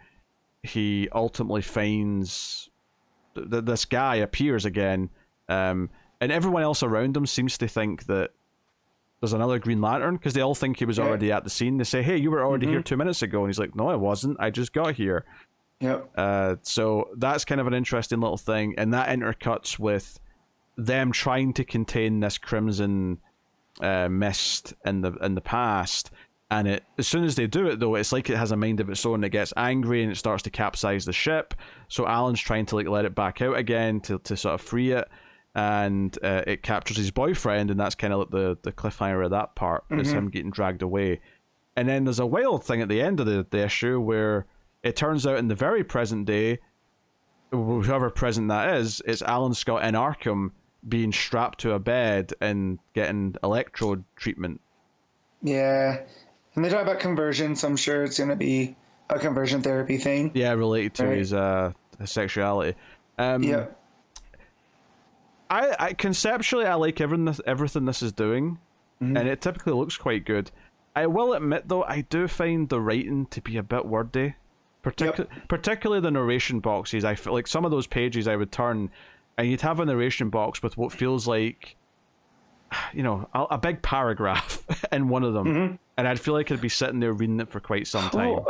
he ultimately finds this guy appears again, and everyone else around him seems to think that there's another Green Lantern, because they all think he was already at the scene. They say, hey, you were already here 2 minutes ago, and he's like, no, I wasn't, I just got here. So that's kind of an interesting little thing, and that intercuts with them trying to contain this crimson mist in the past, and as soon as they do it, though, it's like it has a mind of its own. It gets angry and it starts to capsize the ship, so Alan's trying to like let it back out again to sort of free it, and it captures his boyfriend, and that's kind of like the cliffhanger of that part, is him getting dragged away. And then there's a wild thing at the end of the issue where it turns out in the very present day, whoever present that is, it's Alan Scott in Arkham being strapped to a bed and getting electrode treatment. Yeah. And they talk about conversion, so I'm sure it's going to be a conversion therapy thing. Yeah, related to his sexuality. I conceptually, I like everything this is doing, and it typically looks quite good. I will admit though, I do find the writing to be a bit wordy. Particularly the narration boxes. I feel like some of those pages I would turn, and you'd have a narration box with what feels like, you know, a big paragraph in one of them, and I'd feel like I'd be sitting there reading it for quite some time.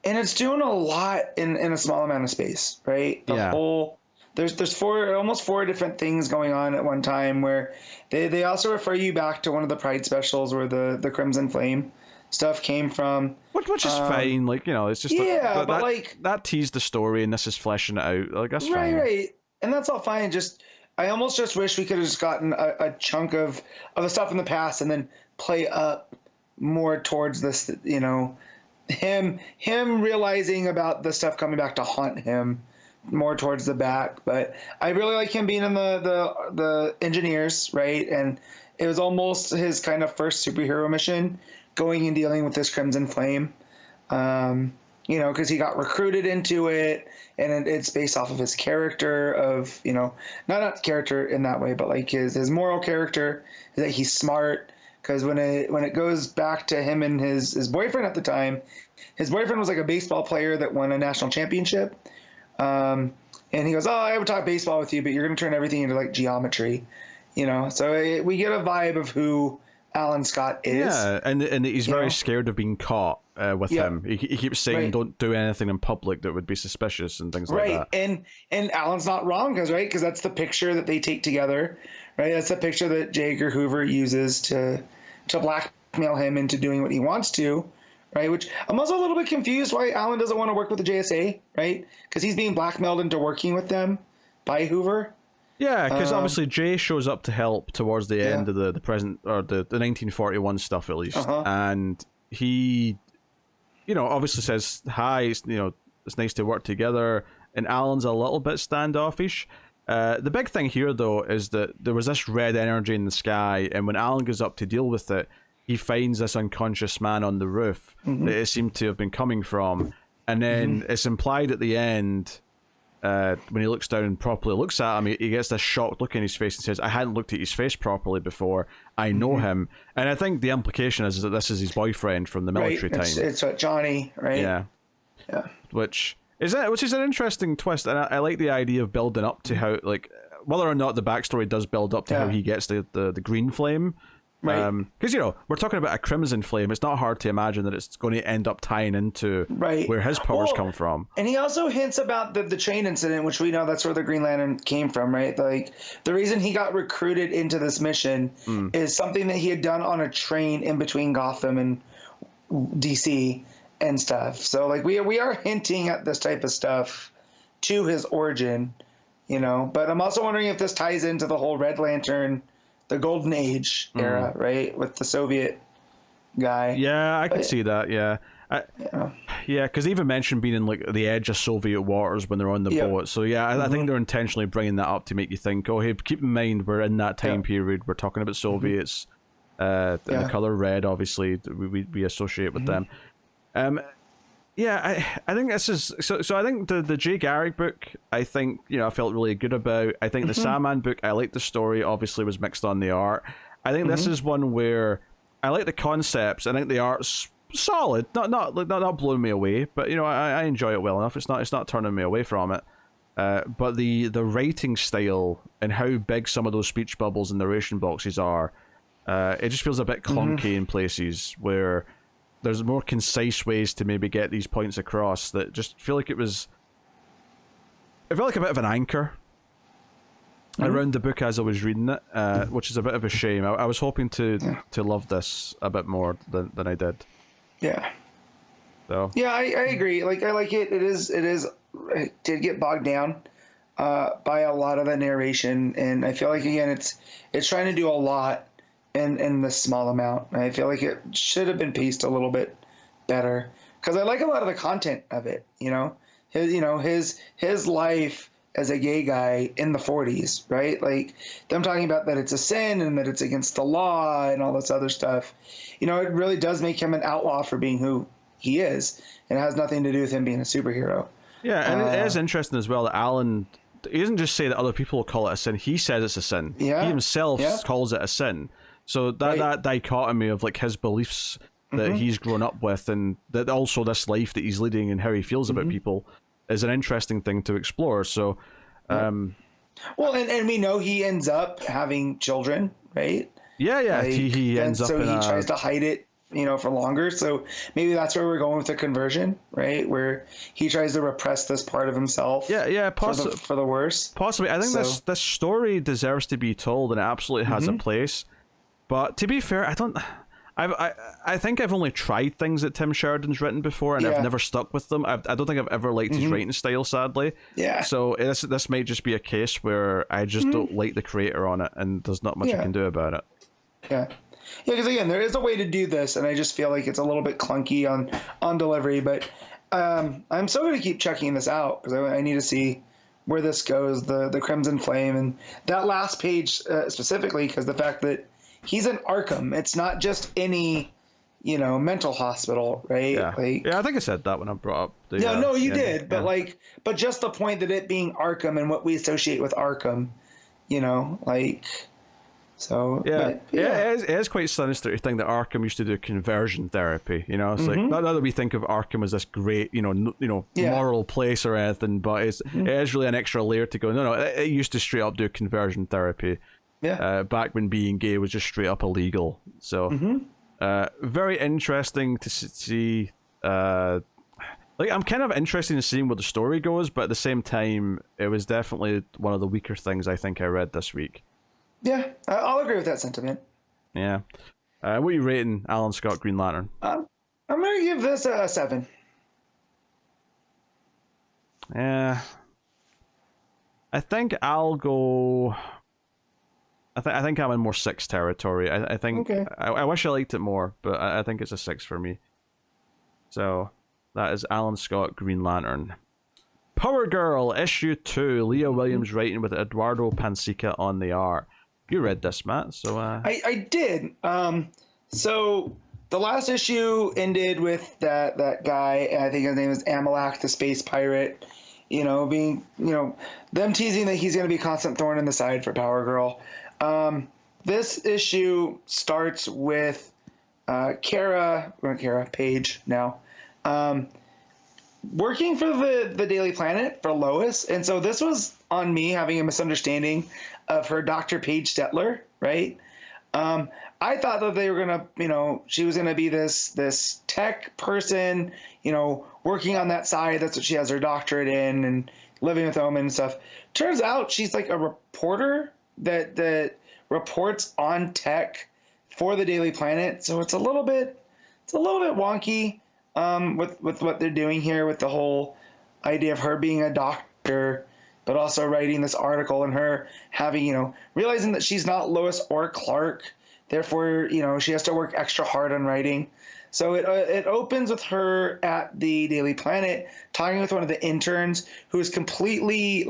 And it's doing a lot in a small amount of space, right? There's almost four different things going on at one time, where they also refer you back to one of the Pride specials where the Crimson Flame stuff came from, which is fine. Like, you know, it's just but like that teased the story, and this is fleshing it out. Like, that's fine, right, and that's all fine. Just I almost just wish we could have just gotten a chunk of the stuff in the past, and then play up more towards this. You know, him realizing about the stuff coming back to haunt him more towards the back. But I really like him being in the engineers, right? And it was almost his kind of first superhero mission, going and dealing with this Crimson Flame, you know, because he got recruited into it, and it's based off of his character of, you know, not character in that way, but like his moral character, that he's smart. Because when it goes back to him and his boyfriend at the time, his boyfriend was like a baseball player that won a national championship, and he goes, "Oh, I would talk baseball with you, but you're going to turn everything into like geometry," you know. So we get a vibe of who Alan Scott is. Yeah, and he's very scared of being caught with him. He keeps saying, "Don't do anything in public that would be suspicious," and things like that. And Alan's not wrong, because that's the picture that they take together, right? That's the picture that J. Edgar Hoover uses to blackmail him into doing what he wants to, right? Which I'm also a little bit confused why Alan doesn't want to work with the JSA, right? Because he's being blackmailed into working with them by Hoover. Yeah, because obviously Jay shows up to help towards the end of the present, or the 1941 stuff at least, and he, you know, obviously says hi. You know, it's nice to work together. And Alan's a little bit standoffish. The big thing here, though, is that there was this red energy in the sky, and when Alan goes up to deal with it, he finds this unconscious man on the roof that it seemed to have been coming from, and then it's implied at the end. When he looks down and properly looks at him, he gets this shocked look in his face and says, "I hadn't looked at his face properly before. I know him." And I think the implication is that this is his boyfriend from the military time. It's Johnny, right? Yeah. Which is an interesting twist, and I like the idea of building up to how, like, whether or not the backstory does build up to how he gets the green flame. Right. Because, you know, we're talking about a crimson flame. It's not hard to imagine that it's going to end up tying into where his powers come from. And he also hints about the train incident, which we know that's where the Green Lantern came from, right? Like, the reason he got recruited into this mission is something that he had done on a train in between Gotham and DC and stuff. So, like, we are hinting at this type of stuff to his origin, you know. But I'm also wondering if this ties into the whole Red Lantern, the Golden Age era, right, with the Soviet guy. Yeah, I could see that. Yeah, because they even mentioned being in like the edge of Soviet waters when they're on the boat. So yeah, I think they're intentionally bringing that up to make you think, oh, hey, keep in mind we're in that time period. We're talking about Soviets. And the color red, obviously, we associate with them. Yeah, I think this is so. I think the Jay Garrick book, I think, you know, I felt really good about. I think the Sandman book, I liked the story. Obviously, was mixed on the art. I think this is one where I like the concepts. I think the art's solid, not blowing me away, but, you know, I enjoy it well enough. It's not turning me away from it. But the writing style and how big some of those speech bubbles and narration boxes are, it just feels a bit clunky in places where there's more concise ways to maybe get these points across that just feel like it felt like a bit of an anchor around the book as I was reading it, which is a bit of a shame. I was hoping to love this a bit more than I did. Yeah. So. Yeah, I agree. Like, I like it. It did get bogged down by a lot of the narration, and I feel like, again, it's trying to do a lot in this small amount. I feel like it should have been paced a little bit better, because I like a lot of the content of it. You know, his life as a gay guy in the 40s, right? Like, them talking about that it's a sin and that it's against the law and all this other stuff. You know, it really does make him an outlaw for being who he is, and it has nothing to do with him being a superhero. Yeah, and it is interesting as well that Alan, he doesn't just say that other people call it a sin. He says it's a sin. Yeah. He himself calls it a sin. So that dichotomy of, like, his beliefs that he's grown up with, and that also this life that he's leading and how he feels about people is an interesting thing to explore. So, well, and we know he ends up having children, right? Yeah, like, he ends up. So he tries to hide it, for longer. So maybe that's where we're going with the conversion, right? Where he tries to repress this part of himself. Yeah, for the worse. Possibly, I think this story deserves to be told, and it absolutely has a place. But to be fair, I think I've only tried things that Tim Sheridan's written before, and I've never stuck with them. I don't think I've ever liked his writing style, sadly. Yeah. So this might just be a case where I just don't like the creator on it, and there's not much I can do about it. Yeah. Yeah, because again, there is a way to do this, and I just feel like it's a little bit clunky on delivery. But I'm still going to keep checking this out because I need to see where this goes. The Crimson Flame and that last page specifically, because the fact that he's in Arkham. It's not just any, mental hospital, right? Yeah. I think I said that when I brought up the. No, you did, but just the point that it being Arkham and what we associate with Arkham, so. Yeah, it is quite sinister to think that Arkham used to do conversion therapy. It's like not that we think of Arkham as this great, moral place or anything, but it is really an extra layer to go. No, it used to straight up do conversion therapy. Yeah. Back when being gay was just straight up illegal. So, very interesting to see. I'm kind of interested in seeing where the story goes, but at the same time, it was definitely one of the weaker things I think I read this week. Yeah, I'll agree with that sentiment. Yeah. What are you rating Alan Scott Green Lantern? I'm going to give this a 7. Yeah. I think I'll go... I think I'm in more 6 territory. I think... Okay. I wish I liked it more, but I think it's a 6 for me. So, that is Alan Scott Green Lantern. Power Girl, issue 2. Leah Williams writing with Eduardo Pansica on the art. You read this, Matt, so... I did. So the last issue ended with that guy, I think his name is Amalak, the space pirate, being, them teasing that he's going to be a constant thorn in the side for Power Girl. This issue starts with Paige now, working for the Daily Planet for Lois. And so this was on me having a misunderstanding of her Dr. Paige Stetler, right? I thought that they were going to, she was going to be this tech person, working on that side. That's what she has her doctorate in and living with Omen and stuff. Turns out she's like a reporter that reports on tech for the Daily Planet. So it's a little bit wonky with what they're doing here with the whole idea of her being a doctor, but also writing this article and her having, realizing that she's not Lois or Clark. Therefore, she has to work extra hard on writing. So it opens with her at the Daily Planet talking with one of the interns who is completely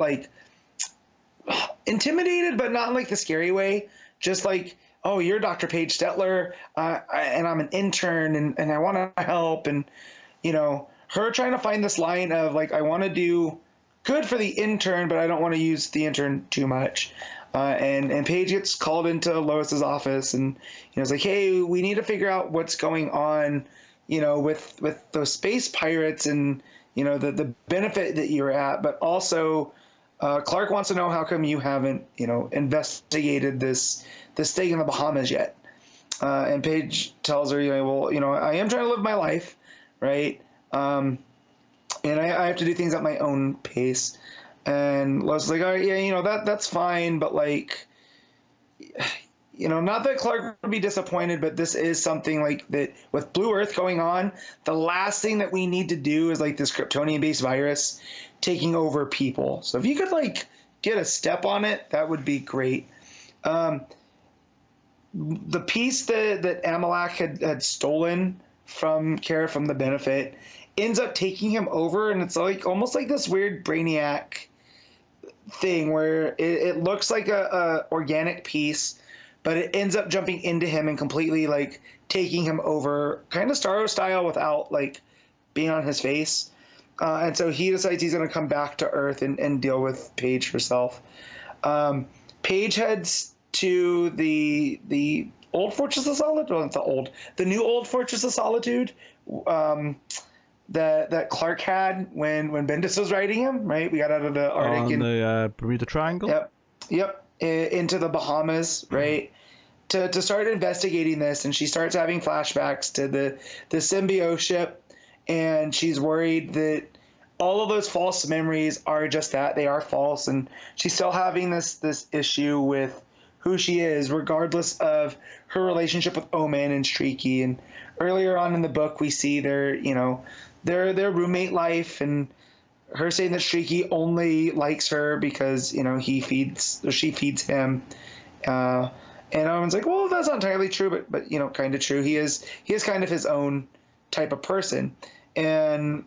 intimidated, but not in the scary way. Just oh, you're Dr. Paige Stetler, and I'm an intern, and I want to help. And, her trying to find this line of I want to do good for the intern, but I don't want to use the intern too much. And Paige gets called into Lois's office, and it's hey, we need to figure out what's going on, with those space pirates and the benefit that you're at, but also Clark wants to know how come you haven't investigated this thing in the Bahamas yet. And Paige tells her, I am trying to live my life, right? And I have to do things at my own pace. And Lois is all right, yeah, that's fine, but not that Clark would be disappointed, but this is something that with Blue Earth going on, the last thing that we need to do is this Kryptonian-based virus taking over people. So if you could get a step on it, that would be great. The piece that Amalak had stolen from Kara from the Benefit ends up taking him over, and it's almost like this weird Brainiac thing where it looks like a organic piece, but it ends up jumping into him and completely taking him over, kind of Starro style, without being on his face. And so he decides he's going to come back to Earth and deal with Paige herself. Paige heads to the old Fortress of Solitude. Well, it's the new old Fortress of Solitude. That Clark had when Bendis was writing him, right? We got out of the Arctic on the Bermuda Triangle. Yep, into the Bahamas, right? To start investigating this, and she starts having flashbacks to the symbiote ship, and she's worried that all of those false memories are just that, they are false, and she's still having this issue with who she is, regardless of her relationship with Omen and Streaky. And earlier on in the book, we see their roommate life, and her saying that Streaky only likes her because she feeds him. And Owen's like, well, that's not entirely true, but kind of true. He is kind of his own type of person, and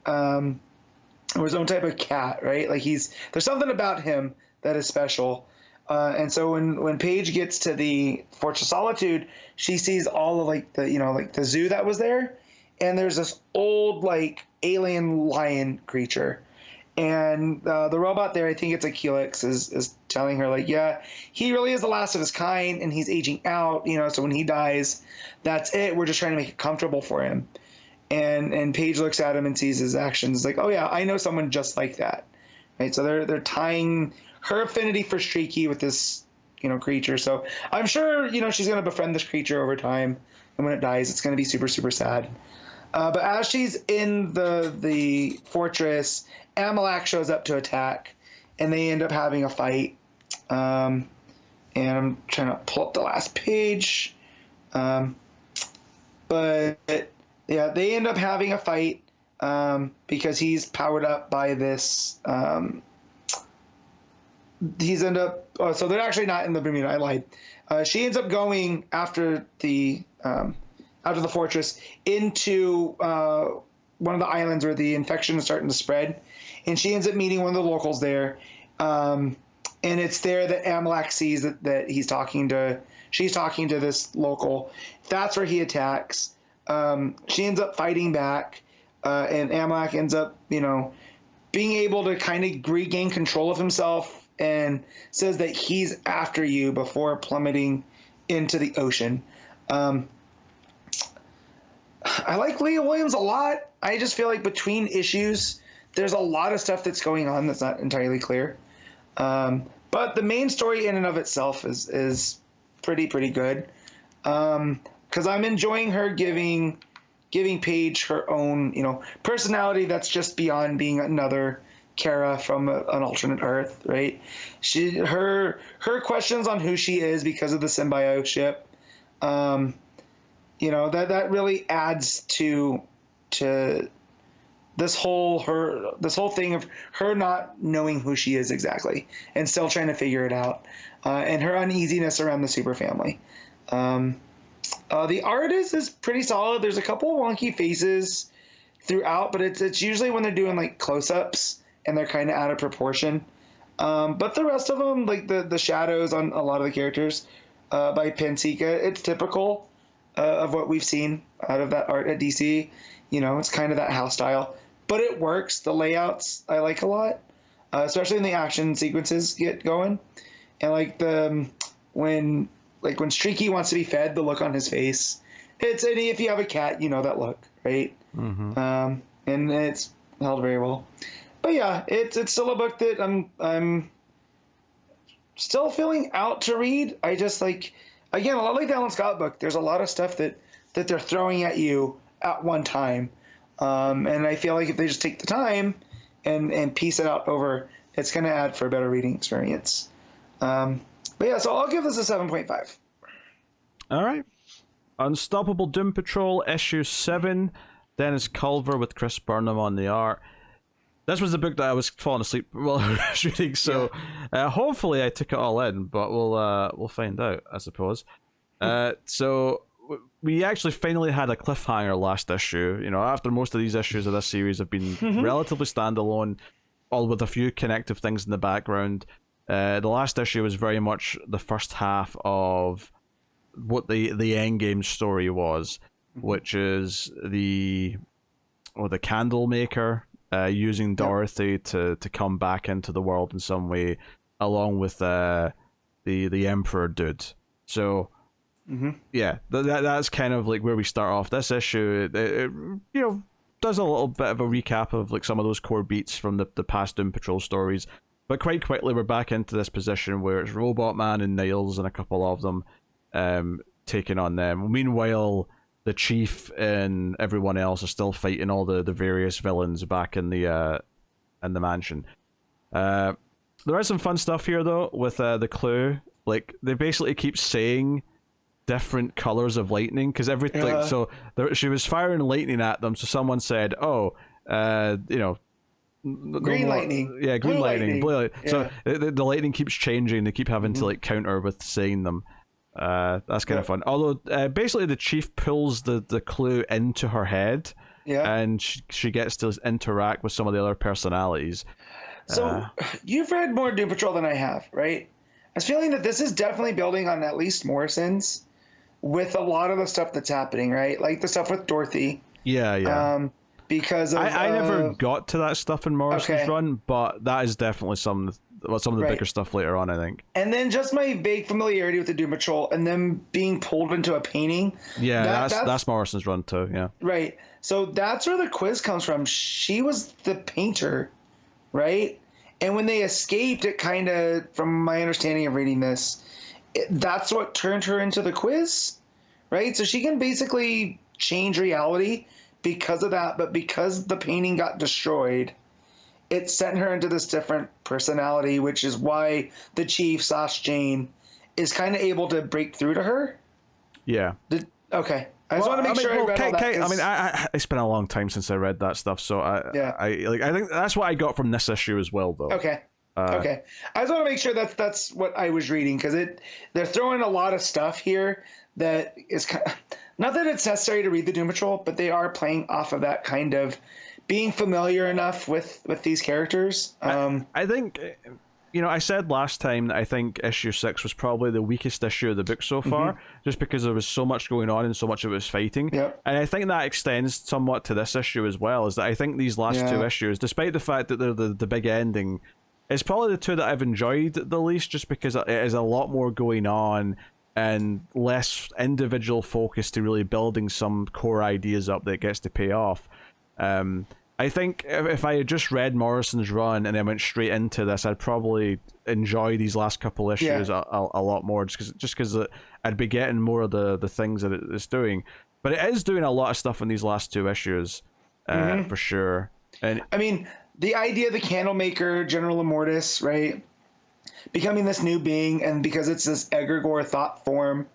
or his own type of cat, right? Like there's something about him that is special. And so when Paige gets to the Fortress of Solitude, she sees all of the zoo that was there, and there's this old alien lion creature. And the robot there, I think it's a Helix, is telling her yeah, he really is the last of his kind, and he's aging out, so when he dies, that's it. We're just trying to make it comfortable for him. And Paige looks at him and sees his actions, like, oh yeah, I know someone just like that, right? So they're tying her affinity for Streaky with this creature. So I'm sure she's gonna befriend this creature over time, and when it dies, it's gonna be super, super sad. But as she's in the fortress, Amalak shows up to attack, and they end up having a fight. And I'm trying to pull up the last page. But yeah, they end up having a fight because he's powered up by this. So they're actually not in the Bermuda. I lied. She ends up going after the fortress into one of the islands where the infection is starting to spread, and she ends up meeting one of the locals there. And it's there that Amalak sees that she's talking to this local. That's where he attacks. She ends up fighting back, and Amalak ends up, being able to kind of regain control of himself, and says that he's after you before plummeting into the ocean. I like Leah Williams a lot. I just feel like between issues, there's a lot of stuff that's going on that's not entirely clear. But the main story in and of itself is pretty good. Because I'm enjoying her giving Paige her own, personality that's just beyond being another Kara from an alternate Earth, right? Her questions on who she is because of the symbiote ship, that really adds to this whole thing of her not knowing who she is exactly and still trying to figure it out, and her uneasiness around the super family. The art is pretty solid. There's a couple wonky faces throughout, but it's usually when they're doing close-ups and they're kind of out of proportion. But the rest of them, the shadows on a lot of the characters by Pansica, it's typical of what we've seen out of that art at DC. It's kind of that house style, but it works. The layouts I like a lot, especially when the action sequences get going, and when Streaky wants to be fed, the look on his face. And if you have a cat, that look, right? Mm-hmm. And it's held very well. But yeah, it's still a book that I'm still feeling out to read. I just again, a lot like the Alan Scott book. There's a lot of stuff that they're throwing at you at one time, and I feel like if they just take the time and piece it out over, it's going to add for a better reading experience. But yeah, so I'll give this a 7.5. All right. Unstoppable Doom Patrol, issue 7. Dennis Culver with Chris Burnham on the art. This was the book that I was falling asleep while I was reading, so hopefully I took it all in, but we'll find out, I suppose. So we actually finally had a cliffhanger last issue. After most of these issues of this series have been relatively standalone, all with a few connective things in the background. The last issue was very much the first half of what the endgame story was, which is the candle maker using Dorothy to come back into the world in some way, along with the Emperor dude. So yeah, that's kind of like where we start off this issue. It you know, does a little bit of a recap of like some of those core beats from the past Doom Patrol stories, but quite quickly we're back into this position where it's Robot Man and Niles and a couple of them taking on them. Meanwhile, the Chief and everyone else are still fighting all the various villains back in the mansion. There is some fun stuff here though with the clue. Like they basically keep saying different colors of lightning because like, so she was firing lightning at them, so someone said, "Oh, you know, green lightning, yeah, green blue lightning, blue lightning." Yeah. So the lightning keeps changing. They keep having to like counter with saying them. That's kind of fun. Although basically the Chief pulls the clue into her head, and she gets to interact with some of the other personalities. So you've read more Doom Patrol than I have, right? I was feeling that this is definitely building on at least Morrison's with a lot of the stuff that's happening, right? Like the stuff with Dorothy. Yeah. Because of, I never got to that stuff in Morrison's run, but that is definitely some of the bigger stuff later on, I think. And then just my vague familiarity with the Doom Patrol and them being pulled into a painting. Yeah, that's Morrison's run too, yeah. Right. So that's where the quiz comes from. She was the painter, right? And when they escaped, it kind of, from my understanding of reading this, that's what turned her into the quiz, right? So she can basically change reality because of that, but because the painting got destroyed, it sent her into this different personality, which is why the Chief / Jane is kind of able to break through to her. Yeah. Okay. I just want to make sure I read all that. I mean, it's been a long time since I read that stuff, so I think that's what I got from this issue as well, though. Okay. Okay. I just want to make sure that's what I was reading, because they're throwing a lot of stuff here that is kind of, not that it's necessary to read the Doom Patrol, but they are playing off of that kind of being familiar enough with these characters. I think, you know, I said last time that I think issue 6 was probably the weakest issue of the book so far, just because there was so much going on and so much of it was fighting. Yep. And I think that extends somewhat to this issue as well, is that I think these last two issues, despite the fact that they're the big ending, it's probably the two that I've enjoyed the least, just because it is a lot more going on and less individual focus to really building some core ideas up that gets to pay off. I think if I had just read Morrison's run and then went straight into this, I'd probably enjoy these last couple issues a lot more, just because I'd be getting more of the things that it's doing. But it is doing a lot of stuff in these last two issues, for sure. And I mean, the idea of the Candlemaker, General Immortus, right, becoming this new being, and because it's this egregore thought form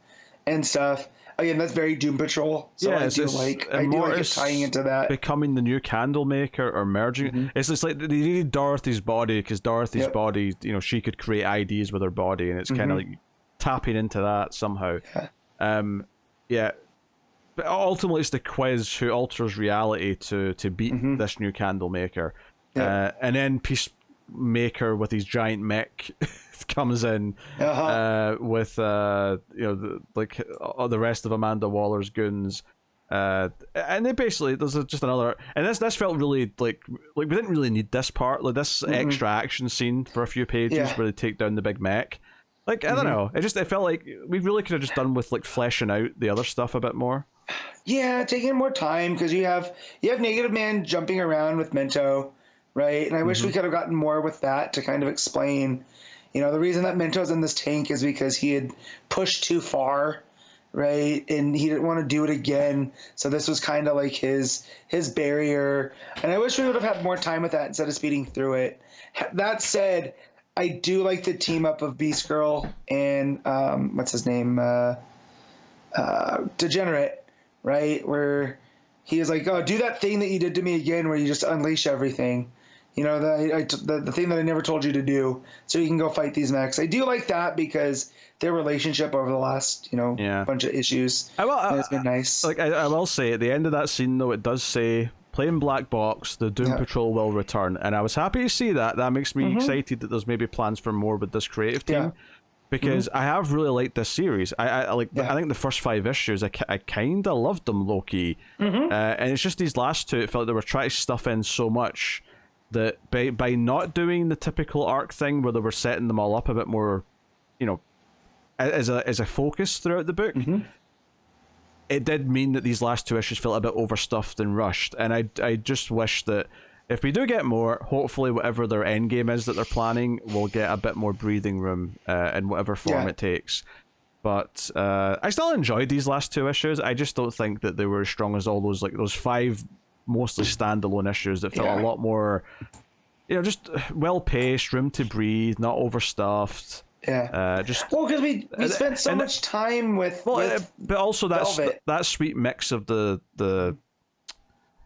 and stuff. Again, that's very Doom Patrol. So I do like it tying into that. Becoming the new Candlemaker or merging. It's just like they needed Dorothy's body, because Dorothy's body, you know, she could create ideas with her body, and it's kind of like tapping into that somehow. But ultimately it's the quiz who alters reality to beat this new Candlemaker. And then Peacemaker with his giant mech comes in with you know, the rest of Amanda Waller's goons, and they basically, there's just another, and this felt really like we didn't really need this part, like this extra action scene for a few pages where they take down the big mech. Like, I don't know, it felt like we really could have just done with like fleshing out the other stuff a bit more. Yeah, taking more time, because you have Negative Man jumping around with Mento, right? And I wish we could have gotten more with that to kind of explain, you know, the reason that Mento's in this tank is because he had pushed too far, right? And he didn't want to do it again. So this was kind of like his barrier. And I wish we would have had more time with that instead of speeding through it. That said, I do like the team up of Beast Girl and what's his name? Degenerate, right? Where he is like, oh, do that thing that you did to me again, where you just unleash everything. You know, the thing that I never told you to do, so you can go fight these mechs. I do like that, because their relationship over the last, you know, bunch of issues has been nice. Like, I will say, at the end of that scene, though, it does say, playing Black Box, the Doom Patrol will return. And I was happy to see that. That makes me excited that there's maybe plans for more with this creative team. Because I have really liked this series. I think the first 5 issues, I kind of loved them low-key. And it's just these last two, it felt like they were trying to stuff in so much that by not doing the typical arc thing where they were setting them all up a bit more, you know, as a focus throughout the book. It did mean that these last 2 issues felt a bit overstuffed and rushed, and I just wish that if we do get more, hopefully whatever their end game is that they're planning will get a bit more breathing room in whatever form it takes. But I still enjoyed these last 2 issues. I just don't think that they were as strong as all those 5 mostly standalone issues that felt a lot more, just well paced, room to breathe, not overstuffed. Just because we spent so much time with but also that sweet mix of the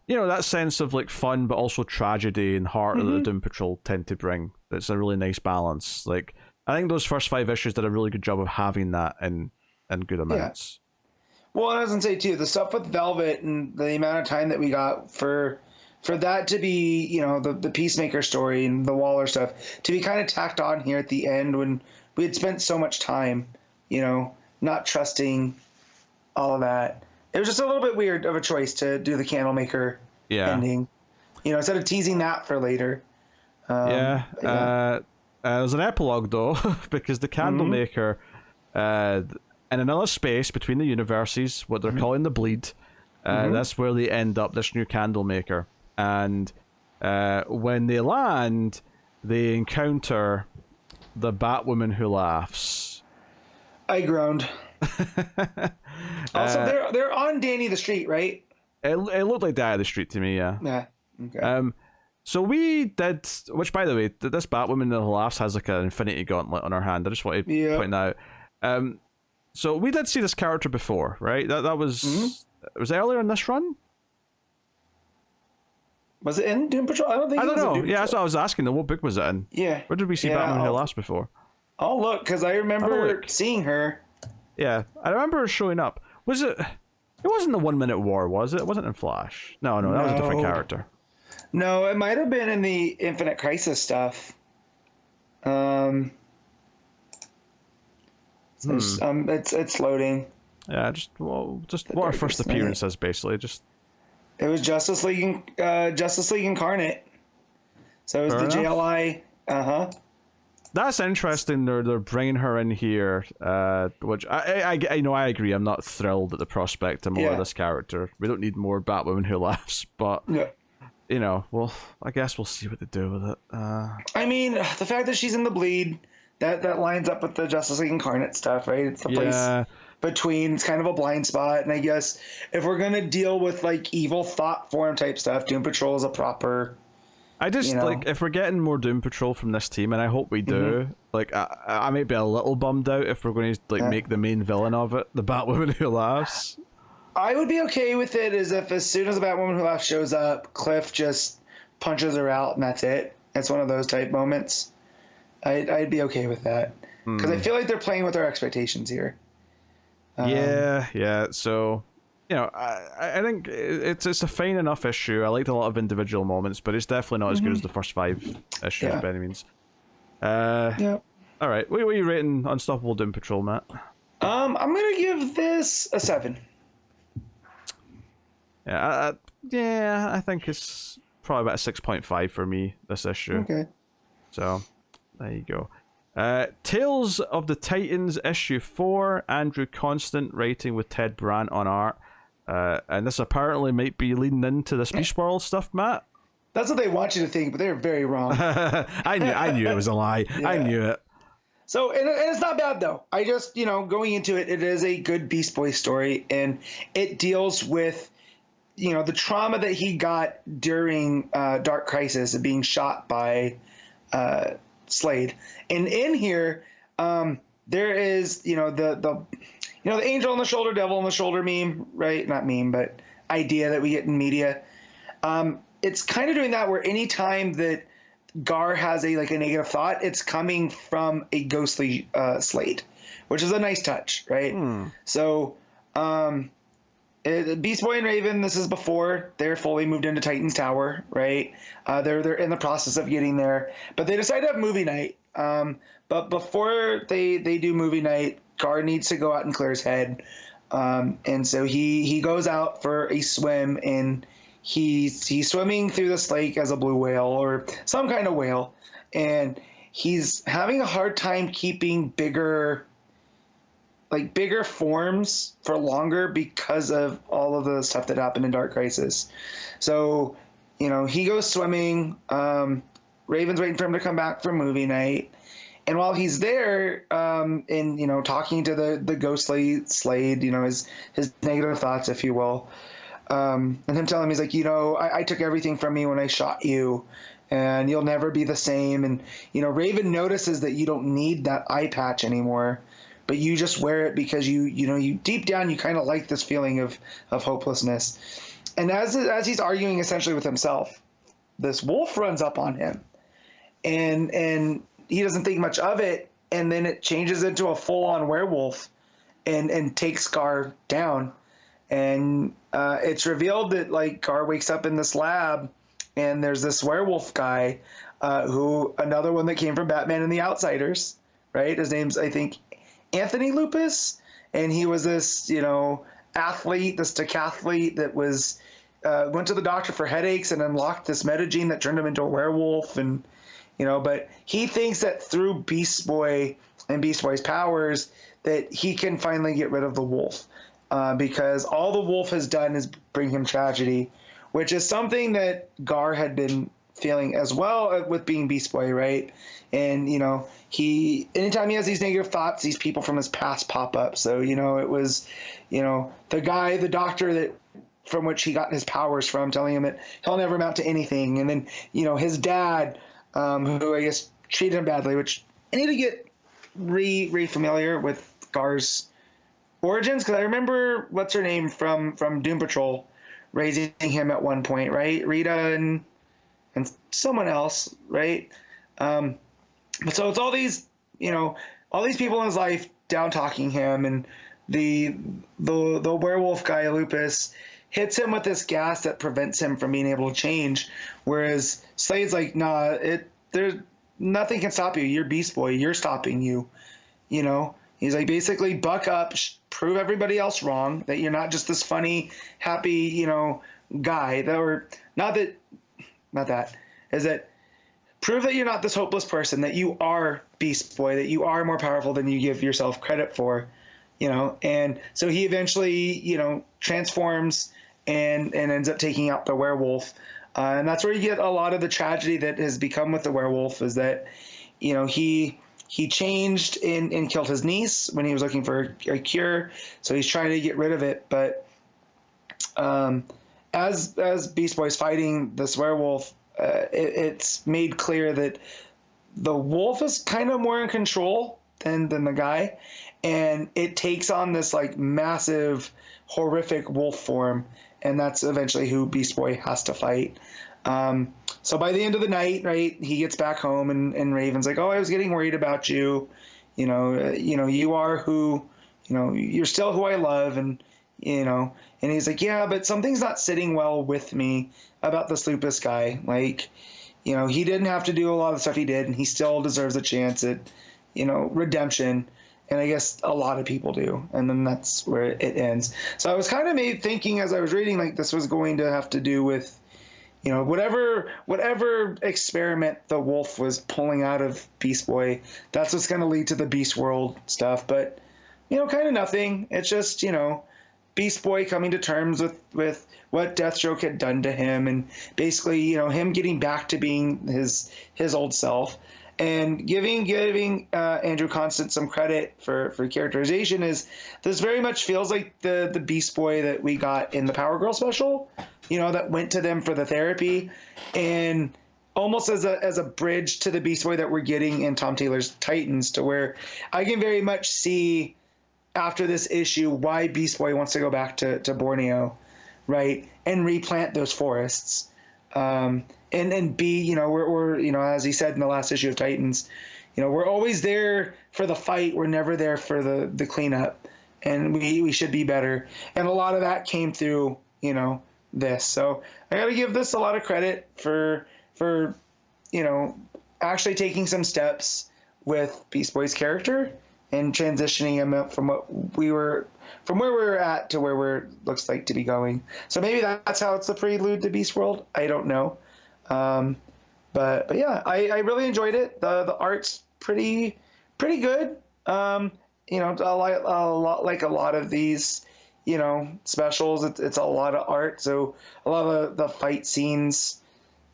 that sense of like fun but also tragedy and heart that the Doom Patrol tend to bring. It's a really nice balance. Like I think those first 5 issues did a really good job of having that in good amounts. Well, I was gonna say too, the stuff with Velvet and the amount of time that we got for that to be, the Peacemaker story and the Waller stuff to be kind of tacked on here at the end when we had spent so much time, not trusting all of that. It was just a little bit weird of a choice to do the Candlemaker ending, instead of teasing that for later. There's an epilogue though, because the Candlemaker, in another space between the universes, what they're calling the Bleed, that's where they end up, this new Candlemaker. And when they land, they encounter the Batwoman who laughs. I groaned. Also, they're on Danny the Street, right? It looked like Danny the Street to me, yeah. Yeah. Okay. So we did, which by the way, this Batwoman who laughs has like an infinity gauntlet on her hand. I just want to point that out. So we did see this character before, right? That was it was earlier in this run. Was it in Doom Patrol? I don't know. That's what I was asking. What book was it in? Yeah. Where did we see Batman Who Laughs before? I'll look, because I remember seeing her. Yeah, I remember her showing up. Was it? It wasn't the 1 Minute War, was it? It wasn't in Flash. No, that was a different character. No, it might have been in the Infinite Crisis stuff. It's loading. Yeah, just what our first appearance is, basically. It was Justice League Incarnate. So it was the JLI. That's interesting. They're bringing her in here, which I agree. I'm not thrilled at the prospect of more of this character. We don't need more Batwoman Who Laughs, but well, I guess we'll see what they do with it. I mean, the fact that she's in the Bleed, that lines up with the Justice League Incarnate stuff, right? It's the place between. It's kind of a blind spot, and I guess if we're gonna deal with like evil thought form type stuff, Doom Patrol is a proper. I just like if we're getting more Doom Patrol from this team, and I hope we do. Like I might be a little bummed out if we're going to make the main villain of it the Batwoman Who Laughs. I would be okay with it as soon as the Batwoman Who Laughs shows up, Cliff just punches her out and that's it. It's one of those type moments. I'd be okay with that because I feel like they're playing with our expectations here. So. I think it's a fine enough issue. I liked a lot of individual moments, but it's definitely not as good as the first 5 issues by any means. All right, what are you rating Unstoppable Doom Patrol, Matt? I'm gonna give this a 7. I think it's probably about a 6.5 for me this issue. Okay. So there you go. Tales of the Titans issue 4. Andrew Constant writing with Ted Brandt on art. And this apparently might be leading into the Beast World stuff, Matt. That's what they want you to think, but they're very wrong. I knew it was a lie. Yeah. I knew it. So, and it's not bad, though. I just, going into it, it is a good Beast Boy story, and it deals with, the trauma that he got during Dark Crisis of being shot by Slade. And in here, there is, the angel on the shoulder, devil on the shoulder meme, right? Not meme, but idea that we get in media. It's kind of doing that where anytime that Gar has a negative thought, it's coming from a ghostly Slade, which is a nice touch, right? So, Beast Boy and Raven, this is before they're fully moved into Titan's Tower, right? They're in the process of getting there, but they decide to have movie night. But before they do movie night, Gar needs to go out and clear his head. And so he goes out for a swim, and he's swimming through this lake as a blue whale or some kind of whale. And he's having a hard time keeping bigger like bigger forms for longer because of all of the stuff that happened in Dark Crisis. So, he goes swimming. Raven's waiting for him to come back for movie night. And while he's there, and talking to the ghostly Slade, his negative thoughts, if you will, and him telling him, he's like, I took everything from you when I shot you, and you'll never be the same. And Raven notices that you don't need that eye patch anymore, but you just wear it because you deep down you kind of like this feeling of hopelessness. And as he's arguing essentially with himself, this wolf runs up on him, and he doesn't think much of it, and then it changes into a full-on werewolf and takes Gar down. And it's revealed that, like, Gar wakes up in this lab, and there's this werewolf guy, another one that came from Batman and the Outsiders, right? His name's, I think, Anthony Lupus, and he was this, athlete, this decathlete that was went to the doctor for headaches and unlocked this metagene that turned him into a werewolf. And but he thinks that through Beast Boy and Beast Boy's powers that he can finally get rid of the wolf, because all the wolf has done is bring him tragedy, which is something that Gar had been feeling as well with being Beast Boy, right? And anytime he has these negative thoughts, these people from his past pop up. So it was the doctor that from which he got his powers from, telling him that he'll never amount to anything. And then his dad, who I guess treated him badly, which I need to get re-familiar with Gar's origins, because I remember what's her name from Doom Patrol raising him at one point, right? Rita and someone else, right? But so it's all these people in his life down talking him, and the werewolf guy Lupus hits him with this gas that prevents him from being able to change, whereas Slade's like, nah, there's nothing can stop you. You're Beast Boy. You're stopping you. He's like, basically buck up, prove everybody else wrong, that you're not just this funny, happy, guy. Prove that you're not this hopeless person, that you are Beast Boy, that you are more powerful than you give yourself credit for, And so he eventually, transforms and ends up taking out the werewolf. And that's where you get a lot of the tragedy that has become with the werewolf, is that, he changed and killed his niece when he was looking for a cure. So he's trying to get rid of it. But as Beast Boy's fighting this werewolf, it's made clear that the wolf is kind of more in control than the guy. And it takes on this like massive, horrific wolf form. And that's eventually who Beast Boy has to fight. So by the end of the night, right, he gets back home and Raven's like, oh, I was getting worried about you. You are who, you're still who I love. And he's like, yeah, but something's not sitting well with me about this Lupus guy. Like, he didn't have to do a lot of the stuff he did, and he still deserves a chance at, redemption. And I guess a lot of people do. And then that's where it ends. So I was kind of thinking as I was reading, like, this was going to have to do with, whatever experiment the wolf was pulling out of Beast Boy, that's what's going to lead to the Beast World stuff. But, kind of nothing. It's just, Beast Boy coming to terms with what Deathstroke had done to him, and basically, him getting back to being his old self. And giving Andrew Constant some credit for characterization, is this very much feels like the Beast Boy that we got in the Power Girl special, that went to them for the therapy, and almost as a bridge to the Beast Boy that we're getting in Tom Taylor's Titans, to where I can very much see after this issue why Beast Boy wants to go back to Borneo, right, and replant those forests. And be, we're as he said in the last issue of Titans, we're always there for the fight. We're never there for the cleanup, and we should be better. And a lot of that came through, this. So I got to give this a lot of credit for actually taking some steps with Beast Boy's character and transitioning him up from where we're at to where we're looks like to be going. So maybe that's how it's the prelude to Beast World. I don't know. But yeah, I really enjoyed it. The art's pretty good. lot like a lot of these, specials. It's a lot of art. So a lot of the fight scenes,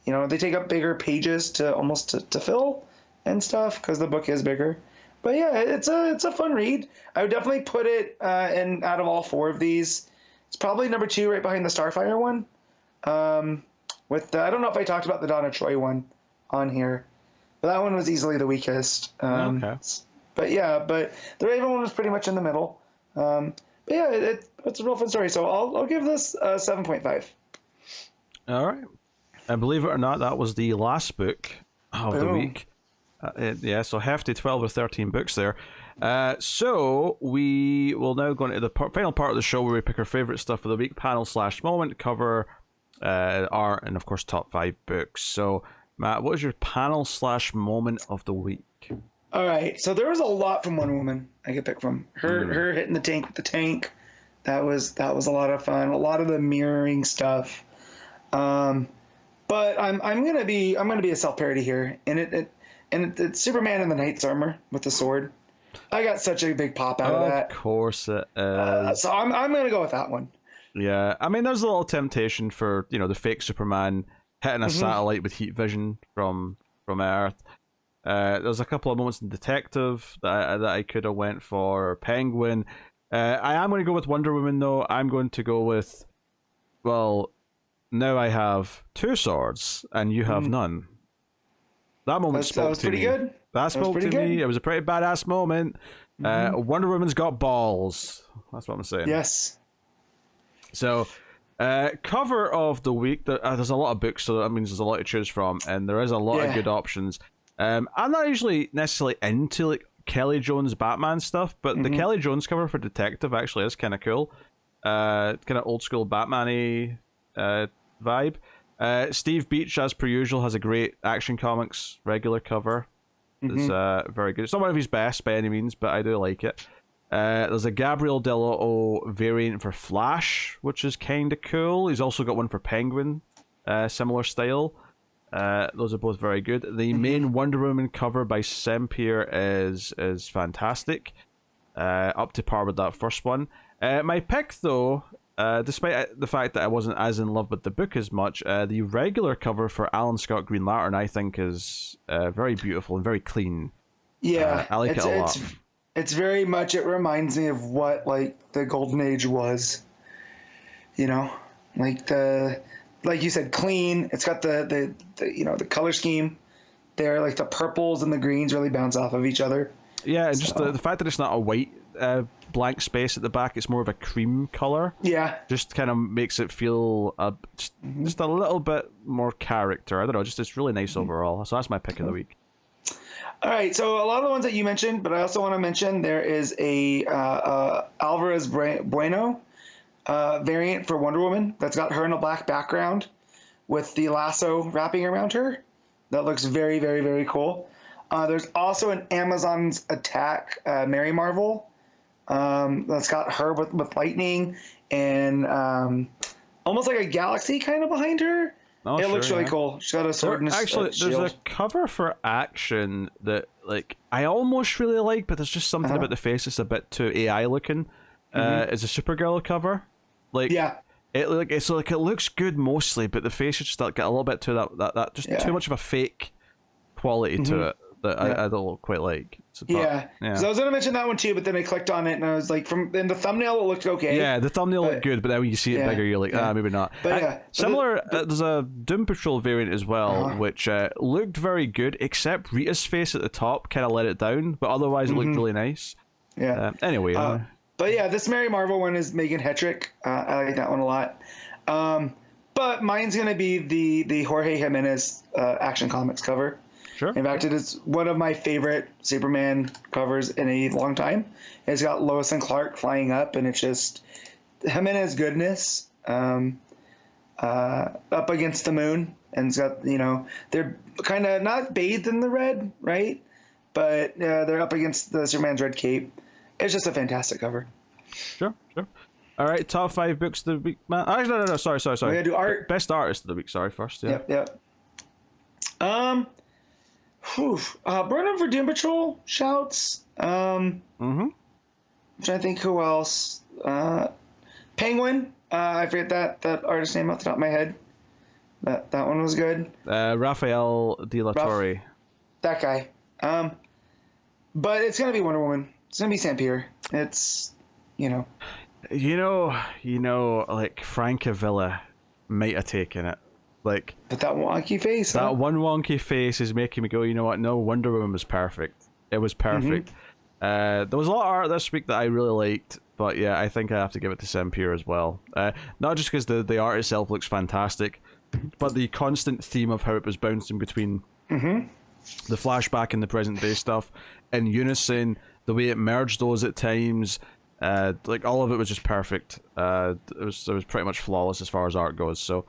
they take up bigger pages to fill and stuff because the book is bigger. But yeah, it's a fun read. I would definitely put it in out of all four of these. It's probably number 2, right behind the Starfire one. I don't know if I talked about the Donna Troy one on here, but that one was easily the weakest. Okay. But the Raven one was pretty much in the middle. But yeah, it's a real fun story. So I'll give this a 7.5. All right. And believe it or not, that was the last book of the week. So hefty 12 or 13 books there. So we will now go into the final part of the show where we pick our favorite stuff of the week, panel/moment, cover, art, and of course top 5 books. So Matt, what is your panel/moment of the week? All right, so there was a lot from Wonder Woman I could pick from. Her hitting the tank with the tank, that was a lot of fun. A lot of the mirroring stuff, but I'm gonna be a self parody here, and it's Superman in the Knight's armor with the sword. I got such a big pop out of that. Of course it is. So I'm gonna go with that one. Yeah, I mean, there's a little temptation for the fake Superman hitting a satellite with heat vision from Earth. There's a couple of moments in Detective that I could have went for. Penguin. I am going to go with Wonder Woman though. I'm going to go with, well, now I have 2 swords and you have none. That moment spoke to me. Good. That spoke to me. It was a pretty badass moment. Wonder Woman's got balls. That's what I'm saying. Yes. So, cover of the week. There's a lot of books, so that means there's a lot to choose from, and there is a lot of good options. I'm not usually necessarily into like Kelly Jones Batman stuff, but the Kelly Jones cover for Detective actually is kind of cool. Kind of old school Batman-y vibe. Steve Beach, as per usual, has a great Action Comics regular cover. It's very good. It's not one of his best by any means, but I do like it. There's a Gabriel Dell'Otto variant for Flash, which is kind of cool. He's also got one for Penguin, similar style. Those are both very good. The main Wonder Woman cover by Sempere is fantastic, up to par with that first one. My pick, though, despite the fact that I wasn't as in love with the book as much, the regular cover for Alan Scott Green Lantern I think is very beautiful and very clean. Yeah, I like it a lot. It's very much. It reminds me of what like the Golden Age was. Like you said, clean. It's got the the color scheme there, like the purples and the greens really bounce off of each other. Yeah, and just the fact that it's not a white blank space at the back, it's more of a cream color. Yeah, just kind of makes it feel just a little bit more character. I don't know, just it's really nice overall. So that's my pick of the week. All right, so a lot of the ones that you mentioned, but I also want to mention there is a Alvarez Bueno variant for Wonder Woman that's got her in a black background with the lasso wrapping around her. That looks very, very, very cool. There's also an Amazon's Attack Mary Marvel that's got her with lightning and almost like a galaxy kind of behind her. Oh, it looks really cool. She's got a sword and a actually, there's a cover for Action that like I almost really like, but there's just something about the face that's a bit too AI looking. It's a Supergirl cover. Like it looks good mostly, but the face is just like a little bit too that just too much of a fake quality to it that I don't quite like. So, so I was gonna mention that one too, but then I clicked on it and I was like, in the thumbnail it looked okay. Yeah, the thumbnail looked good, but then when you see it bigger, you're like, maybe not. But similar. There's a Doom Patrol variant as well, which looked very good, except Rita's face at the top kind of let it down, but otherwise it looked really nice. Yeah. Anyway. But yeah, this Mary Marvel one is Megan Hetrick. I like that one a lot. But mine's gonna be the Jorge Jimenez Action Comics cover. Sure. In fact, it is one of my favorite Superman covers in a long time. It's got Lois and Clark flying up, and it's just Jimenez goodness up against the moon. And it's got, they're kind of not bathed in the red, right? But they're up against the Superman's red cape. It's just a fantastic cover. Sure. All right, top 5 books of the week, man. Actually, no. Sorry. We gotta do art. Best artist of the week. Sorry, first. Yeah. Yep. Burnham for Doom Patrol shouts. I'm trying to think who else. Penguin. I forget that artist name off the top of my head. That one was good. Rafael de Latorre. That guy. But it's gonna be Wonder Woman. It's gonna be Sempere. It's, you know. Like Francavilla might have taken it. Like, But that wonky face. that one wonky face is making me go, you know what? No, Wonder Woman was perfect. It was perfect. There was a lot of art this week that I really liked, but yeah, I think I have to give it to Sempere as well. Not just because the art itself looks fantastic, but the constant theme of how it was bouncing between the flashback and the present day stuff in unison, the way it merged those at times, like all of it was just perfect. It was pretty much flawless as far as art goes. So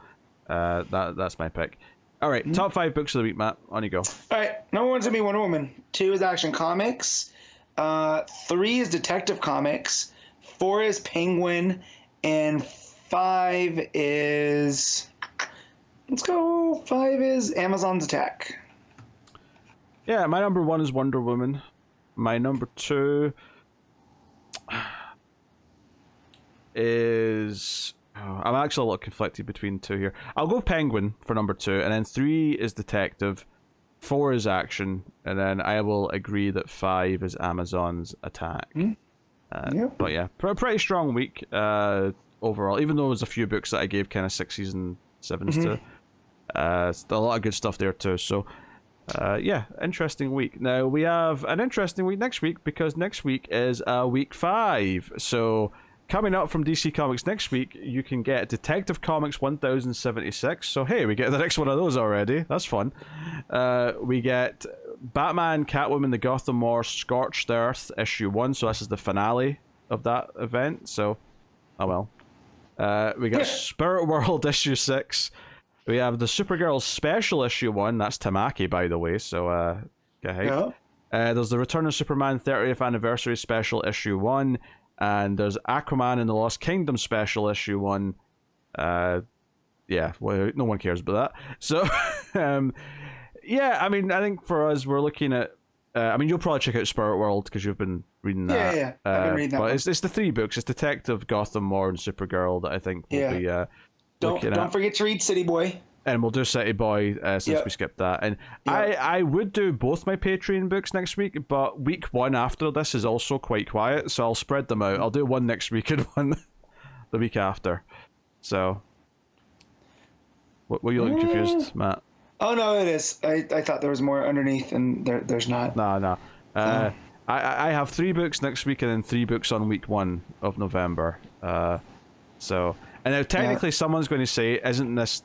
that's my pick. All right, top 5 books of the week, Matt. On you go. All right, number 1's gonna be Wonder Woman. 2 is Action Comics. 3 is Detective Comics. 4 is Penguin, and 5 is, let's go. 5 is Amazon's Attack. Yeah, my number 1 is Wonder Woman. My number 2 is... I'm actually a little conflicted between 2 here. I'll go Penguin for number 2, and then 3 is Detective, 4 is Action, and then I will agree that 5 is Amazon's Attack. But yeah, pretty strong week overall, even though there was a few books that I gave kind of 6s and 7s to. A lot of good stuff there too, so... yeah, interesting week. Now, we have an interesting week next week, because next week is week 5. So, coming up from DC Comics next week, you can get Detective Comics 1076. So, hey, we get the next one of those already. That's fun. We get Batman, Catwoman, The Gotham War, Scorched Earth, issue 1. So, this is the finale of that event. So, oh well. We got Spirit World, issue 6. We have the Supergirl Special issue 1. That's Tamaki, by the way, so get hyped. There's the Return of Superman 30th Anniversary Special issue 1, and there's Aquaman and the Lost Kingdom Special issue 1. Yeah, well, no one cares about that. So, yeah, I mean, I think for us, we're looking at... I mean, you'll probably check out Spirit World, because you've been reading that. Yeah, I've been reading that But one. it's the 3 books. It's Detective, Gotham War, and Supergirl that I think will be... Don't forget to read City Boy. And we'll do City Boy since we skipped that. And I would do both my Patreon books next week, but week 1 after this is also quite quiet, so I'll spread them out. I'll do one next week and one the week after. So, were you looking confused, Matt? Oh, no, it is. I thought there was more underneath, and there's not. No. I have 3 books next week and then 3 books on week 1 of November. So... And now, technically, someone's going to say, isn't this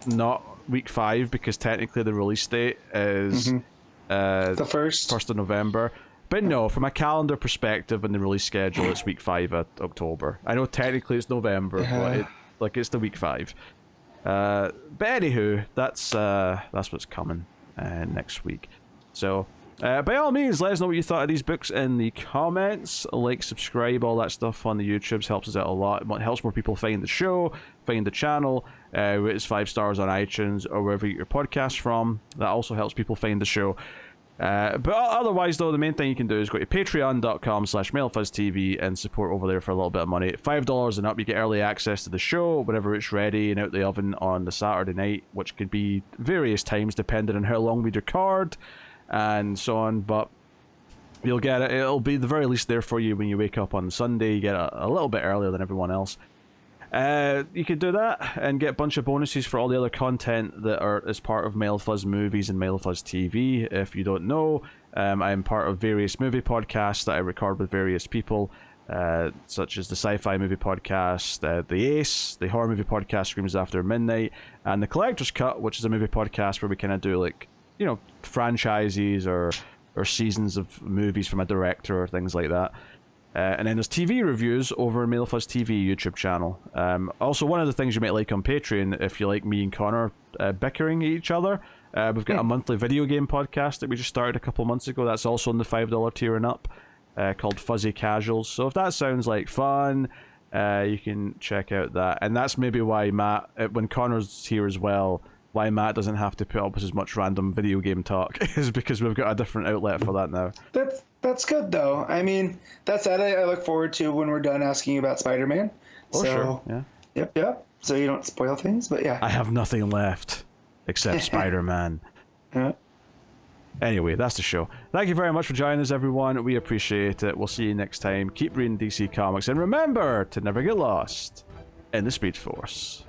not week 5? Because technically the release date is the 1st of November. But no, from a calendar perspective and the release schedule, it's week 5 of October. I know technically it's November, but it's the week 5. But anywho, that's what's coming next week. So... by all means, let us know what you thought of these books in the comments. Like, subscribe, all that stuff on the YouTubes helps us out a lot. It helps more people find the show, find the channel. It's 5 stars on iTunes or wherever you get your podcast from. That also helps people find the show. But otherwise, though, the main thing you can do is go to patreon.com/MailFuzzTV and support over there for a little bit of money. $5 and up, you get early access to the show whenever it's ready and out the oven on the Saturday night, which could be various times depending on how long we record and so on, but you'll get it. It'll be the very least there for you when you wake up on Sunday. You get a little bit earlier than everyone else. You can do that and get a bunch of bonuses for all the other content that are as part of Mail Fuzz Movies and Mail Fuzz TV. If you don't know, I'm part of various movie podcasts that I record with various people, such as the Sci-Fi Movie Podcast, the Ace, the Horror Movie Podcast, Screams After Midnight, and the Collector's Cut, which is a movie podcast where we kind of do, like, you know, franchises or seasons of movies from a director or things like that. And then there's TV reviews over Mail Fuzz TV YouTube channel. Also, one of the things you might like on Patreon, if you like me and Connor bickering at each other, we've got a monthly video game podcast that we just started a couple months ago. That's also in the $5 tier and up, called Fuzzy Casuals. So if that sounds like fun, you can check out that. And that's maybe why Matt, when Connor's here as well, why Matt doesn't have to put up with as much random video game talk is because we've got a different outlet for that now. That's good though. I mean, that said, I look forward to when we're done asking you about Spider-Man. Oh, sure. Yeah. Yep. So you don't spoil things, but yeah. I have nothing left except Spider-Man. Yeah. Anyway, that's the show. Thank you very much for joining us, everyone. We appreciate it. We'll see you next time. Keep reading DC Comics, and remember to never get lost in the Speed Force.